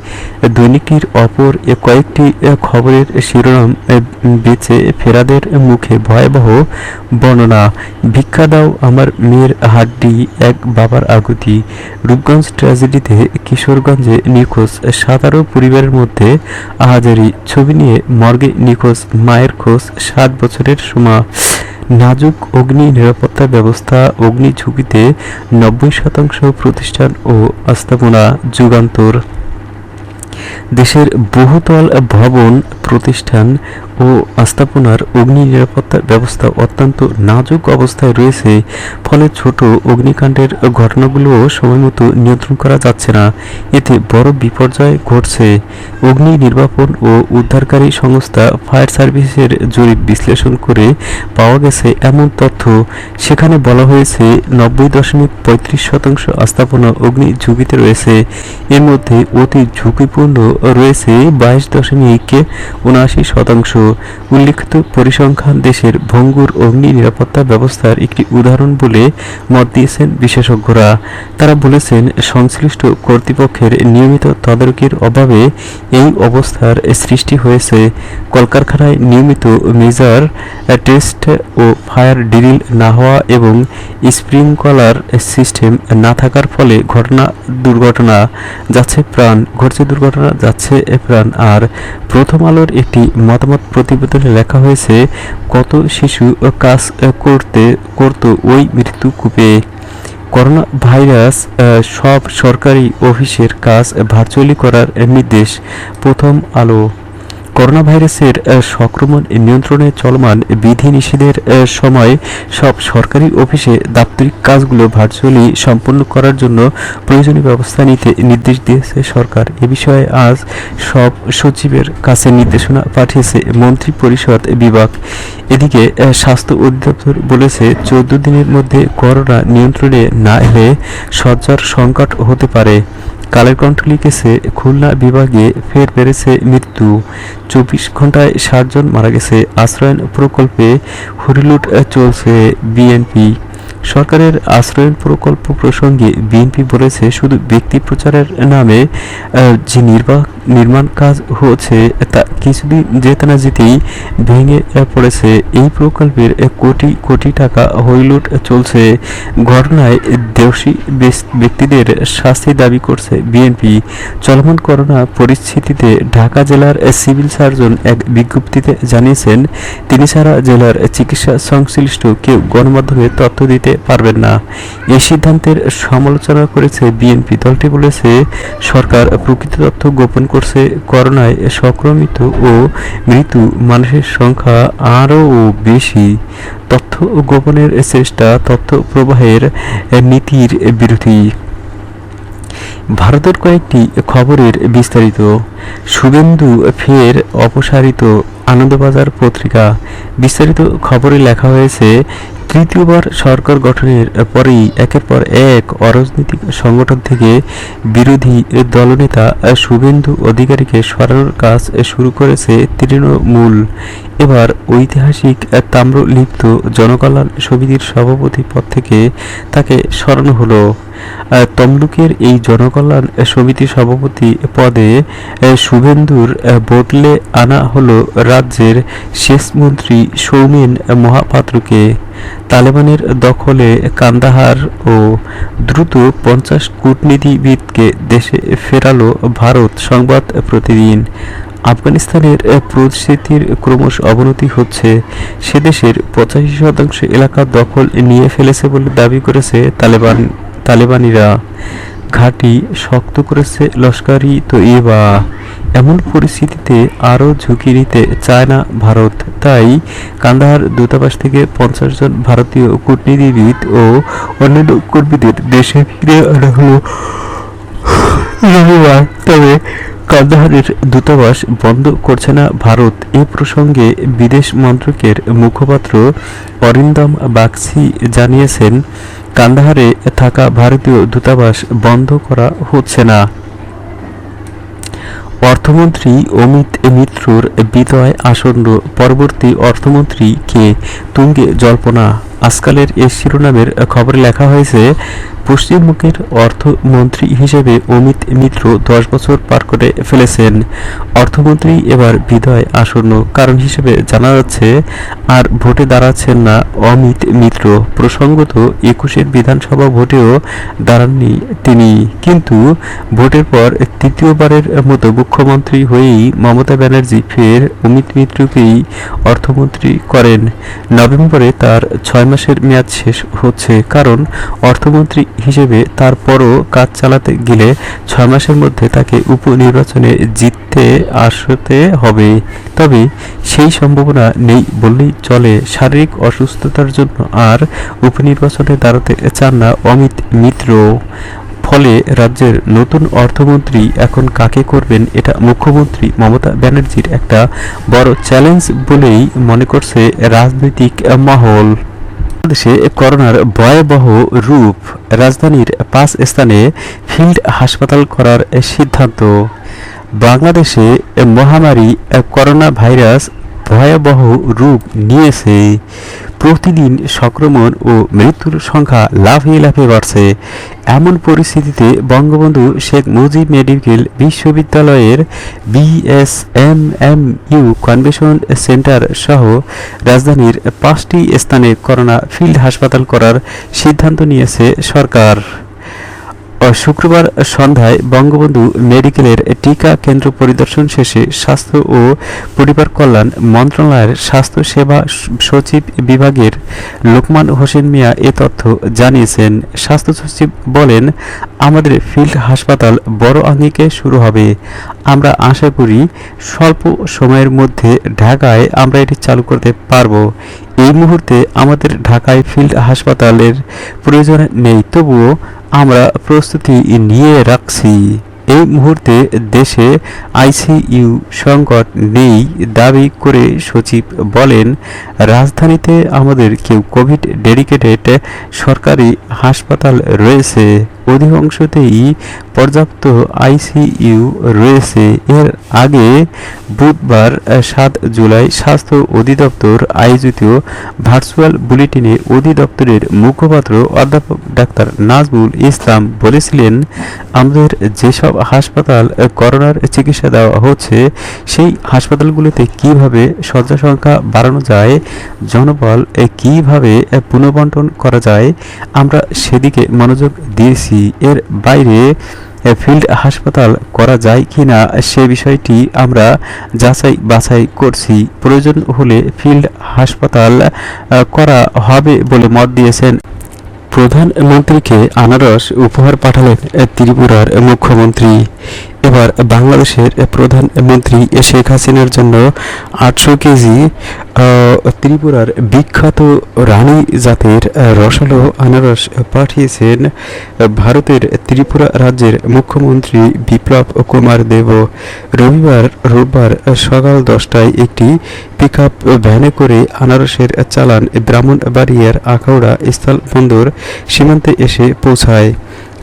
Speaker 1: দৈনিকটির অপর কয়েকটি খবরের শিরোনাম, বেঁচে ফেরাদের মুখে ভয়াবহ বর্ণনা, ভিক্ষা দাও আমার মেয়ের হাড্ডি, এক বাবার আকুতি। রূপগঞ্জ ট্র্যাজেডিতে কিশোরগঞ্জে নিখোঁজ ১৭ পরিবারের মধ্যে আহাজারি, ছবি নিয়ে মর্গে নিখোঁজ মায়ের খোঁজ ৭ বছরের সুমা। নাজুক অগ্নি নিরাপত্তা ব্যবস্থা, অগ্নি ঝুঁকিতে ৯০% প্রতিষ্ঠান ও আস্থাপনা। যুগান্তর, দেশের বহুতল ভবন, প্রতিষ্ঠান ও আস্থাপনার অগ্নি নিরাপত্তা ব্যবস্থা অত্যন্ত নাজুক অবস্থায় রয়েছে। ফলে ছোট অগ্নিকাণ্ডের ঘটনাগুলোও সময়মতো নিয়ন্ত্রণ করা যাচ্ছে না। এতে বড় বিপর্যয় ঘটছে। অগ্নি নির্বাপন ও উদ্ধারকারী সংস্থা ফায়ার সার্ভিসের জরিপ বিশ্লেষণ করে পাওয়া গেছে এমন তথ্য। সেখানে বলা হয়েছে ৯০.৩৫% আস্থাপনা অগ্নি ঝুঁকিতে রয়েছে। এর মধ্যে অতি ঝুঁকিপূর্ণ রয়েছে ২২.৭৯%। উল্লিখিত পরিসংখ্যান দেশের ভঙ্গুর অগ্নি নিরাপত্তা ব্যবস্থার একটি উদাহরণ বলে মত দিয়েছেন বিশেষজ্ঞরা। তারা বলেছেন, সংশ্লিষ্ট কর্তৃপক্ষের নিয়মিত তদারকির অভাবে এই অবস্থার সৃষ্টি হয়েছে। কলকারখানায় নিয়মিত মেজার টেস্ট ও ফায়ার ড্রিল না হওয়া এবং স্প্রিংকলার সিস্টেম না থাকার ফলে দুর্ঘটনা যাচ্ছে প্রাণ। আর প্রথম আলোর একটি মতামত প্রতিবেদনে লেখা হয়েছে, কত শিশু কাজ করত ওই মৃত্যুকূপে। করোনা ভাইরাস সব সরকারি অফিসের কাজ ভার্চুয়ালি করার নির্দেশ। প্রথম আলো। করোনা ভাইরাসের সংক্রমণ নিয়ন্ত্রণে চলমান বিধিনিষেধের সময় সব সরকারি অফিসে দাপ্তরিক কাজগুলো ভার্চুয়ালি সম্পন্ন করার জন্য প্রয়োজনীয় ব্যবস্থা নিতে নির্দেশ দিয়েছে সরকার। এ বিষয়ে আজ সব সচিবের কাছে নির্দেশনা পাঠিয়েছে মন্ত্রী পরিষদ বিভাগ। এদিকে স্বাস্থ্য অধিদপ্তর বলেছে 14 দিনের মধ্যে করোনা নিয়ন্ত্রণে না এলে শয্যার সংকট হতে পারে। কালের কণ্ঠ লিখেছে খুলনা বিভাগে ফের বেড়েছে মৃত্যু। 24 ঘন্টায় 60 জন মারা গেছে। আশ্রয়ণ প্রকল্পে হরিলুট চলছে। বিএনপি সরকারের আশ্রয়ণ প্রকল্প প্রসঙ্গে বিএনপি বলেছে শুধু ব্যক্তি প্রচারের নামে যে নির্মাণ কাজ হচ্ছে তা কিছুদিন যেতে না যেতেই ভেঙে পড়েছে। এই প্রকল্পের কোটি কোটি টাকা হরিলুট চলছে। ঘটনায় দোষী ব্যক্তিদের শাস্তি দাবি করছে বিএনপি। চলমান করোনা পরিস্থিতিতে ঢাকা জেলার সিভিল সার্জন এক বিজ্ঞপ্তিতে জানিয়েছেন তিনি ছাড়া জেলার চিকিৎসা সংশ্লিষ্ট কেউ গণমাধ্যমে তথ্য দিতে পারবেন না। এই সিদ্ধান্তের সমালোচনা করেছে বিএনপি। দলটি বলেছে সরকার প্রকৃত তথ্য গোপন করছে। করোনায় সংক্রমিত ও মৃত্যু মানুষের সংখ্যা আরও বেশি। তথ্য গোপনের চেষ্টা তথ্য প্রবাহের নীতির বিরোধী। ভারতের কয়েকটি খবরের বিস্তারিত। শুভেন্দু ফের অপসারিত। আনন্দবাজার পত্রিকা। বিস্তারিত খবরে লেখা হয়েছে তৃতীয়বার সরকার গঠনের পরেই একের পর এক অরাজনৈতিক সংগঠন থেকে বিরোধী দলনেতা শুভেন্দু অধিকারীকে সরানোর কাজ শুরু করেছে তৃণমূল। এবার ঐতিহাসিক তাম্রলিপ্ত জনকল্যাণ সমিতির সভাপতি পদ থেকে তাকে সরানো হলো। তমলুকের এই জনকল্যাণ সমিতির সভাপতি পদে শুভেন্দুর বদলে আনা হলো রাজ্যের সেচ মন্ত্রী সৌমেন মহাপাত্রকে। তালেবানের দখলে কান্দাহার ও দ্রুত 50 কূটনীতিবিদকে দেশে ফেরালো ভারত। সংবাদ প্রতিদিন। আফগানিস্তানের পরিস্থিতির ক্রমশ অবনতি হচ্ছে। সে দেশের 85% এলাকা দখল নিয়ে ফেলেছে বলে দাবি করেছে তালেবানিরা। ঘাঁটি শক্ত করেছে লস্কর-ই তৈয়বা। এমন পরিস্থিতিতে আরও ঝুঁকি নিতে চায় না ভারত। তাই কান্দাহার দূতাবাস থেকে 50 জন ভারতীয় কূটনীতিবিদ ও অন্যান্য কর্মীদের দেশে ফিরে আনা হলো রবিবার। তবে কান্দাহারের দূতাবাস বন্ধ করছে না ভারত। এ প্রসঙ্গে বিদেশ মন্ত্রকের মুখপাত্র অরিন্দম বাগচি জানিয়েছেন কান্দাহারে থাকা ভারতীয় দূতাবাস বন্ধ করা হচ্ছে না। অর্থমন্ত্রী অমিত মিত্রর বিদায় আসন্ন। পরবর্তী অর্থমন্ত্রী কে? তুঙ্গে জল্পনা। আজকালের এই শিরোনামের খবরে লেখা হয়েছে পশ্চিমবঙ্গের অর্থমন্ত্রী হিসেবে অমিত মিত্র 10 বছর পার করে ফেলেছেন। অর্থমন্ত্রী এবার বিদায় আসন্ন কারণ হিসেবে জানা যাচ্ছে আর ভোটে দাঁড়াচ্ছেন না অমিত মিত্র। প্রসঙ্গত 21-এর বিধানসভা ভোটেও দাঁড়াননি তিনি, কিন্তু ভোটের পর তৃতীয়বারের মতো মুখ্যমন্ত্রী হয়েই মমতা ব্যানার্জি ফের অমিত মিত্রকেই অর্থমন্ত্রী করেন। নভেম্বরে তার 6 মাসের মেয়াদ শেষ হচ্ছে। কারণ অর্থমন্ত্রী হিসেবে তারপরও কাজ চালাতে গেলে 6 মাসের মধ্যে তাকে উপনির্বাচনে জিততে আসতে হবে। তবে সেই সম্ভাবনা নেই বললেই চলে। শারীরিক অসুস্থতার জন্য আর উপনির্বাচনে দাঁড়াতে চান না অমিত মিত্র। ফলে রাজ্যের নতুন অর্থমন্ত্রী এখন কাকে করবেন এটা মুখ্যমন্ত্রী মমতা ব্যানার্জির একটা বড় চ্যালেঞ্জ বলেই মনে করছে রাজনৈতিক মহল। বাংলাদেশে করোনার ভয়াবহ রূপ। রাজধানীর 5 স্থানে ফিল্ড হাসপাতাল করার সিদ্ধান্ত। বাংলাদেশে মহামারী করোনা ভাইরাস ভয়াবহ রূপ নিয়েছে। প্রতিদিন সংক্রমণ ও মৃত্যুর সংখ্যা লাফিয়ে লাফিয়ে বাড়ছে। এমন পরিস্থিতিতে বঙ্গবন্ধু শেখ মুজিব মেডিকেল বিশ্ববিদ্যালয়ের বিএসএমএমইউ কনভেনশন সেন্টার সহ রাজধানীর 5টি স্থানে করোনা ফিল্ড হাসপাতাল করার সিদ্ধান্ত নিয়েছে সরকার। শুক্রবার সন্ধ্যায় বঙ্গবন্ধু মেডিকেলের টিকা কেন্দ্র পরিদর্শন শেষে স্বাস্থ্য ও পরিবার কল্যাণ মন্ত্রণালয়ের স্বাস্থ্য সেবা সচিব বিভাগের লোকমান হোসেন মিয়া এ তথ্য জানিয়েছেন। স্বাস্থ্য সচিব বলেন, আমাদের ফিল্ড হাসপাতাল বড় আঙ্গিকে শুরু হবে। আমরা আশা করি স্বল্প সময়ের মধ্যে ঢাকায় আমরা এটি চালু করতে পারব। এই মুহূর্তে আমাদের ঢাকায় ফিল্ড হাসপাতালের প্রয়োজন নেই, তবুও আমরা প্রস্তুতি নিয়ে রাখছি। এই মুহূর্তে দেশে আইসিইউ সংকট নেই দাবি করে সচিব বলেন, রাজধানীতে আমাদের কোভিড ডেডিকেটেড সরকারি হাসপাতাল রয়েছে, অধিকাংশতেই পর্যাপ্ত আইসিইউ রয়েছে। এর আগে বুধবার ৭ জুলাই স্বাস্থ্য অধিদপ্তর আয়োজিত ভার্চুয়াল বুলেটিনে অধিদপ্তরের মুখপাত্র অধ্যাপক ডাক্তার নাজমুল ইসলাম বলেছিলেন, আমাদের যেসব হাসপাতাল করোনার চিকিৎসা দেওয়া হচ্ছে সেই হাসপাতালগুলোতে কিভাবে শয্যা সংখ্যা বাড়ানো যায়, জনবল কিভাবে পুনর্বন্টন করা যায়, আমরা সেদিকে মনোযোগ দিয়েছি। এর বাইরে ফিল্ড হাসপাতাল করা যায় কিনা সে বিষয়টি আমরা যাচাই বাছাই করছি। প্রয়োজন হলে ফিল্ড হাসপাতাল করা হবে বলে মত দিয়েছেন। প্রধানমন্ত্রীকে আনারস উপহার পাঠালেন ত্রিপুরার মুখ্যমন্ত্রী। এবার বাংলাদেশের প্রধানমন্ত্রী শেখ হাসিনার জন্য ৮০০ কেজি ত্রিপুরার বিখ্যাত রানী জাতের রসালো আনারস পাঠিয়েছেন ভারতের ত্রিপুরা রাজ্যের মুখ্যমন্ত্রী বিপ্লব কুমার দেব। রোববার সকাল ১০টায় একটি পিকআপ ভ্যানে করে আনারসের চালান ব্রাহ্মণবাড়িয়ার আখাউড়া স্থলবন্দর সীমান্তে এসে পৌঁছায়।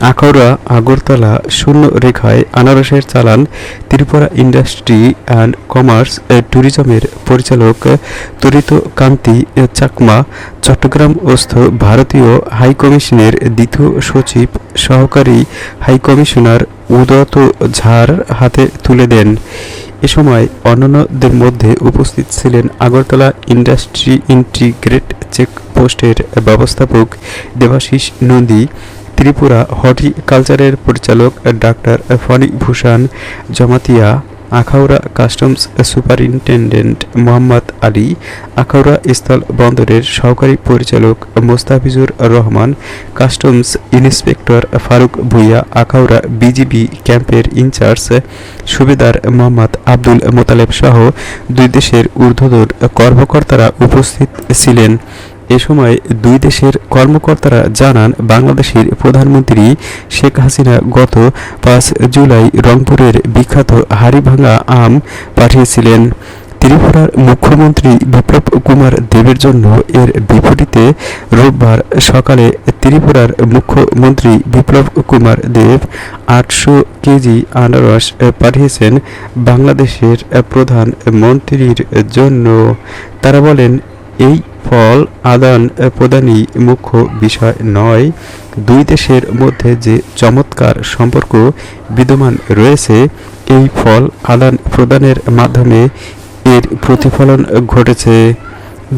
Speaker 1: আখাউড়া আগরতলা শূন্য রেখায় আনারসের চালান ত্রিপুরা ইন্ডাস্ট্রি অ্যান্ড কমার্স ট্যুরিজমের পরিচালক তরিত কান্তি চাকমা চট্টগ্রামস্থ ভারতীয় হাইকমিশনের দ্বিতীয় সচিব সহকারী হাইকমিশনার উদত ঝার হাতে তুলে দেন। এ সময় অন্যান্যদের মধ্যে উপস্থিত ছিলেন আগরতলা ইন্ডাস্ট্রি ইন্টিগ্রেট চেকপোস্টের ব্যবস্থাপক দেবাশিস নন্দী, ত্রিপুরা হর্টিকালচারের পরিচালক doctor Phanibhushan Jamatia, Akhaura customs superintendent Mohammad Ali, Akhaura স্থল বন্দরের সহকারী পরিচালক Mostafizur Rahman, customs inspector Faruk Bhuiyan, Akhaura BGB ক্যাম্পের ইনচার্জ সুবেদার মোহাম্মদ আব্দুল মোতালেব সহ দুই দেশের ঊর্ধ্বতন কর্মকর্তারা উপস্থিত ছিলেন। এ সময় দুই দেশের কর্মকর্তারা জানান, বাংলাদেশের প্রধানমন্ত্রী শেখ হাসিনা গত ৫ জুলাই রংপুরের বিখ্যাত হাড়িভাঙা আম পাঠিয়েছিলেন ত্রিপুরার মুখ্যমন্ত্রী বিপ্লব কুমার দেবের জন্য। এর বিপরীতে রোববার সকালে ত্রিপুরার মুখ্যমন্ত্রী বিপ্লব কুমার দেব ৮০০ কেজি আনারস পাঠিয়েছেন বাংলাদেশের প্রধানমন্ত্রীর জন্য। তারা বলেন, এই ফল আদান প্রদানই মুখ্য বিষয় নয়, দুই দেশের মধ্যে যে চমৎকার সম্পর্ক বিদ্যমান রয়েছে এই ফল আদান প্রদানের মাধ্যমে এর প্রতিফলন ঘটেছে।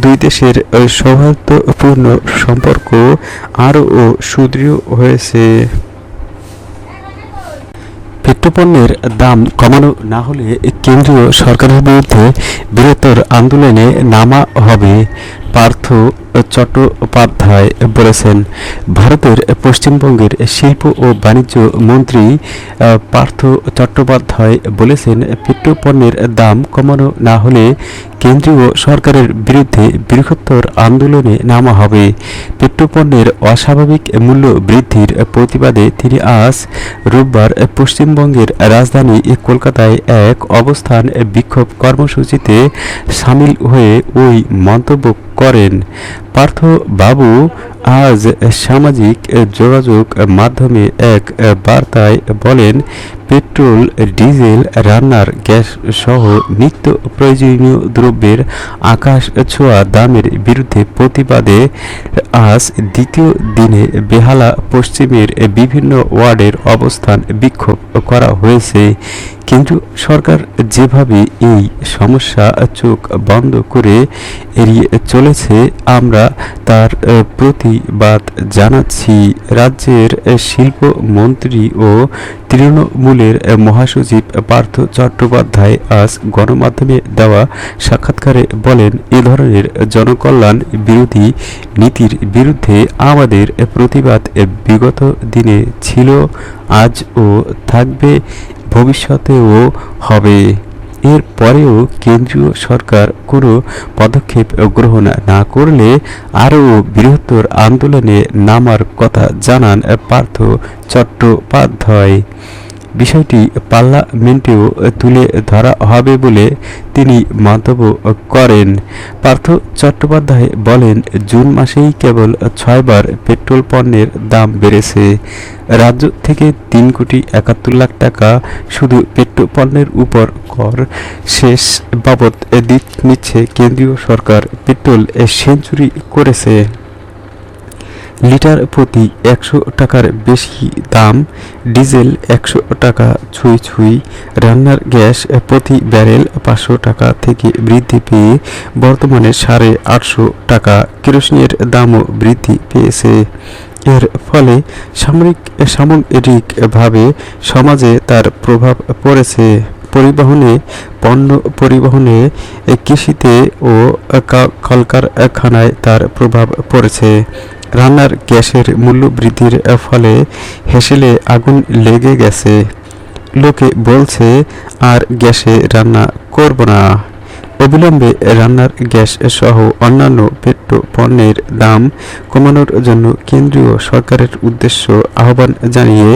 Speaker 1: দুই দেশের সৌহার্দ্যপূর্ণ সম্পর্ক আরও সুদৃঢ় হয়েছে। পেট্রোপণ্যের দাম কমানো না হলে কেন্দ্রীয় সরকারের বিরুদ্ধে বৃহত্তর আন্দোলনে নামা হবে, পার্থ চট্টোপাধ্যায় বলেছেন। ভারতের পশ্চিমবঙ্গের শিল্প ও বাণিজ্য মন্ত্রী পার্থ চট্টোপাধ্যায় বলেছেন, পেট্রোপণ্যের দাম কমানো না হলে কেন্দ্রীয় সরকারের বিরুদ্ধে বৃহত্তর আন্দোলনে নামা হবে। পেট্রোপণ্যের অস্বাভাবিক মূল্য বৃদ্ধির প্রতিবাদে তিনি আজ রোববার পশ্চিমবঙ্গের রাজধানী কলকাতায় এক অবস্থান বিক্ষোভ কর্মসূচিতে সামিল হয়ে ওই মন্তব্য করেন। পার্থ বাবু আজ সামাজিক যোগাযোগ মাধ্যমে এক বার্তায় বলেন, পেট্রোল, ডিজেল, রান্নার গ্যাস সহ নিত্য প্রয়োজনীয় দ্রব্যের আকাশ ছোঁয়া দামের বিরুদ্ধে প্রতিবাদে আজ দ্বিতীয় দিনে বেহালা পশ্চিমের বিভিন্ন ওয়ার্ডের অবস্থান বিক্ষোভ করা হয়েছে। কেন্দ্রীয় সরকার যেভাবে এই সমস্যা চোখ বন্ধ করে এড়িয়ে চলেছে, আমরা তার প্রতিবাদ জানাচ্ছি। রাজ্যের শিল্পমন্ত্রী ও তৃণমূলের মহাসচিব পার্থ চট্টোপাধ্যায় আজ গণমাধ্যমে দেওয়া সাক্ষাৎকারে বলেন, এ ধরনের জনকল্যাণ বিরোধী নীতির বিরুদ্ধে আমাদের প্রতিবাদ বিগত দিনে ছিল, আজও থাকবে, ভবিষ্যতেও হবে। এর পরেও কেন্দ্রীয় সরকার কোনো পদক্ষেপ গ্রহণ না করলে আরও বৃহত্তর আন্দোলনে নামার কথা জানান পার্থ চট্টোপাধ্যায়। বিষয়টি পার্লামেন্টেও তুলে ধরা হবে বলে তিনি মন্তব্য করেন। পার্থ চট্টোপাধ্যায় বলেন, জুন মাসেই কেবল 6বার পেট্রোল পণ্যের দাম বেড়েছে। রাজ্য থেকে 3,71,00,000 টাকা শুধু পেট্রোল পণ্যের উপর কর শেষ বাবদ নিচ্ছে কেন্দ্রীয় সরকার। পেট্রোল সেঞ্চুরি করেছে, লিটার প্রতি 100 টাকার বেশি দাম, ডিজেল 100 টাকা ছুঁই ছুঁই, রান্নার গ্যাস প্রতি ব্যারেল 500 টাকা থেকে বৃদ্ধি পেয়ে বর্তমানে 850 টাকা, কেরোসিনের দামও বৃদ্ধি পেয়েছে। এর ফলে সামগ্রিকভাবে সমাজে তার প্রভাব পড়েছে। পরিবহনে, পণ্য পরিবহনে, কৃষিতে ও কলকারখানায় তার প্রভাব পড়েছে। রান্নার গ্যাসের মূল্য বৃদ্ধির ফলে হেসেলে আগুন লেগে গেছে। লোকে বলছে আর গ্যাসে রান্না করব না। অবিলম্বে রান্নার গ্যাস সহ অন্যান্য পেট্রো পণ্যের দাম কমানোর জন্য কেন্দ্রীয় সরকারের উদ্দেশ্য আহ্বান জানিয়ে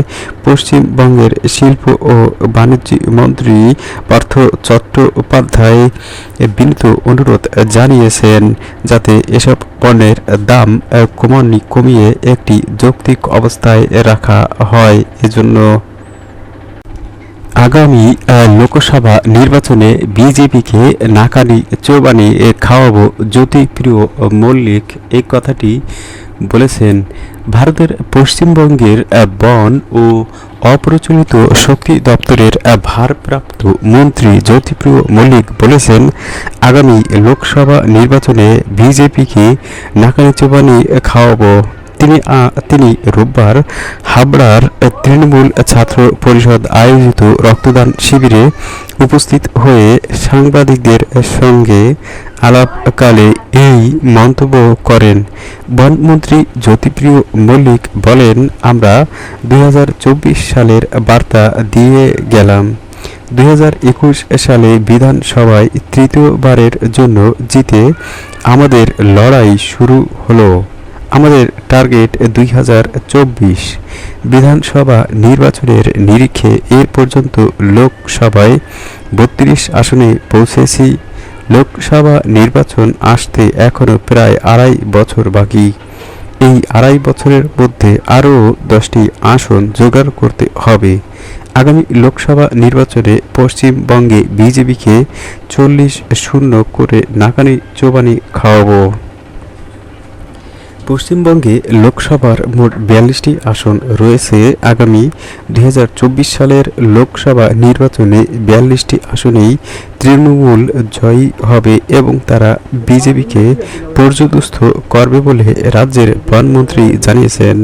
Speaker 1: পশ্চিমবঙ্গের শিল্প ও বাণিজ্য মন্ত্রী পার্থ চট্টোপাধ্যায় বিনীত অনুরোধ জানিয়েছেন যাতে এসব পণ্যের দাম কমিয়ে একটি যৌক্তিক অবস্থায় রাখা হয়। এজন্য আগামী লোকসভা নির্বাচনে বিজেপিকে নাকানি চৌবানি খাওয়াবো, জ্যোতিপ্রিয় মল্লিক এই কথাটি বলেছেন। ভারতের পশ্চিমবঙ্গের বন ও অপ্রচলিত শক্তি দপ্তরের ভারপ্রাপ্ত মন্ত্রী জ্যোতিপ্রিয় মল্লিক বলেছেন, আগামী লোকসভা নির্বাচনে বিজেপিকে নাকানি চৌবানি খাওয়াবো। তিনি রোববার হাবড়ার তৃণমূল ছাত্র পরিষদ আয়োজিত রক্তদান শিবিরে উপস্থিত হয়ে সাংবাদিকদের সঙ্গে আলাপকালে এই মন্তব্য করেন। বনমন্ত্রী জ্যোতিপ্রিয় মল্লিক বলেন, আমরা 2024 সালের বার্তা দিয়ে গেলাম। 2021 সালে বিধানসভায় তৃতীয়বারের জন্য জিতে আমাদের লড়াই শুরু হলো। আমাদের টার্গেট 2024 বিধানসভা নির্বাচনের নিরিখে এ পর্যন্ত লোকসভায় 32 আসনে পৌঁছেছি। লোকসভা নির্বাচন আসতে এখনও প্রায় 2.5 বছর বাকি। এই 2.5 বছরের মধ্যে আরও 10টি আসন জোগাড় করতে হবে। আগামী লোকসভা নির্বাচনে পশ্চিমবঙ্গে বিজেপিকে 40-0 করে নাকানি চৌবানি খাওয়াবো। পশ্চিমবঙ্গে লোকসভার মোট 42টি আসন রয়েছে। আগামী 2024 সালের লোকসভা নির্বাচনে 42টি আসনেই তৃণমূল জয়ী হবে এবং তারা বিজেপিকে পর্যদস্ত করবে বলে রাজ্যের বনমন্ত্রী জানিয়েছেন।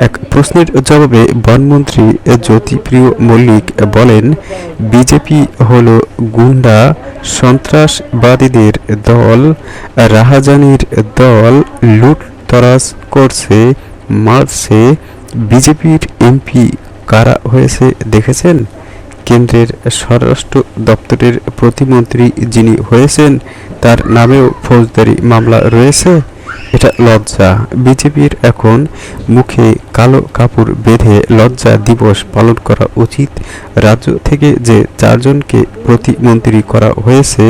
Speaker 1: এক প্রশ্নের জবাবে বনমন্ত্রী জ্যোতিপ্রিয় মল্লিক বলেন, বিজেপি হলো গুন্ডা সন্ত্রাসবাদীদের দল, রাহাজানির দল, লুটতরাজ করছে, মারছে। বিজেপির এমপি কারা হয়েছে দেখেছেন? কেন্দ্রের স্বরাষ্ট্র দপ্তরের প্রতিমন্ত্রী যিনি হয়েছেন তার নামেও ফৌজদারি মামলা রয়েছে। এটা লজ্জা। বিজেপির এখন মুখে কালো কাপড় বেঁধে লজ্জা দিবস পালন করা উচিত। রাজ্য থেকে যে 4 জনকে প্রতিমন্ত্রী করা হয়েছে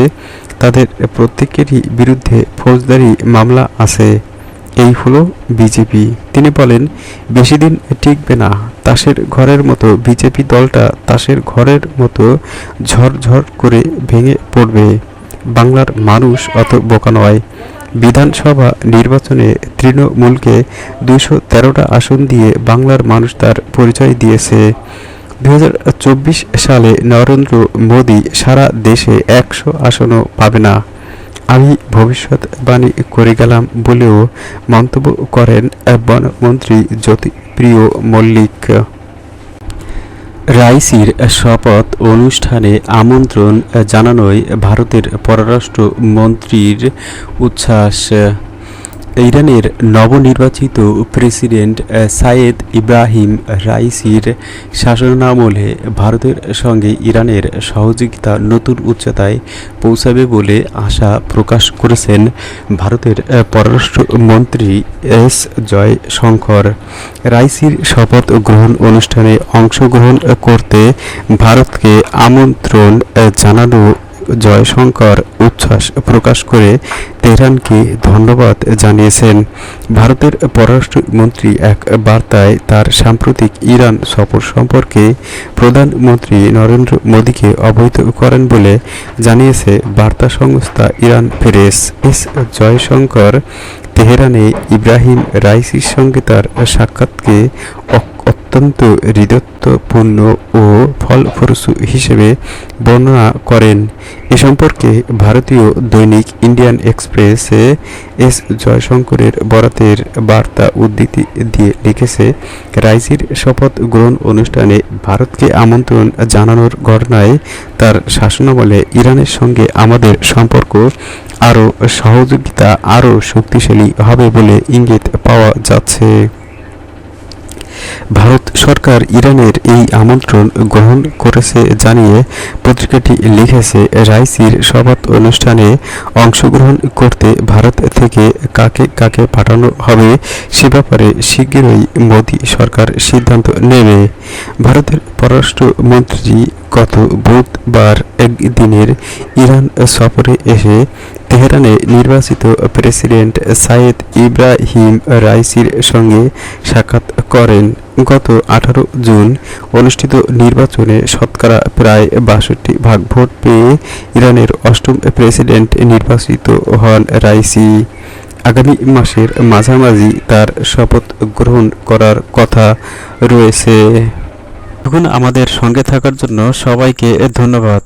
Speaker 1: তাদের প্রত্যেকেরই বিরুদ্ধে ফৌজদারি মামলা আছে। এই হলো বিজেপি। তিনি বলেন, বেশি দিন টিকবে না। তাসের ঘরের মতো বিজেপি দলটা তাসের ঘরের মতো ঝরঝর করে ভেঙে পড়বে। বাংলার মানুষ অত বোকা নয়। বিধানসভা নির্বাচনে তৃণমূলকে 213টা আসন দিয়ে বাংলার মানুষ তার পরিচয় দিয়েছে। 2024 সালে নরেন্দ্র মোদী সারা দেশে 100 আসনও পাবে না। আমি ভবিষ্যৎবাণী করে গেলাম বলেও মন্তব্য করেন বনমন্ত্রী জ্যোতিপ্রিয় মল্লিক। রাইসির শপথ অনুষ্ঠানে আমন্ত্রণ জানানোয় ভারতের পররাষ্ট্র মন্ত্রীর উচ্ছ্বাস। ইরানের নবনির্বাচিত প্রেসিডেন্ট সাইয়েদ ইব্রাহিম রাইসির শাসনামলে ভারতের সঙ্গে ইরানের সহযোগিতা নতুন উচ্চতায় পৌঁছাবে বলে আশা প্রকাশ করেছেন ভারতের পররাষ্ট্রমন্ত্রী এস জয়শঙ্কর। রাইসির শপথ গ্রহণ অনুষ্ঠানে অংশগ্রহণ করতে ভারতকে আমন্ত্রণ জানানো জয়শঙ্কর উচ্ছ্বাস প্রকাশ করে তেহরানকে ধন্যবাদ জানিয়েছেন। ভারতের পররাষ্ট্রমন্ত্রী এক বার্তায় তার সাম্প্রতিক ইরান সফর সম্পর্কে প্রধানমন্ত্রী নরেন্দ্র মোদীকে অবহিত করেন বলে জানিয়েছে বার্তা সংস্থা ইরান প্রেস। এস জয়শঙ্কর তেহরানে ইব্রাহিম রাইসির সঙ্গে তার সাক্ষাৎকে অত্যন্ত হৃদয়পূর্ণ ও ফলপ্রসূ হিসেবে বর্ণনা করেন। এ সম্পর্কে ভারতীয় দৈনিক ইন্ডিয়ান এক্সপ্রেসে এস জয়শঙ্করের বরাতের বার্তা উদ্ধৃতি দিয়ে লিখেছে, রাইসির শপথ গ্রহণ অনুষ্ঠানে ভারতকে আমন্ত্রণ জানানোর ঘটনায় তার শাসনামলে ইরানের সঙ্গে আমাদের সম্পর্ক আরও সহযোগিতা আরও শক্তিশালী হবে বলে ইঙ্গিত পাওয়া যাচ্ছে। ভারত সরকার ইরানের এই আমন্ত্রণ গ্রহণ করেছে জানিয়ে পত্রিকাটি লিখেছে, রাইসির শপথ অনুষ্ঠানে অংশগ্রহণ করতে ভারত থেকে কাকে কাকে পাঠানো হবে সে ব্যাপারে শিগগিরই মোদী সরকার সিদ্ধান্ত নেবে। ভারতের পররাষ্ট্রমন্ত্রী গত বুধবার একদিনের ইরান সফরে এসে তেহরানে নির্বাচিত প্রেসিডেন্ট সাইয়েদ ইব্রাহিম রাইসির সঙ্গে সাক্ষাৎ করেন। গত 18 জুন অনুষ্ঠিত নির্বাচনে শতকরা প্রায় 62% ভোট পেয়ে ইরানের অষ্টম প্রেসিডেন্ট নির্বাচিত হন রাইসি। আগামী মাসের মাঝামাঝি তার শপথ গ্রহণ করার কথা রয়েছে। এখন আমাদের সঙ্গে থাকার জন্য সবাইকে ধন্যবাদ।